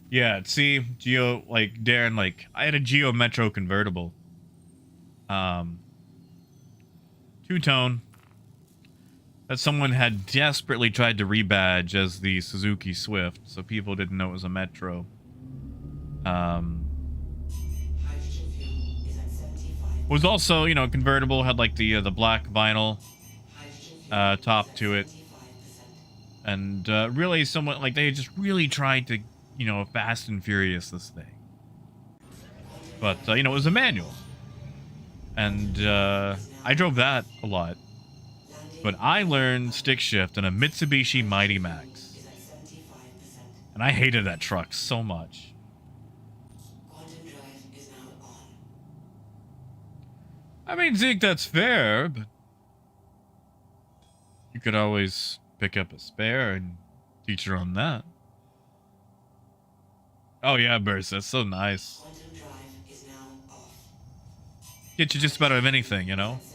Yeah, see, Geo, like, Darren, like, I had a Geo Metro convertible. Two-tone. That someone had desperately tried to rebadge as the Suzuki Swift, so people didn't know it was a Metro. Hydrogen fuel is at 75. Was also, you know, convertible, had, like, the black vinyl Hydrogen fuel top is to at it. 75%. And really, somewhat like they just really tried to, you know, Fast and Furious this thing. But you know, it was a manual, and I drove that a lot. But I learned stick shift in a Mitsubishi Mighty Max, Is at 75%. and I hated that truck so much. Quantum drive is now on. I mean, Zeke, that's fair, but you could always pick up a spare and teach her on that. Oh yeah, Burst, that's so nice. Quantum drive is now off. Get you just about out of anything, you know? 75%.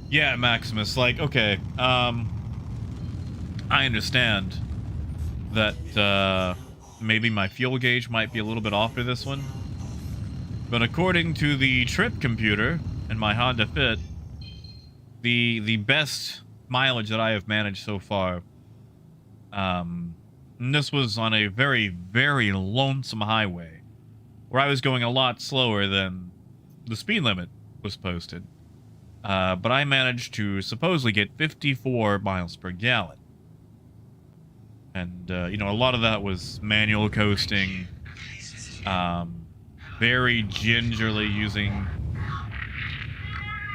Yeah, Maximus, like, okay, I understand that, maybe my fuel gauge might be a little bit off for this one. But according to the trip computer in my Honda Fit, the best mileage that I have managed so far, and this was on a very, very lonesome highway, where I was going a lot slower than the speed limit was posted. But I managed to supposedly get 54 miles per gallon. And, you know, a lot of that was manual coasting, very gingerly using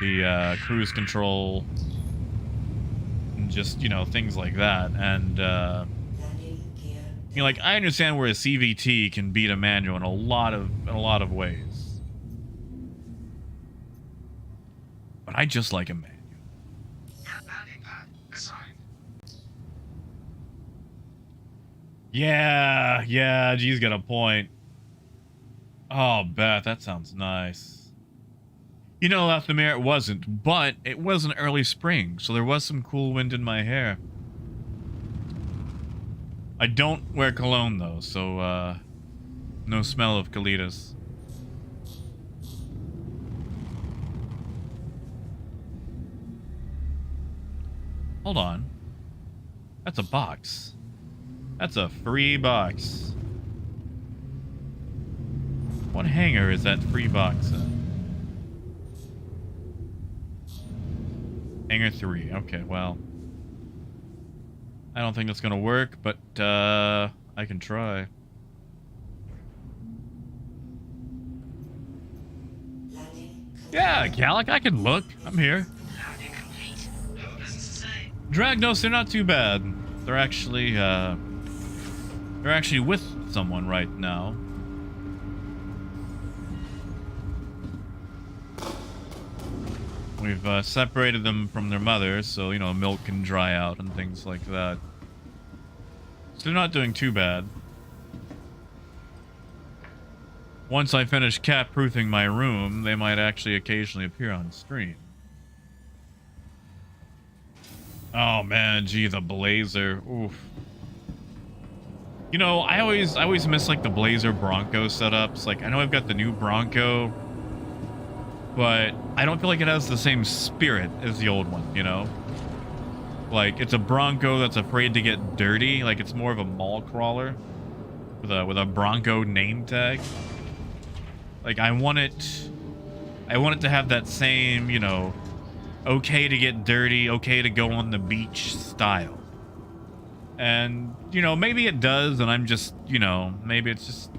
the cruise control, and just, you know, things like that. And, Landing gear. you know, like, I understand where a CVT can beat a manual in a lot of ways. But I just like a manual. Landing pad assigned. Yeah, G's got a point. Oh, Beth, that sounds nice. You know, Lathmere, it wasn't, but it was an early spring, so there was some cool wind in my hair. I don't wear cologne, though, so, no smell of Kalitas. Hold on. That's a box. That's a free box. What hangar is that free box in? Hangar 3. Okay, well. I don't think that's gonna work, but I can try. Yeah, Gallic, I can look. I'm here. Landing complete. No lessons to say. Dragnos, they're not too bad. They're actually with someone right now. We've separated them from their mother, so, you know, milk can dry out and things like that. So they're not doing too bad. Once I finish cat-proofing my room, they might actually occasionally appear on stream. Oh man, gee, the Blazer. Oof. You know, I always miss like the Blazer Bronco setups. Like, I know I've got the new Bronco, but I don't feel like it has the same spirit as the old one, you know? Like, it's a Bronco that's afraid to get dirty. Like, it's more of a mall crawler with a Bronco name tag. Like, I want it to have that same, you know, okay to get dirty, okay to go on the beach style. And, you know, maybe it does, and I'm just, you know, maybe it's just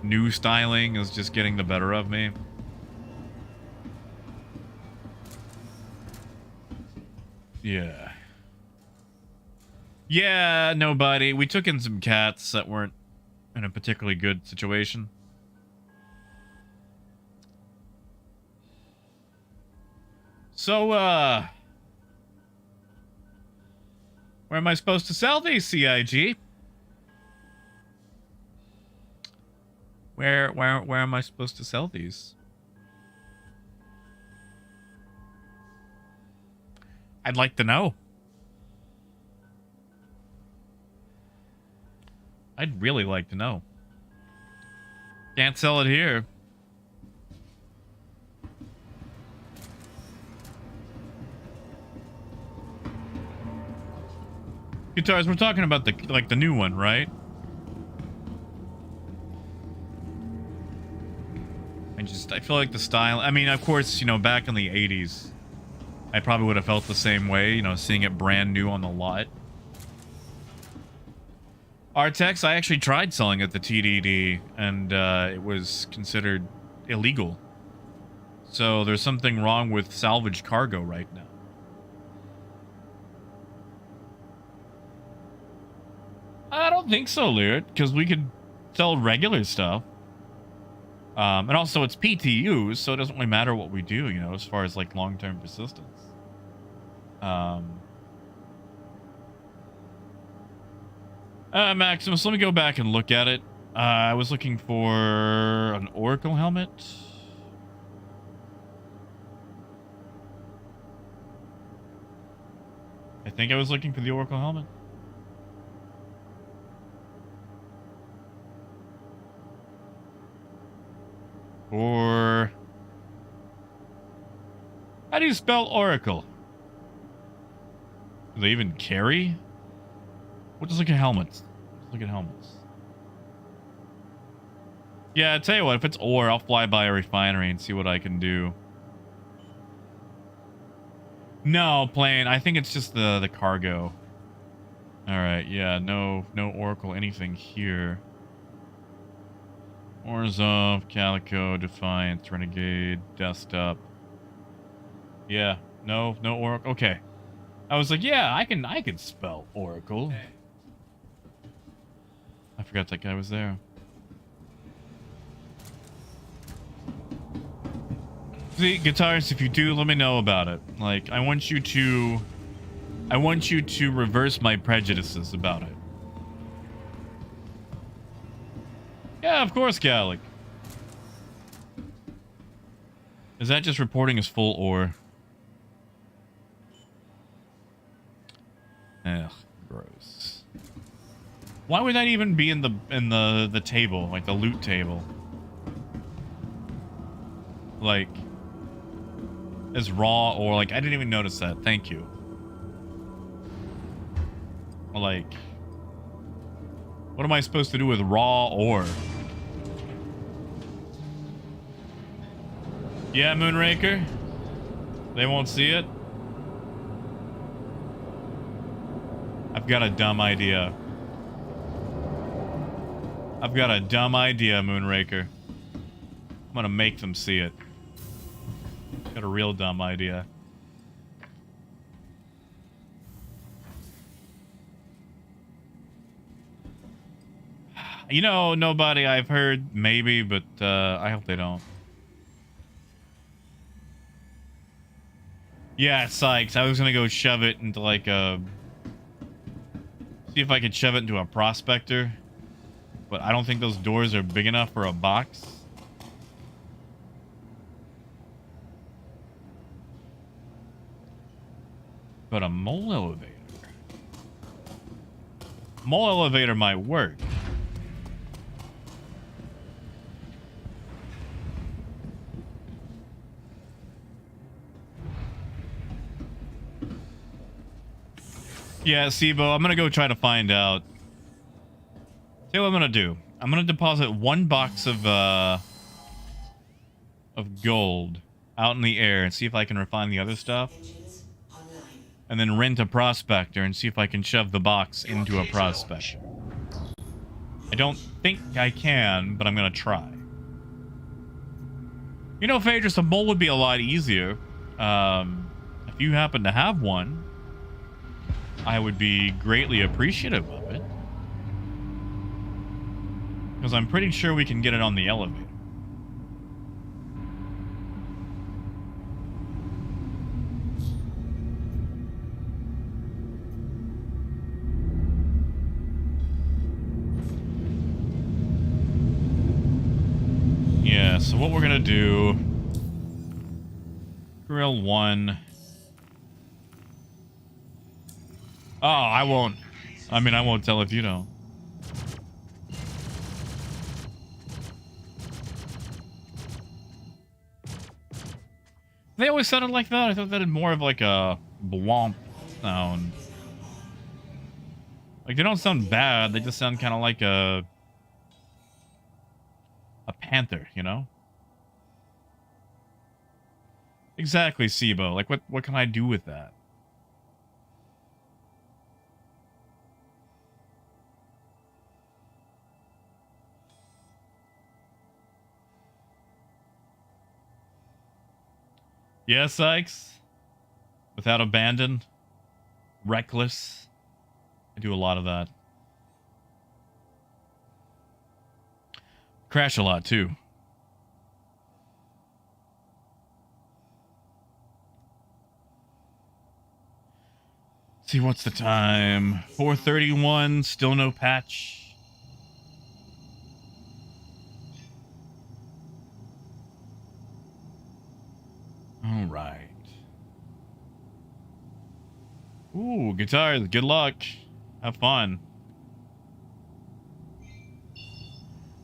new styling is just getting the better of me. Yeah. Yeah, nobody. We took in some cats that weren't in a particularly good situation. So, where am I supposed to sell these, CIG? Where am I supposed to sell these? I'd like to know. I'd really like to know. Can't sell it here. Guitars, we're talking about the new one, right? I feel like the style, I mean, of course, you know, back in the 80s, I probably would have felt the same way, you know, seeing it brand new on the lot. Artex, I actually tried selling at the TDD, and it was considered illegal. So there's something wrong with salvage cargo right now. I don't think so, Lyrit, because we could sell regular stuff. And also it's PTUs, so it doesn't really matter what we do, you know, as far as like long-term persistence. Maximus, let me go back and look at it. I was looking for an Oracle helmet. I think I was looking for the Oracle helmet. Or how do you spell Oracle? Do they even carry? We'll just look at helmets. Let's look at helmets. Yeah, I tell you what, if it's ore, I'll fly by a refinery and see what I can do. No, plane. I think it's just the cargo. All right, yeah, no Oracle anything here. Orzhov, Calico, Defiance, Renegade, Desktop. Yeah, no Oracle. Okay. I was like, yeah, I can spell Oracle. I forgot that guy was there. See, Guitars, if you do, let me know about it. Like, I want you to reverse my prejudices about it. Yeah, of course, Gallic. Is that just reporting as full ore? Ugh, gross. Why would that even be in the table, like the loot table? Like, as raw ore, like, I didn't even notice that. Thank you. Like, what am I supposed to do with raw ore? Yeah, Moonraker? They won't see it? I've got a dumb idea. I've got a dumb idea, Moonraker. I'm gonna make them see it. Got a real dumb idea. You know, nobody I've heard, maybe, but I hope they don't. Yeah, Sykes, I was gonna go shove it into like a... See if I could shove it into a prospector. But I don't think those doors are big enough for a box. But a mole elevator. Mole elevator might work. Yeah, Sibo, I'm gonna go try to find out. See what I'm gonna do. I'm gonna deposit 1 box of gold out in the air and see if I can refine the other stuff. Engines online. And then rent a prospector and see if I can shove the box into a prospector. I don't think I can, but I'm gonna try. You know, Phaedrus, a mole would be a lot easier. If you happen to have one, I would be greatly appreciative of it. Because I'm pretty sure we can get it on the elevator. Yeah, so what we're gonna do... Grill 1... Oh, I won't. I mean, I won't tell if you don't. They always sounded like that. I thought that had more of like a blomp sound. Like, they don't sound bad. They just sound kind of like a panther, you know? Exactly, Sibo. Like, what can I do with that? Yeah, Sykes. Without abandon. Reckless. I do a lot of that. Crash a lot, too. See, what's the time? 4:31, still no patch. All right. Ooh, guitars. Good luck. Have fun.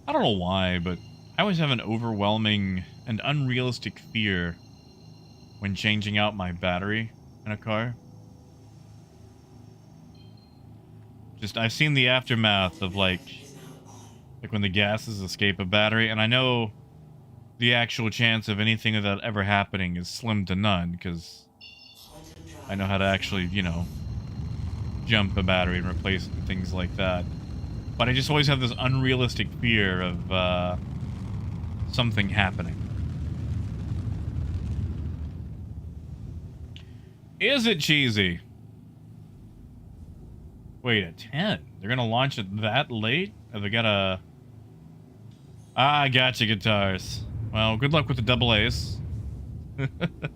I don't know why, but I always have an overwhelming and unrealistic fear when changing out my battery in a car. Just, I've seen the aftermath of like when the gases escape a battery, and I know the actual chance of anything of that ever happening is slim to none, because I know how to actually, you know, jump a battery and replace it and things like that. But I just always have this unrealistic fear of something happening. Is it cheesy? Wait, at 10? They're gonna launch it that late? Have they got a... Ah, gotcha, guitars. Well, good luck with the double A's.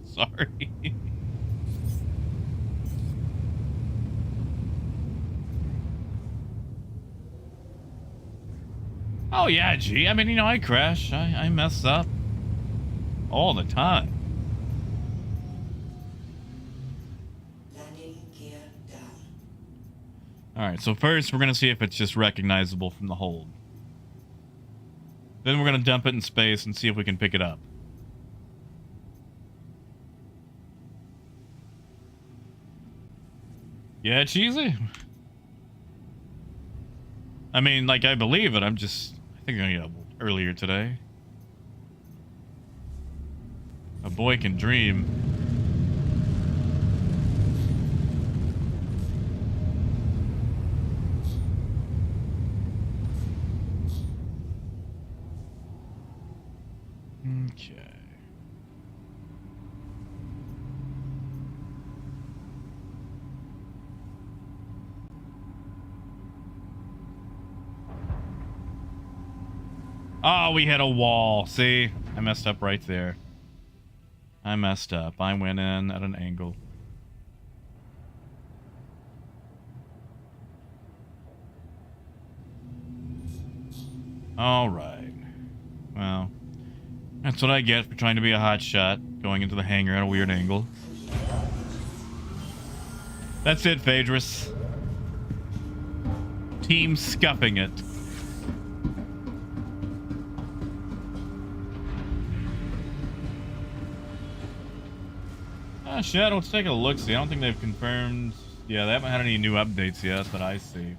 Sorry. Oh, yeah, gee. I mean, you know, I crash. I mess up. All the time. Landing gear down. Alright, so first we're going to see if it's just recognizable from the hold. Then we're going to dump it in space and see if we can pick it up. Yeah, cheesy? I mean, like, I believe it. I think I'm going to get up earlier today. A boy can dream. Oh, we hit a wall. See? I messed up right there. I messed up. I went in at an angle. Alright. Well, that's what I get for trying to be a hotshot, going into the hangar at a weird angle. That's it, Phaedrus. Team scuffing it. Shit, let's take a look. See, I don't think they've confirmed. Yeah, they haven't had any new updates yet that I see.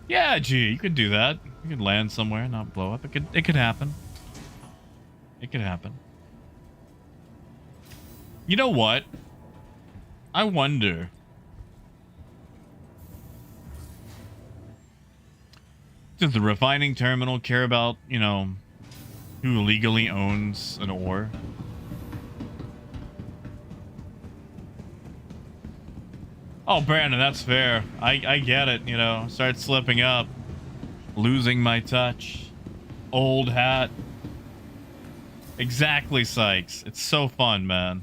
Yeah, gee, you could do that. You could land somewhere, not blow up. It could happen. It could happen. You know what? I wonder. Does the refining terminal care about, you know, who legally owns an ore? Oh, Brandon, that's fair. I get it, you know. Start slipping up. Losing my touch. Old hat. Exactly, Sykes. It's so fun, man.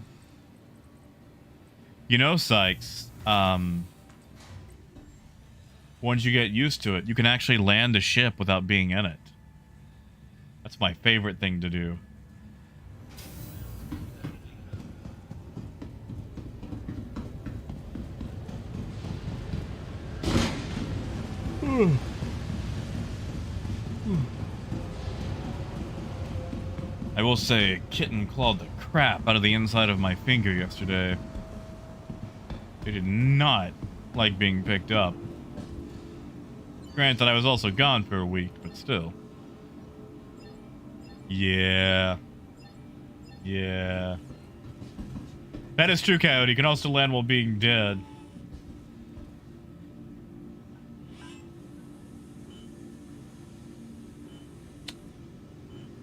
You know, Sykes, once you get used to it, you can actually land a ship without being in it. That's my favorite thing to do. I will say, a kitten clawed the crap out of the inside of my finger yesterday. It did not like being picked up. Granted, I was also gone for a week, but still. Yeah. Yeah. That is true, Coyote. You can also land while being dead.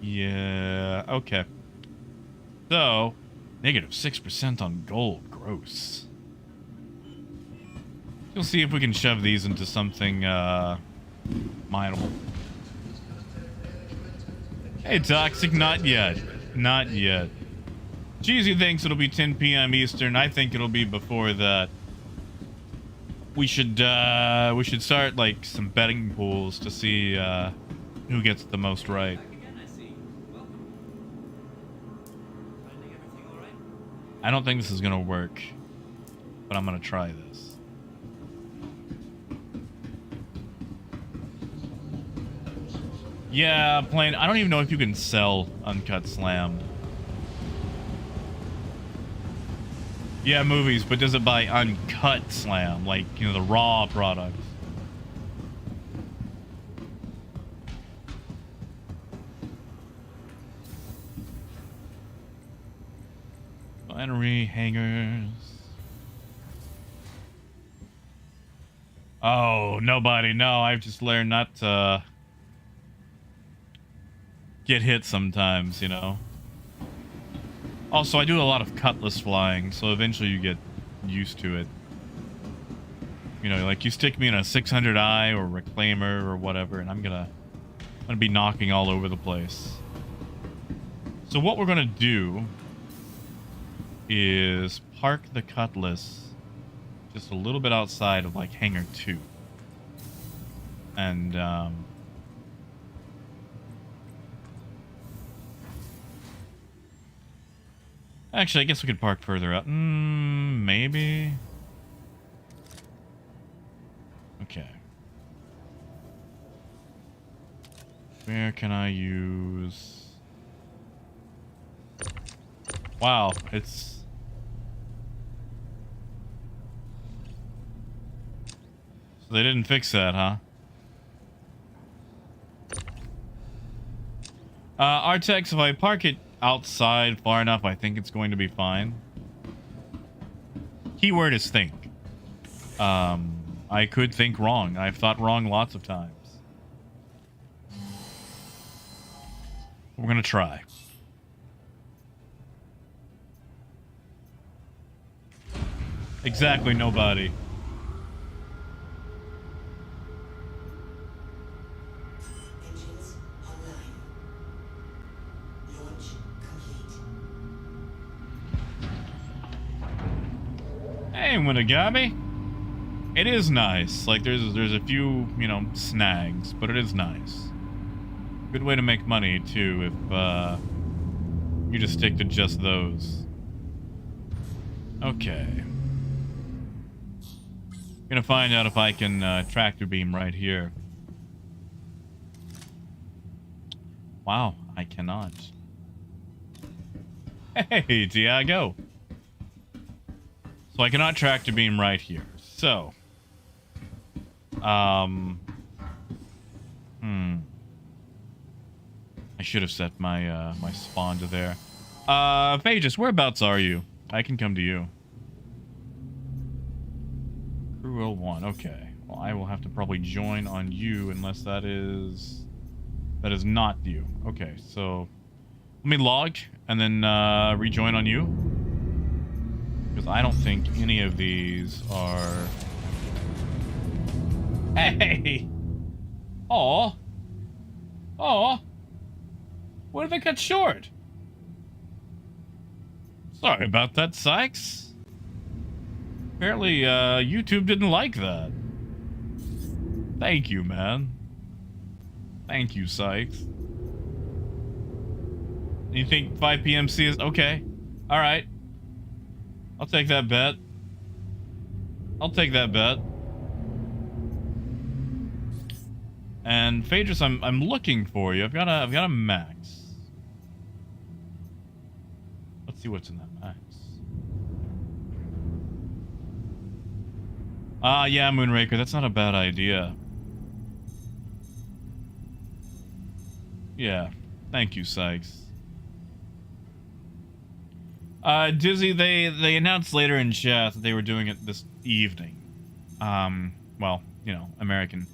Yeah, okay. So, negative 6% on gold. Gross. We'll see if we can shove these into something, mineable. Hey, Toxic, not yet. Not yet. Cheesy thinks it'll be 10 p.m. Eastern. I think it'll be before that. We should start, like, some betting pools to see, who gets the most right. I don't think this is gonna work, but I'm gonna try this. Yeah, plain. I don't even know if you can sell Uncut Slam. Yeah, movies, but does it buy Uncut Slam? Like, you know, the raw products. Binary hangers. Oh, nobody. No, I've just learned not to get hit sometimes, you know. Also, I do a lot of cutlass flying, so eventually you get used to it. You know, like you stick me in a 600i or reclaimer or whatever, and I'm gonna be knocking all over the place. So what we're gonna do is park the cutlass just a little bit outside of like hangar 2. And actually, I guess we could park further up. Maybe. Okay. Where can I use? Wow, it's... So they didn't fix that, huh? Artex, if I park it outside far enough, I think it's going to be fine. Keyword is think. I could think wrong. I've thought wrong lots of times. We're gonna try. Exactly, nobody. Hey, Winagami. It is nice. Like, there's a few, you know, snags, but it is nice. Good way to make money, too, if, you just stick to just those. Okay. Gonna find out if I can, tractor beam right here. Wow, I cannot. Hey, Tiago. So I cannot tractor beam right here. So, I should have set my my spawn to there. Phaedrus, whereabouts are you? I can come to you. Crew 01. Okay. Well, I will have to probably join on you unless that is not you. Okay, so let me log and then rejoin on you. Because I don't think any of these are... Hey! Aw! Aw! What if I cut short? Sorry about that, Sykes. Apparently, YouTube didn't like that. Thank you, man. Thank you, Sykes. You think 5 p.m. C is... Okay. Alright. I'll take that bet. I'll take that bet. And Phaedrus, I'm looking for you. I've got a max. Let's see what's in that max. Yeah, Moonraker, that's not a bad idea. Yeah. Thank you, Sykes. Dizzy, they announced later in chat that they were doing it this evening. Well, you know, American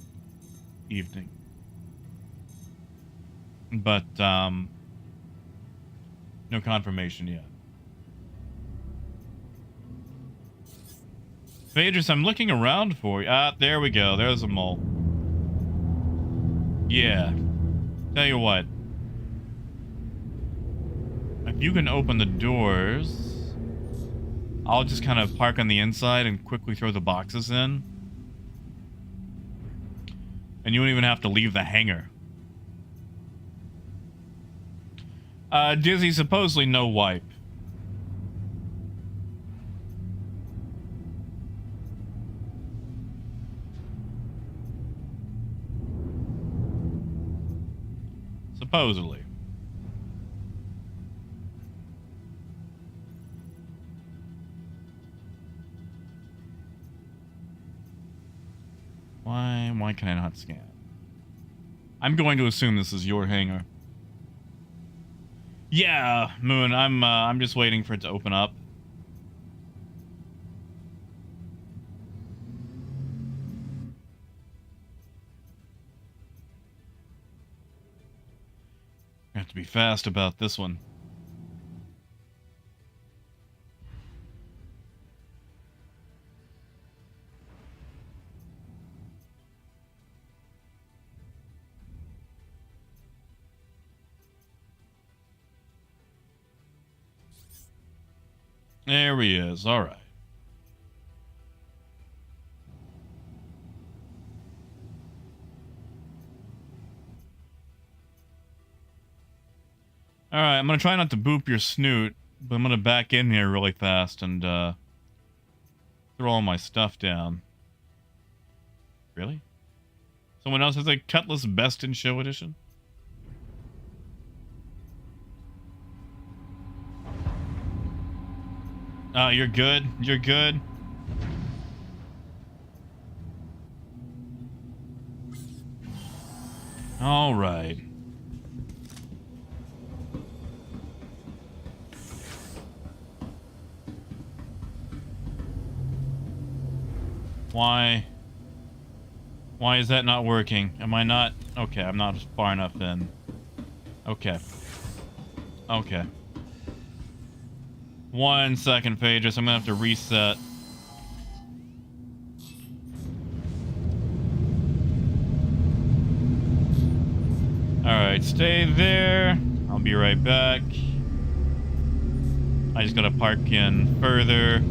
evening. But, no confirmation yet. Phaedrus, I'm looking around for you. Ah, there we go. There's a mole. Yeah. Tell you what. If you can open the doors, I'll just kind of park on the inside and quickly throw the boxes in. And you won't even have to leave the hangar. Dizzy, supposedly no wipe. Supposedly. Why can I not scan? I'm going to assume this is your hangar. Yeah, Moon, I'm just waiting for it to open up. I have to be fast about this one. There he is. All right. All right, I'm going to try not to boop your snoot, but I'm going to back in here really fast and throw all my stuff down. Really? Someone else has a Cutlass Best in Show edition? You're good. You're good. All right. Why is that not working? Am I not? Okay, I'm not far enough in. Okay. Okay. 1 second, Phaedrus. I'm gonna have to reset. Alright, stay there. I'll be right back. I just gotta park in further.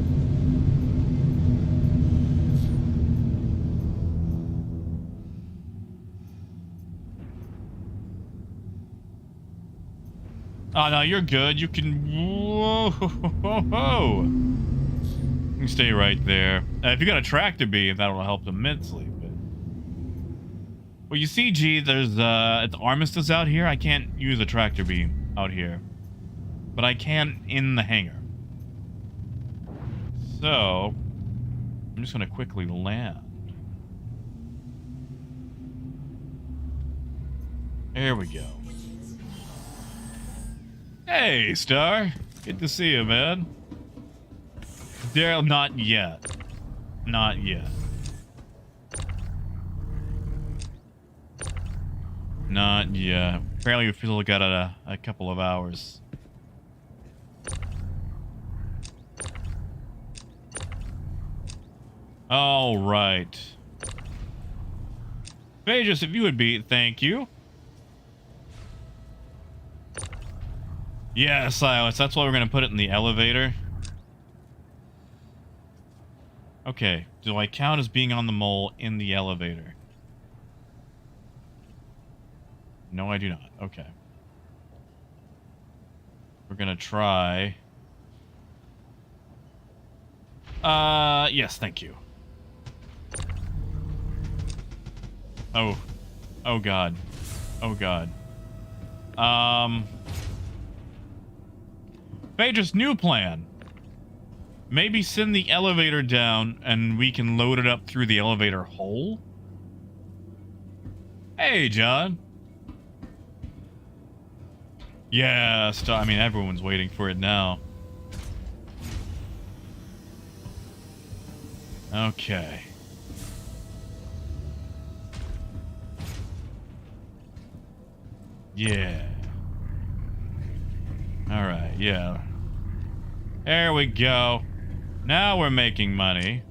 Oh, no, you're good. You can... Whoa, whoa. You can stay right there. If you got a tractor beam, that'll help immensely. But... Well, you see, G, there's it's Armistice out here. I can't use a tractor beam out here. But I can in the hangar. So, I'm just going to quickly land. There we go. Hey, Star. Good to see you, man. Daryl, not yet. Not yet. Not yet. Apparently we still got a couple of hours. All right. Vegas, if you would be, thank you. Yeah, Silas, that's why we're going to put it in the elevator. Okay, do I count as being on the mole in the elevator? No, I do not. Okay. We're going to try... yes, thank you. Oh. Oh, God. Oh, God. Phaedrus, new plan. Maybe send the elevator down and we can load it up through the elevator hole? Hey, John. Yeah, I mean, everyone's waiting for it now. Okay. Yeah. All right, yeah. There we go. Now we're making money.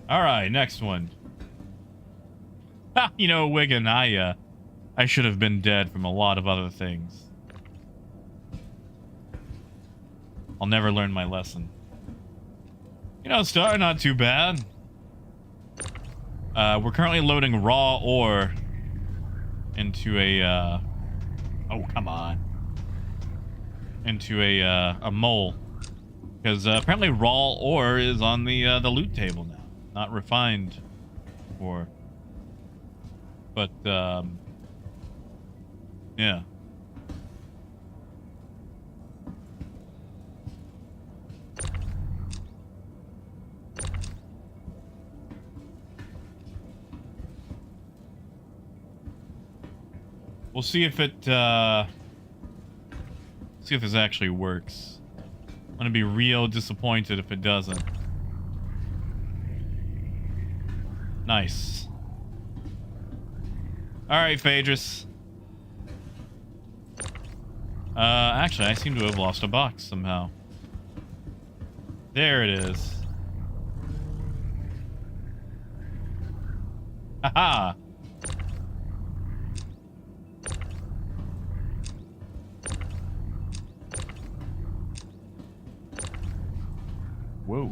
All right, next one. Ha, you know, Wigan, I should have been dead from a lot of other things. I'll never learn my lesson. You know, Star, not too bad. We're currently loading raw ore into a, oh, come on. Into a mole. Because apparently raw ore is on the loot table now. Not refined ore. But, yeah. We'll see if it, see if this actually works. I'm gonna be real disappointed if it doesn't. Nice. Alright, Phaedrus. Actually, I seem to have lost a box somehow. There it is. Haha! Whoa.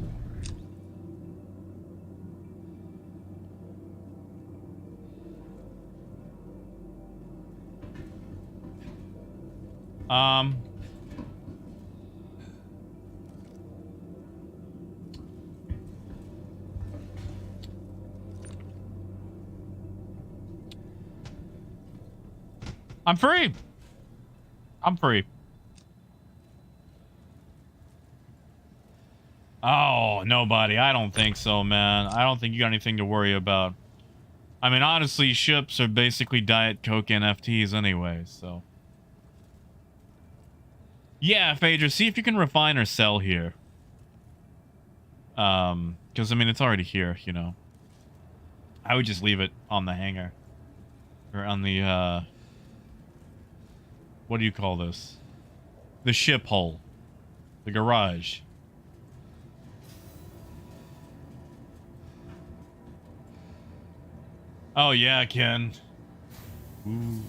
I'm free. I'm free. Oh, nobody. I don't think so, man. I don't think you got anything to worry about. I mean, honestly, ships are basically Diet Coke NFTs anyway, so. Yeah, Phaedra, see if you can refine or sell here. Because, I mean, it's already here, you know. I would just leave it on the hangar. Or on the, what do you call this? The ship hull. The garage. Oh, yeah, Ken. Woo.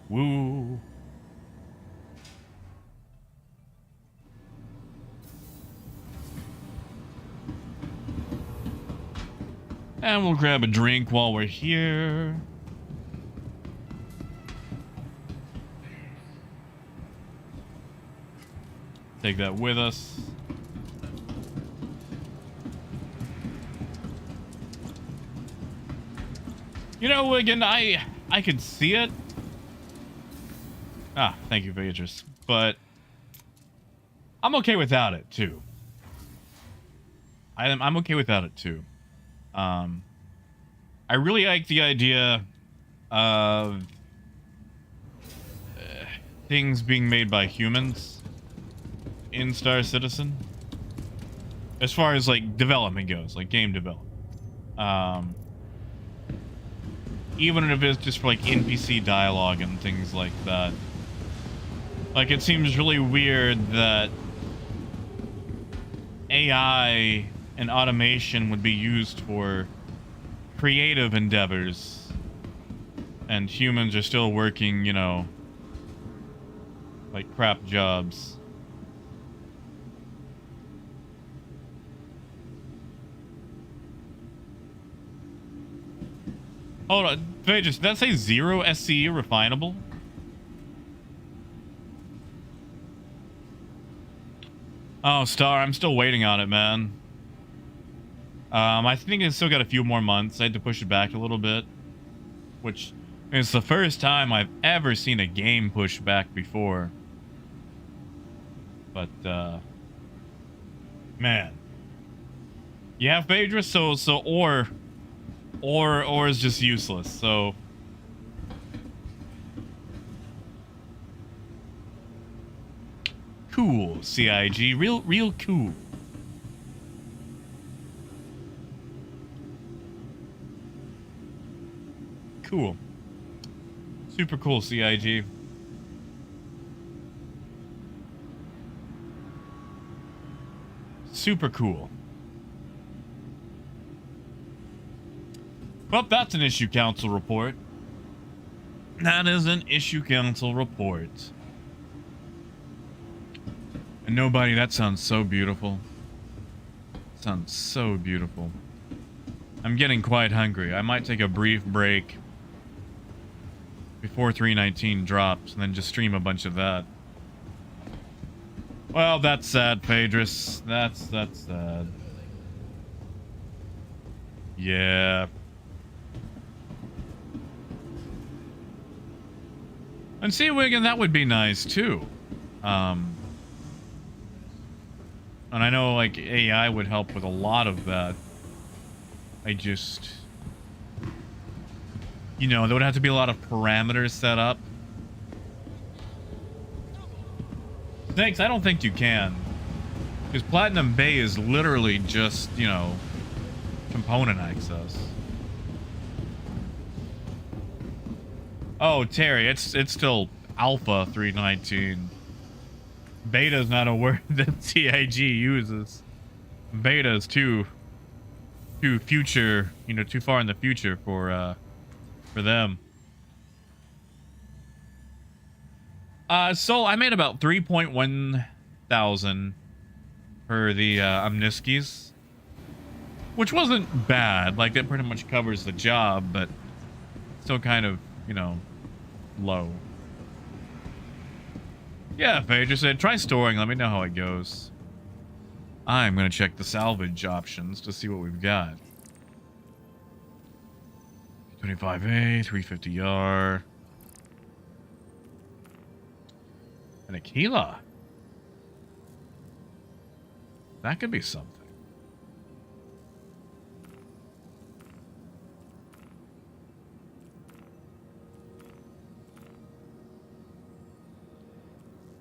Woo. And we'll grab a drink while we're here. Take that with us. You know, Wigan, I could see it. Ah, thank you, Beatrice. But I'm okay without it too. I'm okay without it too. I really like the idea of things being made by humans in Star Citizen. As far as like development goes, like game development. Even if it's just for like NPC dialogue and things like that. Like, it seems really weird that AI and automation would be used for creative endeavors, and humans are still working, you know, like crap jobs. Hold on, Vegas, did that say 0 SCE refinable? Oh, Star, I'm still waiting on it, man. I think it's still got a few more months. I had to push it back a little bit, which is the first time I've ever seen a game push back before. But, man. Yeah, Phaedra, so or is just useless, so... Cool, CIG. Real cool. Cool. Super cool, CIG. Super cool. Well, that's an issue council report. That is an issue council report. And nobody, that sounds so beautiful. Sounds so beautiful. I'm getting quite hungry. I might take a brief break before 319 drops and then just stream a bunch of that. Well, that's sad, Phaedrus. That's sad. Yeah. And see, Wigan, that would be nice too. And I know, like, AI would help with a lot of that. I just... You know, there would have to be a lot of parameters set up. Snakes, I don't think you can. Because Platinum Bay is literally just, you know, component access. Oh, Terry, it's still Alpha 319. Beta is not a word that CIG uses. Beta is too future, you know, too far in the future for them. So I made about 3.1 thousand for the Omniskis, which wasn't bad. Like, that pretty much covers the job, but still kind of, you know, low. Yeah, Faye just said, try storing. Let me know how it goes. I'm going to check the salvage options to see what we've got. 25A, 350R. And Aquila. That could be something.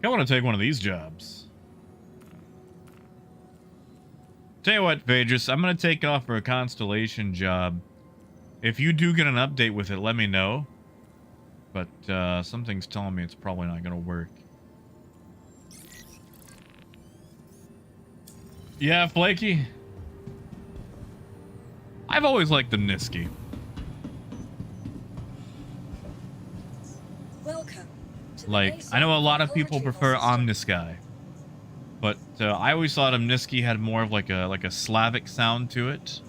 I want to take one of these jobs. Tell you what, Phaedrus, I'm going to take off for a Constellation job. If you do get an update with it, let me know. But something's telling me it's probably not going to work. Yeah, Flaky. I've always liked the Niski. Welcome. Like, I know a lot of people prefer Omnisky, but I always thought Omniski had more of like a Slavic sound to it,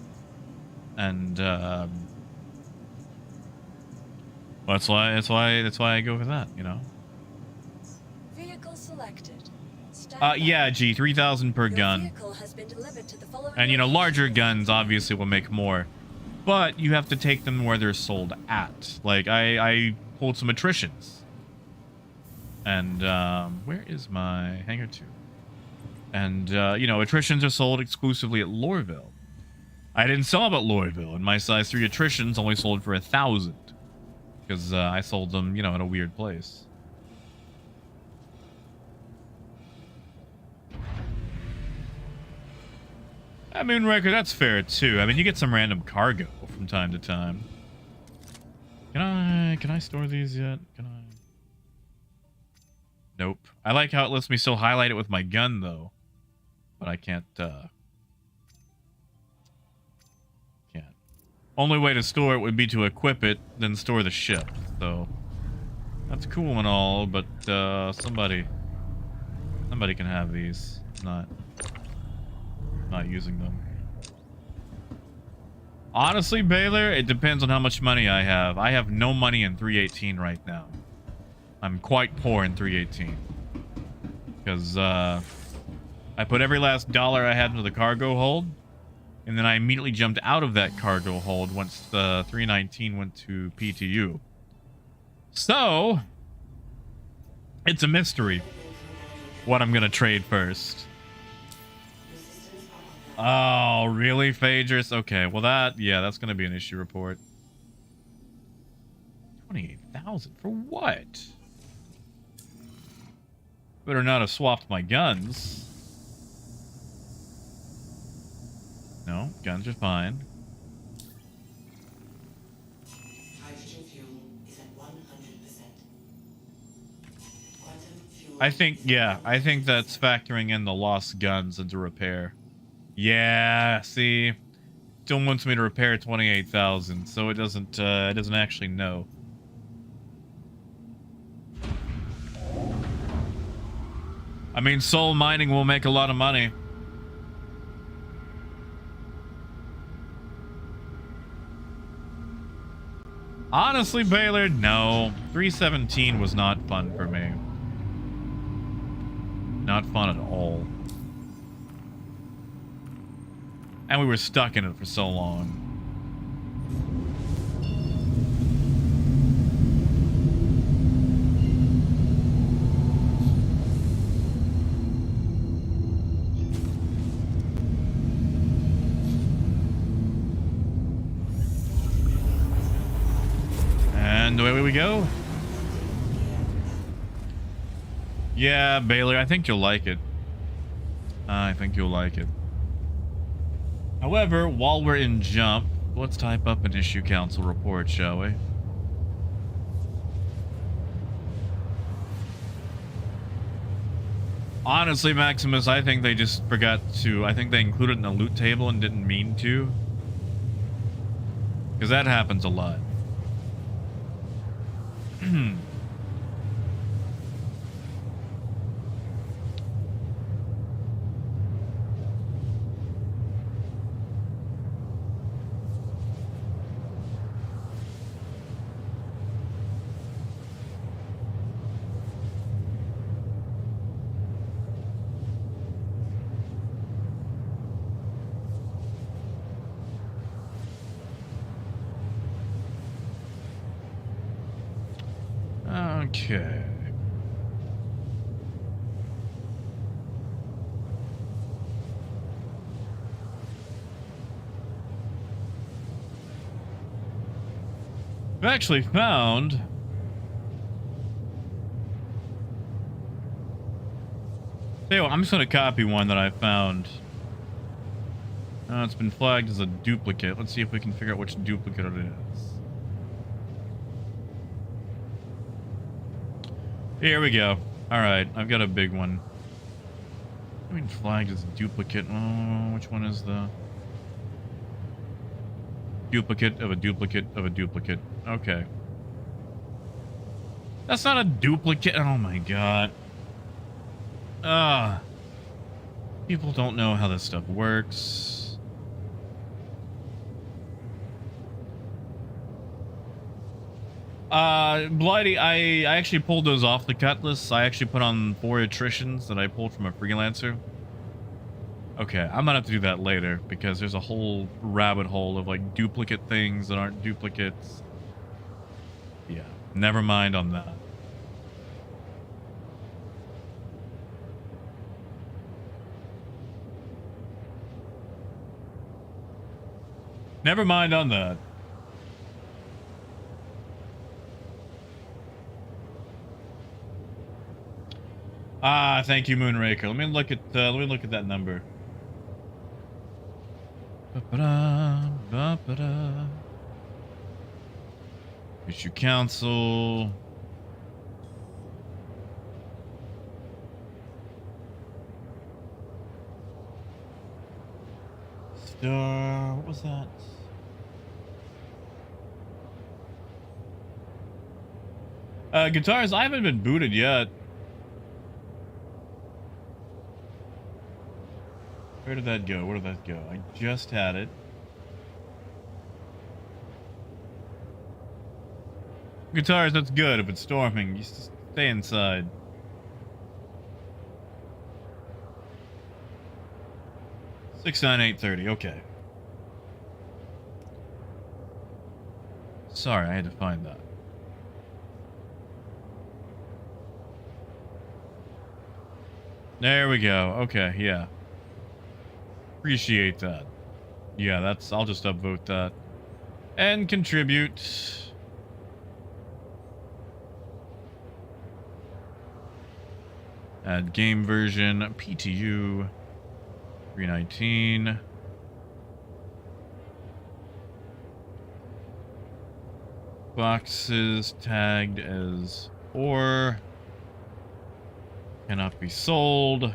and that's why I go for that, you know. Vehicle selected. Stand Yeah, by. G, 3,000 per Your gun. vehicle has been delivered to the following And, you know, larger location. guns obviously will make more. But you have to take them where they're sold at. Like, I pulled some attritions. And, where is my hangar 2? And, you know, attritions are sold exclusively at Lorville. I didn't sell them at Lorville, and my size 3 attritions only sold for 1,000. Because, I sold them, you know, in a weird place. I mean, Moonraker, that's fair, too. I mean, you get some random cargo from time to time. Can I store these yet? Can I? Nope. I like how it lets me still highlight it with my gun, though. But I can't, can't. Only way to store it would be to equip it, then store the ship. So, that's cool and all, but, somebody can have these. Not using them. Honestly, Baylor, it depends on how much money I have. I have no money in 318 right now. I'm quite poor in 318. Because, I put every last dollar I had into the cargo hold, and then I immediately jumped out of that cargo hold once the 319 went to PTU. So, it's a mystery what I'm gonna trade first. Oh, really, Phaedrus? Okay, well that's gonna be an issue report. 28,000 for what? Better not have swapped my guns. No, guns are fine. Hydrogen fuel is at 100%. Quantum fuel. I think that's factoring in the lost guns into repair. Yeah, see, still wants me to repair 28,000, so it doesn't actually know. I mean, soul mining will make a lot of money. Honestly, Baylor, no. 317 was not fun for me. Not fun at all. And we were stuck in it for so long. And away we go. Yeah, Baylor, I think you'll like it. I think you'll like it. However, while we're in jump, let's type up an issue council report, shall we? Honestly, Maximus, I think they just forgot to... I think they included it in the loot table and didn't mean to. Because that happens a lot. Okay. I've actually found... Hey, I'm just going to copy one that I found. It's been flagged as a duplicate. Let's see if we can figure out which duplicate it is. Here we go. Alright, I've got a big one. I mean, flagged as a duplicate. Oh, which one is the... Duplicate of a duplicate of a duplicate. Okay. That's not a duplicate. Oh my god. People don't know how this stuff works. Blighty, I actually pulled those off the cut list. I actually put on 4 attritions that I pulled from a freelancer. Okay, I'm gonna have to do that later because there's a whole rabbit hole of like duplicate things that aren't duplicates. Yeah, never mind on that. Never mind on that. Ah, thank you, Moonraker. Let me look at that number. Ba-ba-da, ba-ba-da. Issue council. Star. What was that? Guitars. I haven't been booted yet. Where did that go? Where did that go? I just had it. Guitars, that's good. If it's storming, you just stay inside. Six, 9, 8, 30. Okay. Sorry, I had to find that. There we go. Okay, yeah. Appreciate that. Yeah, that's. I'll just upvote that. And contribute. Add game version. PTU. 319. Boxes tagged as ore. Cannot be sold.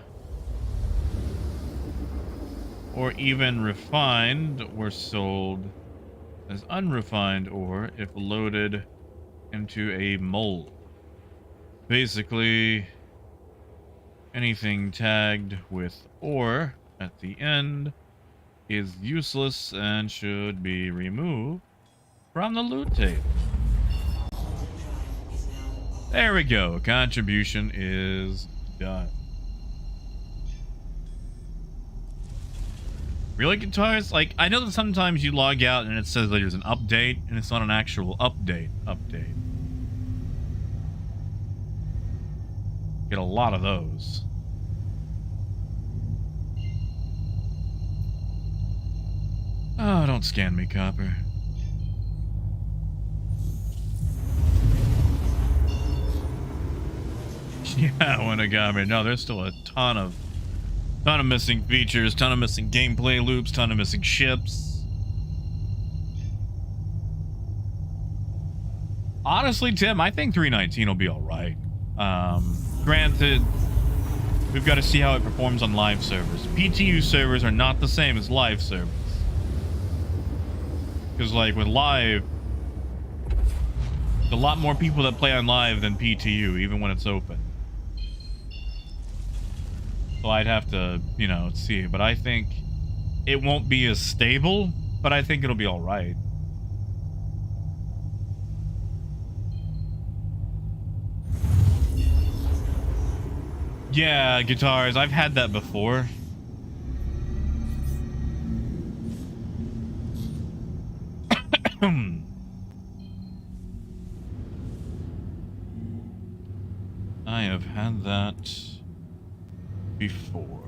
Or even refined or sold as unrefined ore if loaded into a mold. Basically, anything tagged with ore at the end is useless and should be removed from the loot table. There we go. Contribution is done. Really, Guitars? Like, I know that sometimes you log out and it says that there's an update, and it's not an actual update. Get a lot of those. Oh, don't scan me, Copper. Yeah, when it got me. No, there's still a ton of missing features, ton of missing gameplay loops, ton of missing ships. Honestly, Tim, I think 319 will be all right. Granted, we've got to see how it performs on live servers. PTU servers are not the same as live servers. Because, like, with live, there's a lot more people that play on live than PTU, even when it's open. So I'd have to, you know, see. But I think it won't be as stable, but I think it'll be all right. Yeah, Guitars. I've had that before. I have had that before.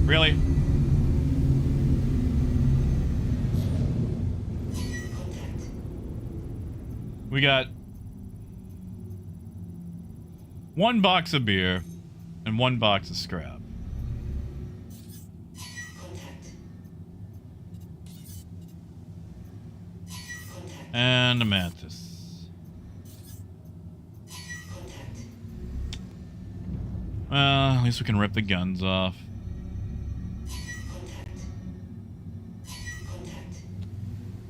Really? We got 1 box of beer and 1 box of scrap. And a mantis. Well, at least we can rip the guns off.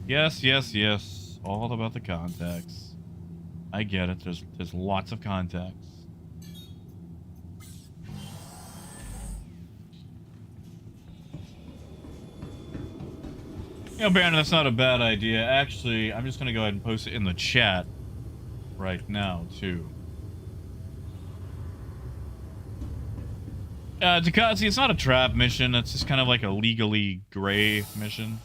Yes, yes, yes. All about the contacts. I get it. There's lots of contacts. You know, Baron, that's not a bad idea. Actually, I'm just gonna go ahead and post it in the chat right now, too. Takazi, it's not a trap mission. It's just kind of like a legally gray mission.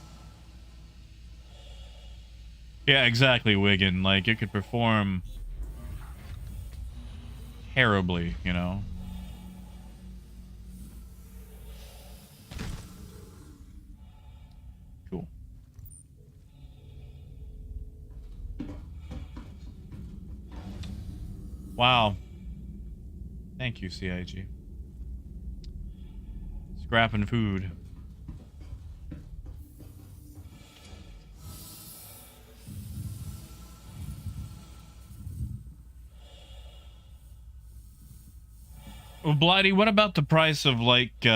Yeah, exactly, Wigan. Like, it could perform terribly, you know? Cool. Wow. Thank you, CIG. Scrapping food. Well, Blighty, what about the price of, like, you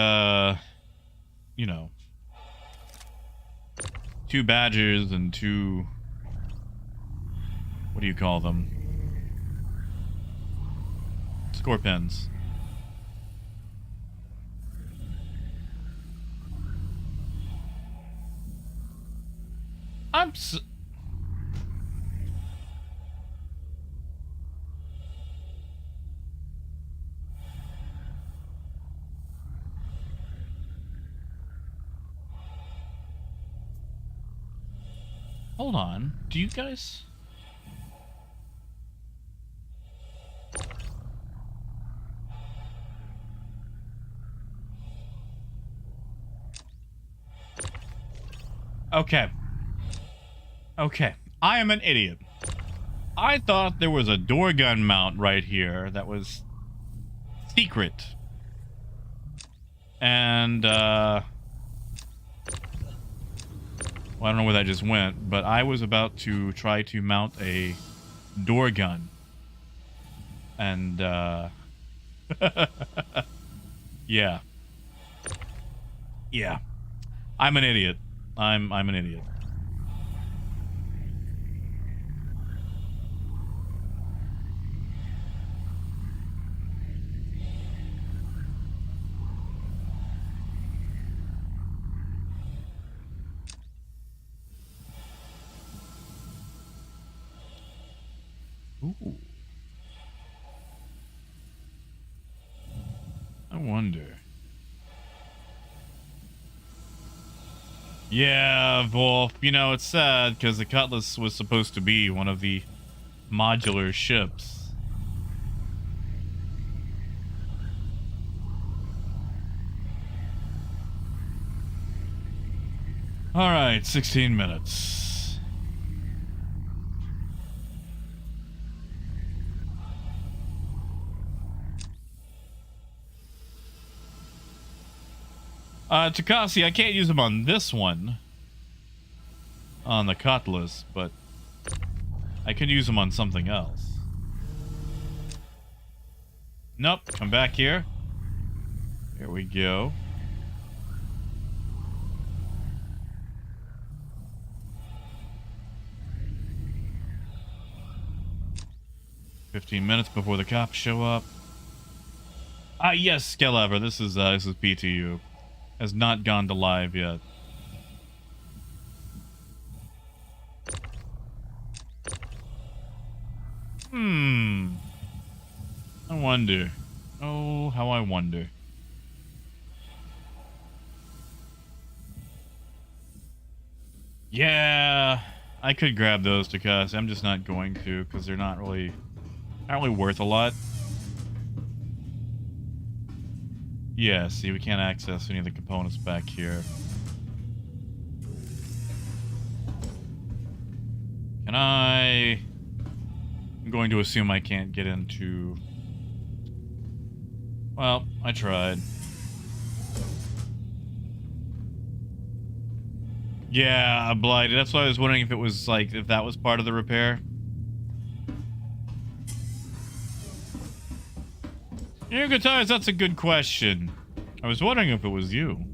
know, 2 badgers and 2... What do you call them? Scorpions. Hold on. Do you guys... Okay. Okay. I am an idiot. I thought there was a door gun mount right here that was secret. And, well, I don't know where that just went, but I was about to try to mount a door gun. And, yeah. Yeah. I'm an idiot. I'm an idiot. Ooh. I wonder. Yeah, Wolf. You know, it's sad because the Cutlass was supposed to be one of the modular ships. Alright, 16 minutes. Takasi, I can't use them on this one. On the Cutlass, but I could use them on something else. Nope, come back here. Here we go. "15 minutes before the cops show up." Ah, yes, Skelever. This is PTU. Has not gone to live yet. I wonder. Oh, how I wonder. Yeah, I could grab those to cuss. I'm just not going to because they're not really worth a lot. Yeah, see, we can't access any of the components back here. Can I... I'm going to assume I can't get into... Well, I tried. Yeah, Blighted. That's why I was wondering if it was, like, if that was part of the repair. Yeah, Guitars, that's a good question. I was wondering if it was you.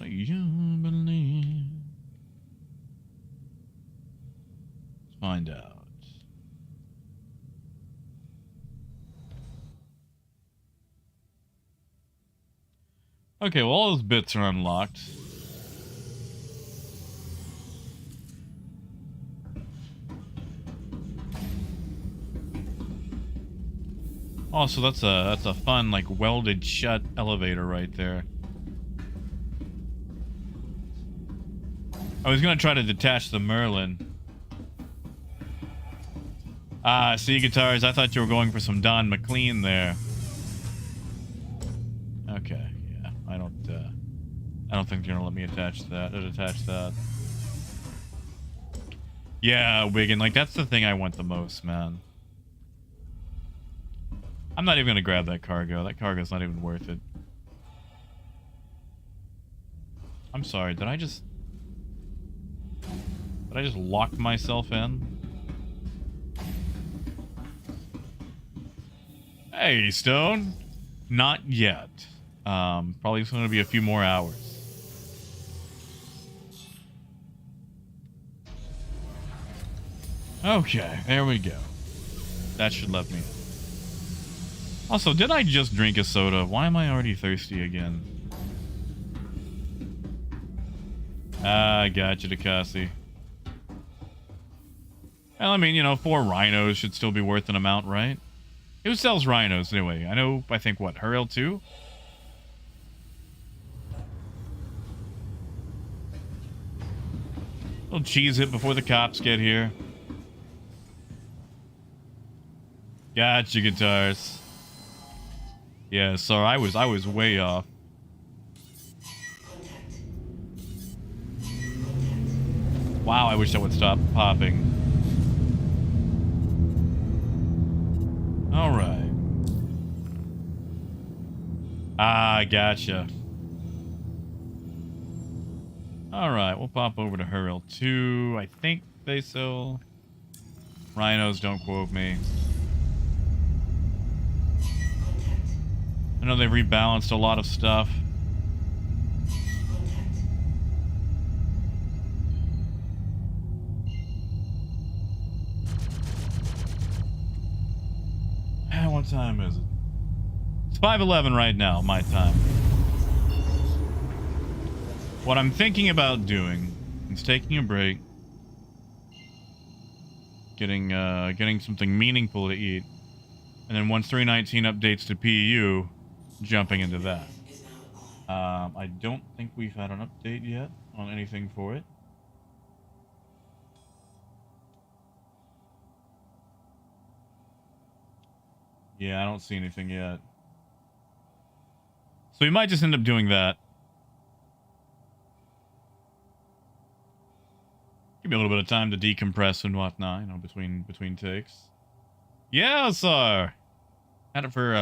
Do you believe? find out. Okay, well, all those bits are unlocked. Also, that's a fun, like, welded shut elevator right there. I was gonna try to detach the Merlin. Ah, see, guitars, I thought you were going for some Don McLean there. Okay, yeah, I don't think you're gonna let me attach that. Yeah, Wigan, like, that's the thing I want the most, man. I'm not even gonna grab that cargo. That cargo's not even worth it. I'm sorry, did I just lock myself in? Hey, Stone. Not yet. Probably it's gonna be a few more hours. Okay, there we go. That should let me in. Also, did I just drink a soda? Why am I already thirsty again? Ah, gotcha, Dekasi. Well, I mean, you know, 4 rhinos should still be worth an amount, right? Who sells rhinos, anyway? I think, what, Hurl 2? We'll cheese it before the cops get here. Gotcha, guitars. Yeah, sorry, I was way off. Wow, I wish that would stop popping. Alright. Ah, gotcha. Alright, we'll pop over to Hurl 2. I think they sell rhinos, don't quote me. I know they've rebalanced a lot of stuff. What time is it? It's 5:11 right now, my time. What I'm thinking about doing is taking a break, getting something meaningful to eat, and then once 319 updates to PU, jumping into that. I don't think we've had an update yet on anything for it. Yeah, I don't see anything yet. So we might just end up doing that. Give me a little bit of time to decompress and whatnot, you know, between takes. Yeah, sir. Had it for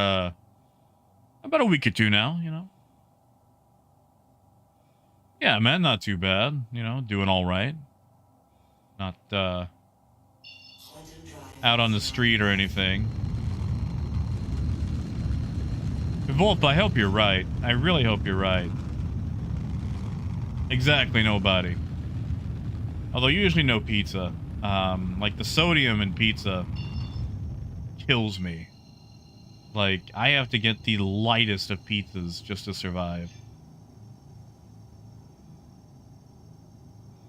about a week or two now, you know. Yeah, man, not too bad. You know, doing all right. Not out on the street or anything. Wolf, I hope you're right. I really hope you're right. Exactly, nobody. Although usually no pizza. Like the sodium in pizza kills me. Like, I have to get the lightest of pizzas just to survive.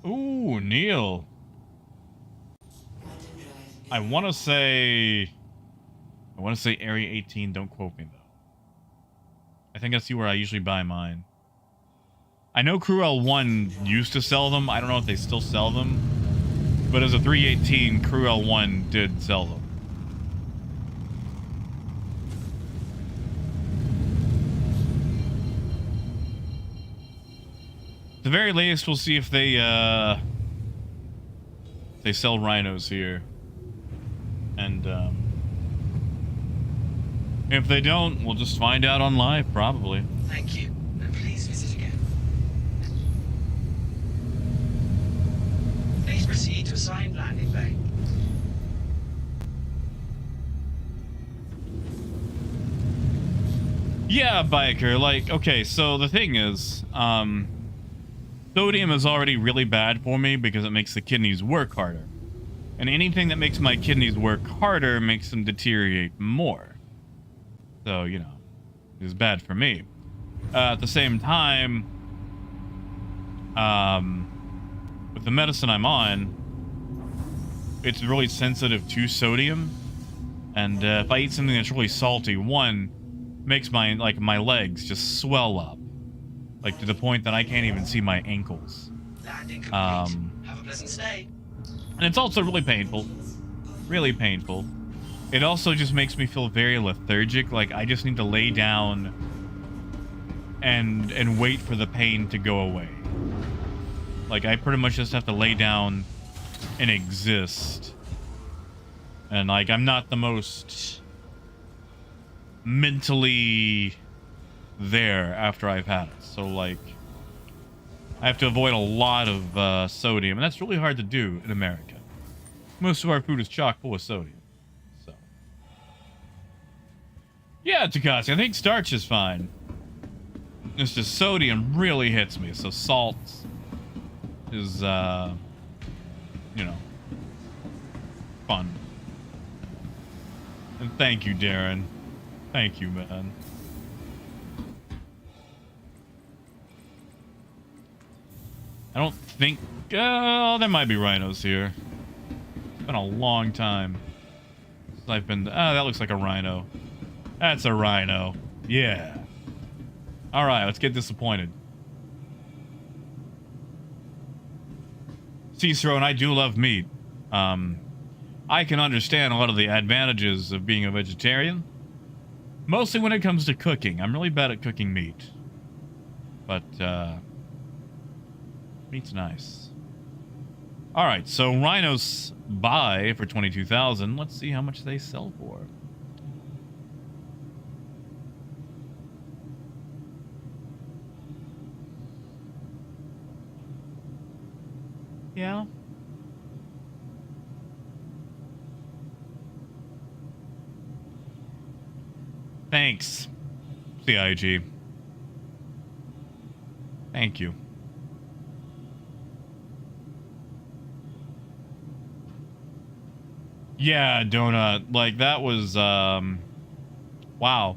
Ooh, Neil. I want to say Area 18. Don't quote me, though. I think that's where I usually buy mine. I know Cruel 1 used to sell them. I don't know if they still sell them. But as a 318, Cruel 1 did sell them. At the very latest, we'll see if they sell rhinos here. And if they don't, we'll just find out on live, probably. Thank you, and please visit again. Please proceed to assigned landing bay. Yeah, biker, like, okay, so the thing is, sodium is already really bad for me because it makes the kidneys work harder. And anything that makes my kidneys work harder makes them deteriorate more. So, you know, it's bad for me. At the same time, with the medicine I'm on, it's really sensitive to sodium. And if I eat something that's really salty, one, makes my legs just swell up. Like to the point that I can't even see my ankles. Landing complete. Have a pleasant stay. And it's also really painful. Really painful. It also just makes me feel very lethargic. Like I just need to lay down and wait for the pain to go away. Like I pretty much just have to lay down and exist. And like I'm not the most mentally there after I've had it. So like I have to avoid a lot of sodium, and that's really hard to do in America. Most of our food is chock full of sodium. So yeah, Takasi, I think starch is fine. It's just sodium really hits me, so salt is you know, fun. And thank you, Darren. Thank you, man. I don't think... Oh, there might be rhinos here. It's been a long time since I've been... Oh, that looks like a rhino. That's a rhino. Yeah. Alright, let's get disappointed. Cicero, and I do love meat. I can understand a lot of the advantages of being a vegetarian. Mostly when it comes to cooking. I'm really bad at cooking meat. But, meat's nice. Alright, so rhinos buy for 22,000. Let's see how much they sell for. Yeah. Thanks, CIG. Thank you. Yeah, Donut. Like, that was, wow.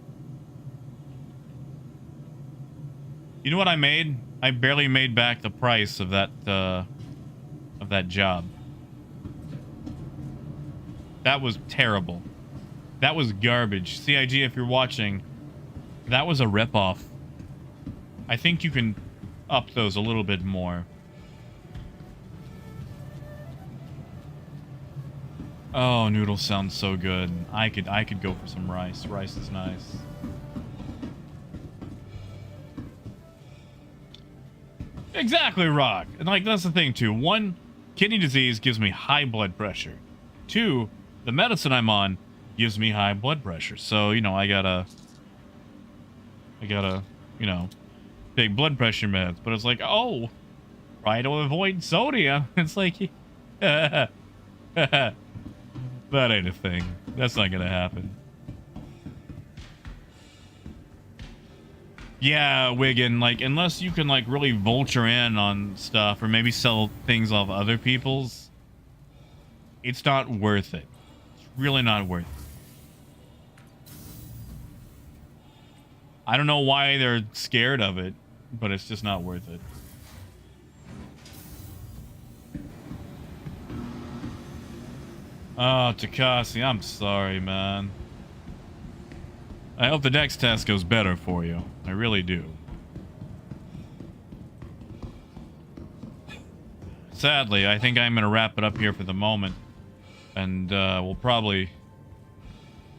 You know what I made? I barely made back the price of that job. That was terrible. That was garbage. CIG, if you're watching, that was a ripoff. I think you can up those a little bit more. Oh, noodles sound so good. I could go for some rice. Rice is nice. Exactly, Rock. And like that's the thing too. One, kidney disease gives me high blood pressure. Two, the medicine I'm on gives me high blood pressure. So, you know, I gotta, you know, take blood pressure meds. But it's like, oh, try to avoid sodium. It's like, that ain't a thing. That's not gonna happen. Yeah, Wiggin, like, unless you can, like, really vulture in on stuff or maybe sell things off other people's, it's not worth it. It's really not worth it. I don't know why they're scared of it, but it's just not worth it. Oh, Takasi, I'm sorry, man. I hope the next test goes better for you. I really do. Sadly, I think I'm going to wrap it up here for the moment. And we'll probably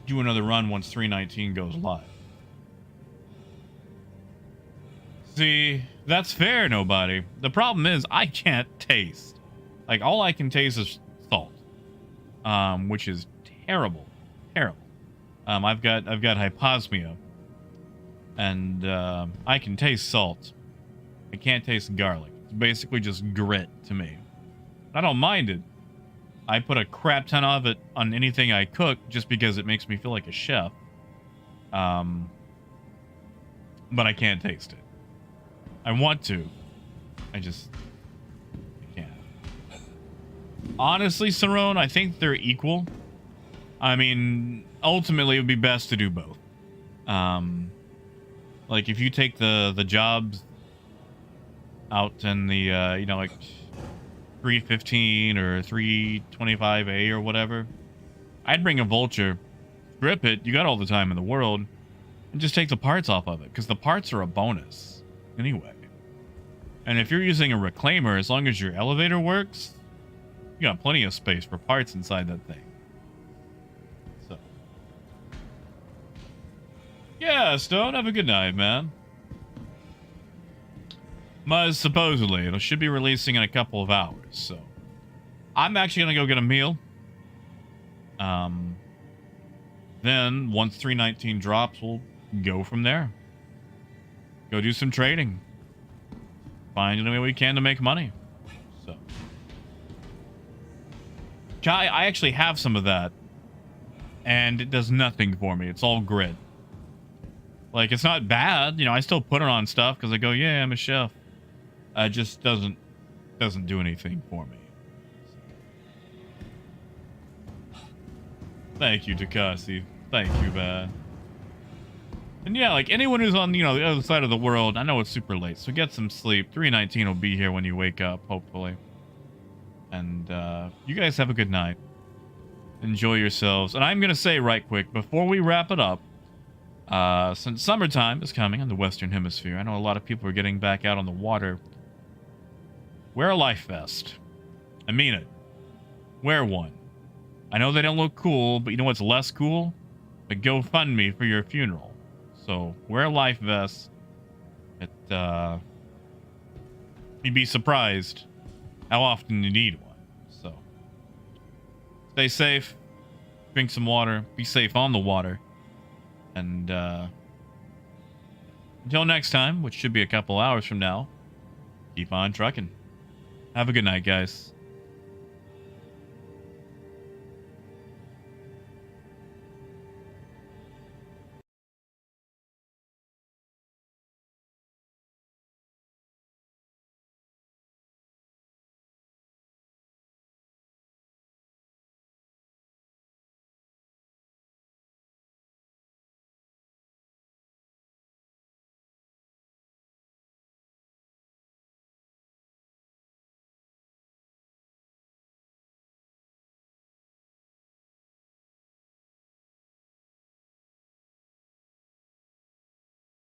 do another run once 319 goes live. See, that's fair, nobody. The problem is I can't taste. Like, all I can taste is salt. Which is terrible. Terrible. I've got hyposmia. And I can taste salt. I can't taste garlic. It's basically just grit to me. I don't mind it. I put a crap ton of it on anything I cook just because it makes me feel like a chef. But I can't taste it. I want to. I can't. Honestly, Sarone, I think they're equal. I mean, ultimately, it would be best to do both. Like if you take the jobs out in the you know, like 315 or 325A or whatever, I'd bring a vulture, strip it. You got all the time in the world, and just take the parts off of it because the parts are a bonus anyway. And if you're using a reclaimer, as long as your elevator works, you got plenty of space for parts inside that thing. So, yeah, Stone, have a good night, man. Muzz, supposedly, it should be releasing in a couple of hours, so I'm actually gonna go get a meal. Then, once 319 drops, we'll go from there. Go do some trading. Find any way we can to make money. So, I actually have some of that, and it does nothing for me. It's all grit. Like, it's not bad. You know, I still put it on stuff because I go, yeah, I'm a chef. It just doesn't do anything for me. Thank you, Takasi. Thank you, man. And yeah, like anyone who's on, you know, the other side of the world, I know it's super late, so get some sleep. 319 will be here when you wake up, hopefully. And you guys have a good night. Enjoy yourselves. And I'm going to say right quick, before we wrap it up, since summertime is coming in the Western Hemisphere, I know a lot of people are getting back out on the water. Wear a life vest. I mean it. Wear one. I know they don't look cool, but you know what's less cool? A GoFundMe for your funeral. So, wear a life vest. You'd be surprised how often you need one. So, stay safe. Drink some water. Be safe on the water. And, until next time, which should be a couple hours from now, keep on trucking. Have a good night, guys.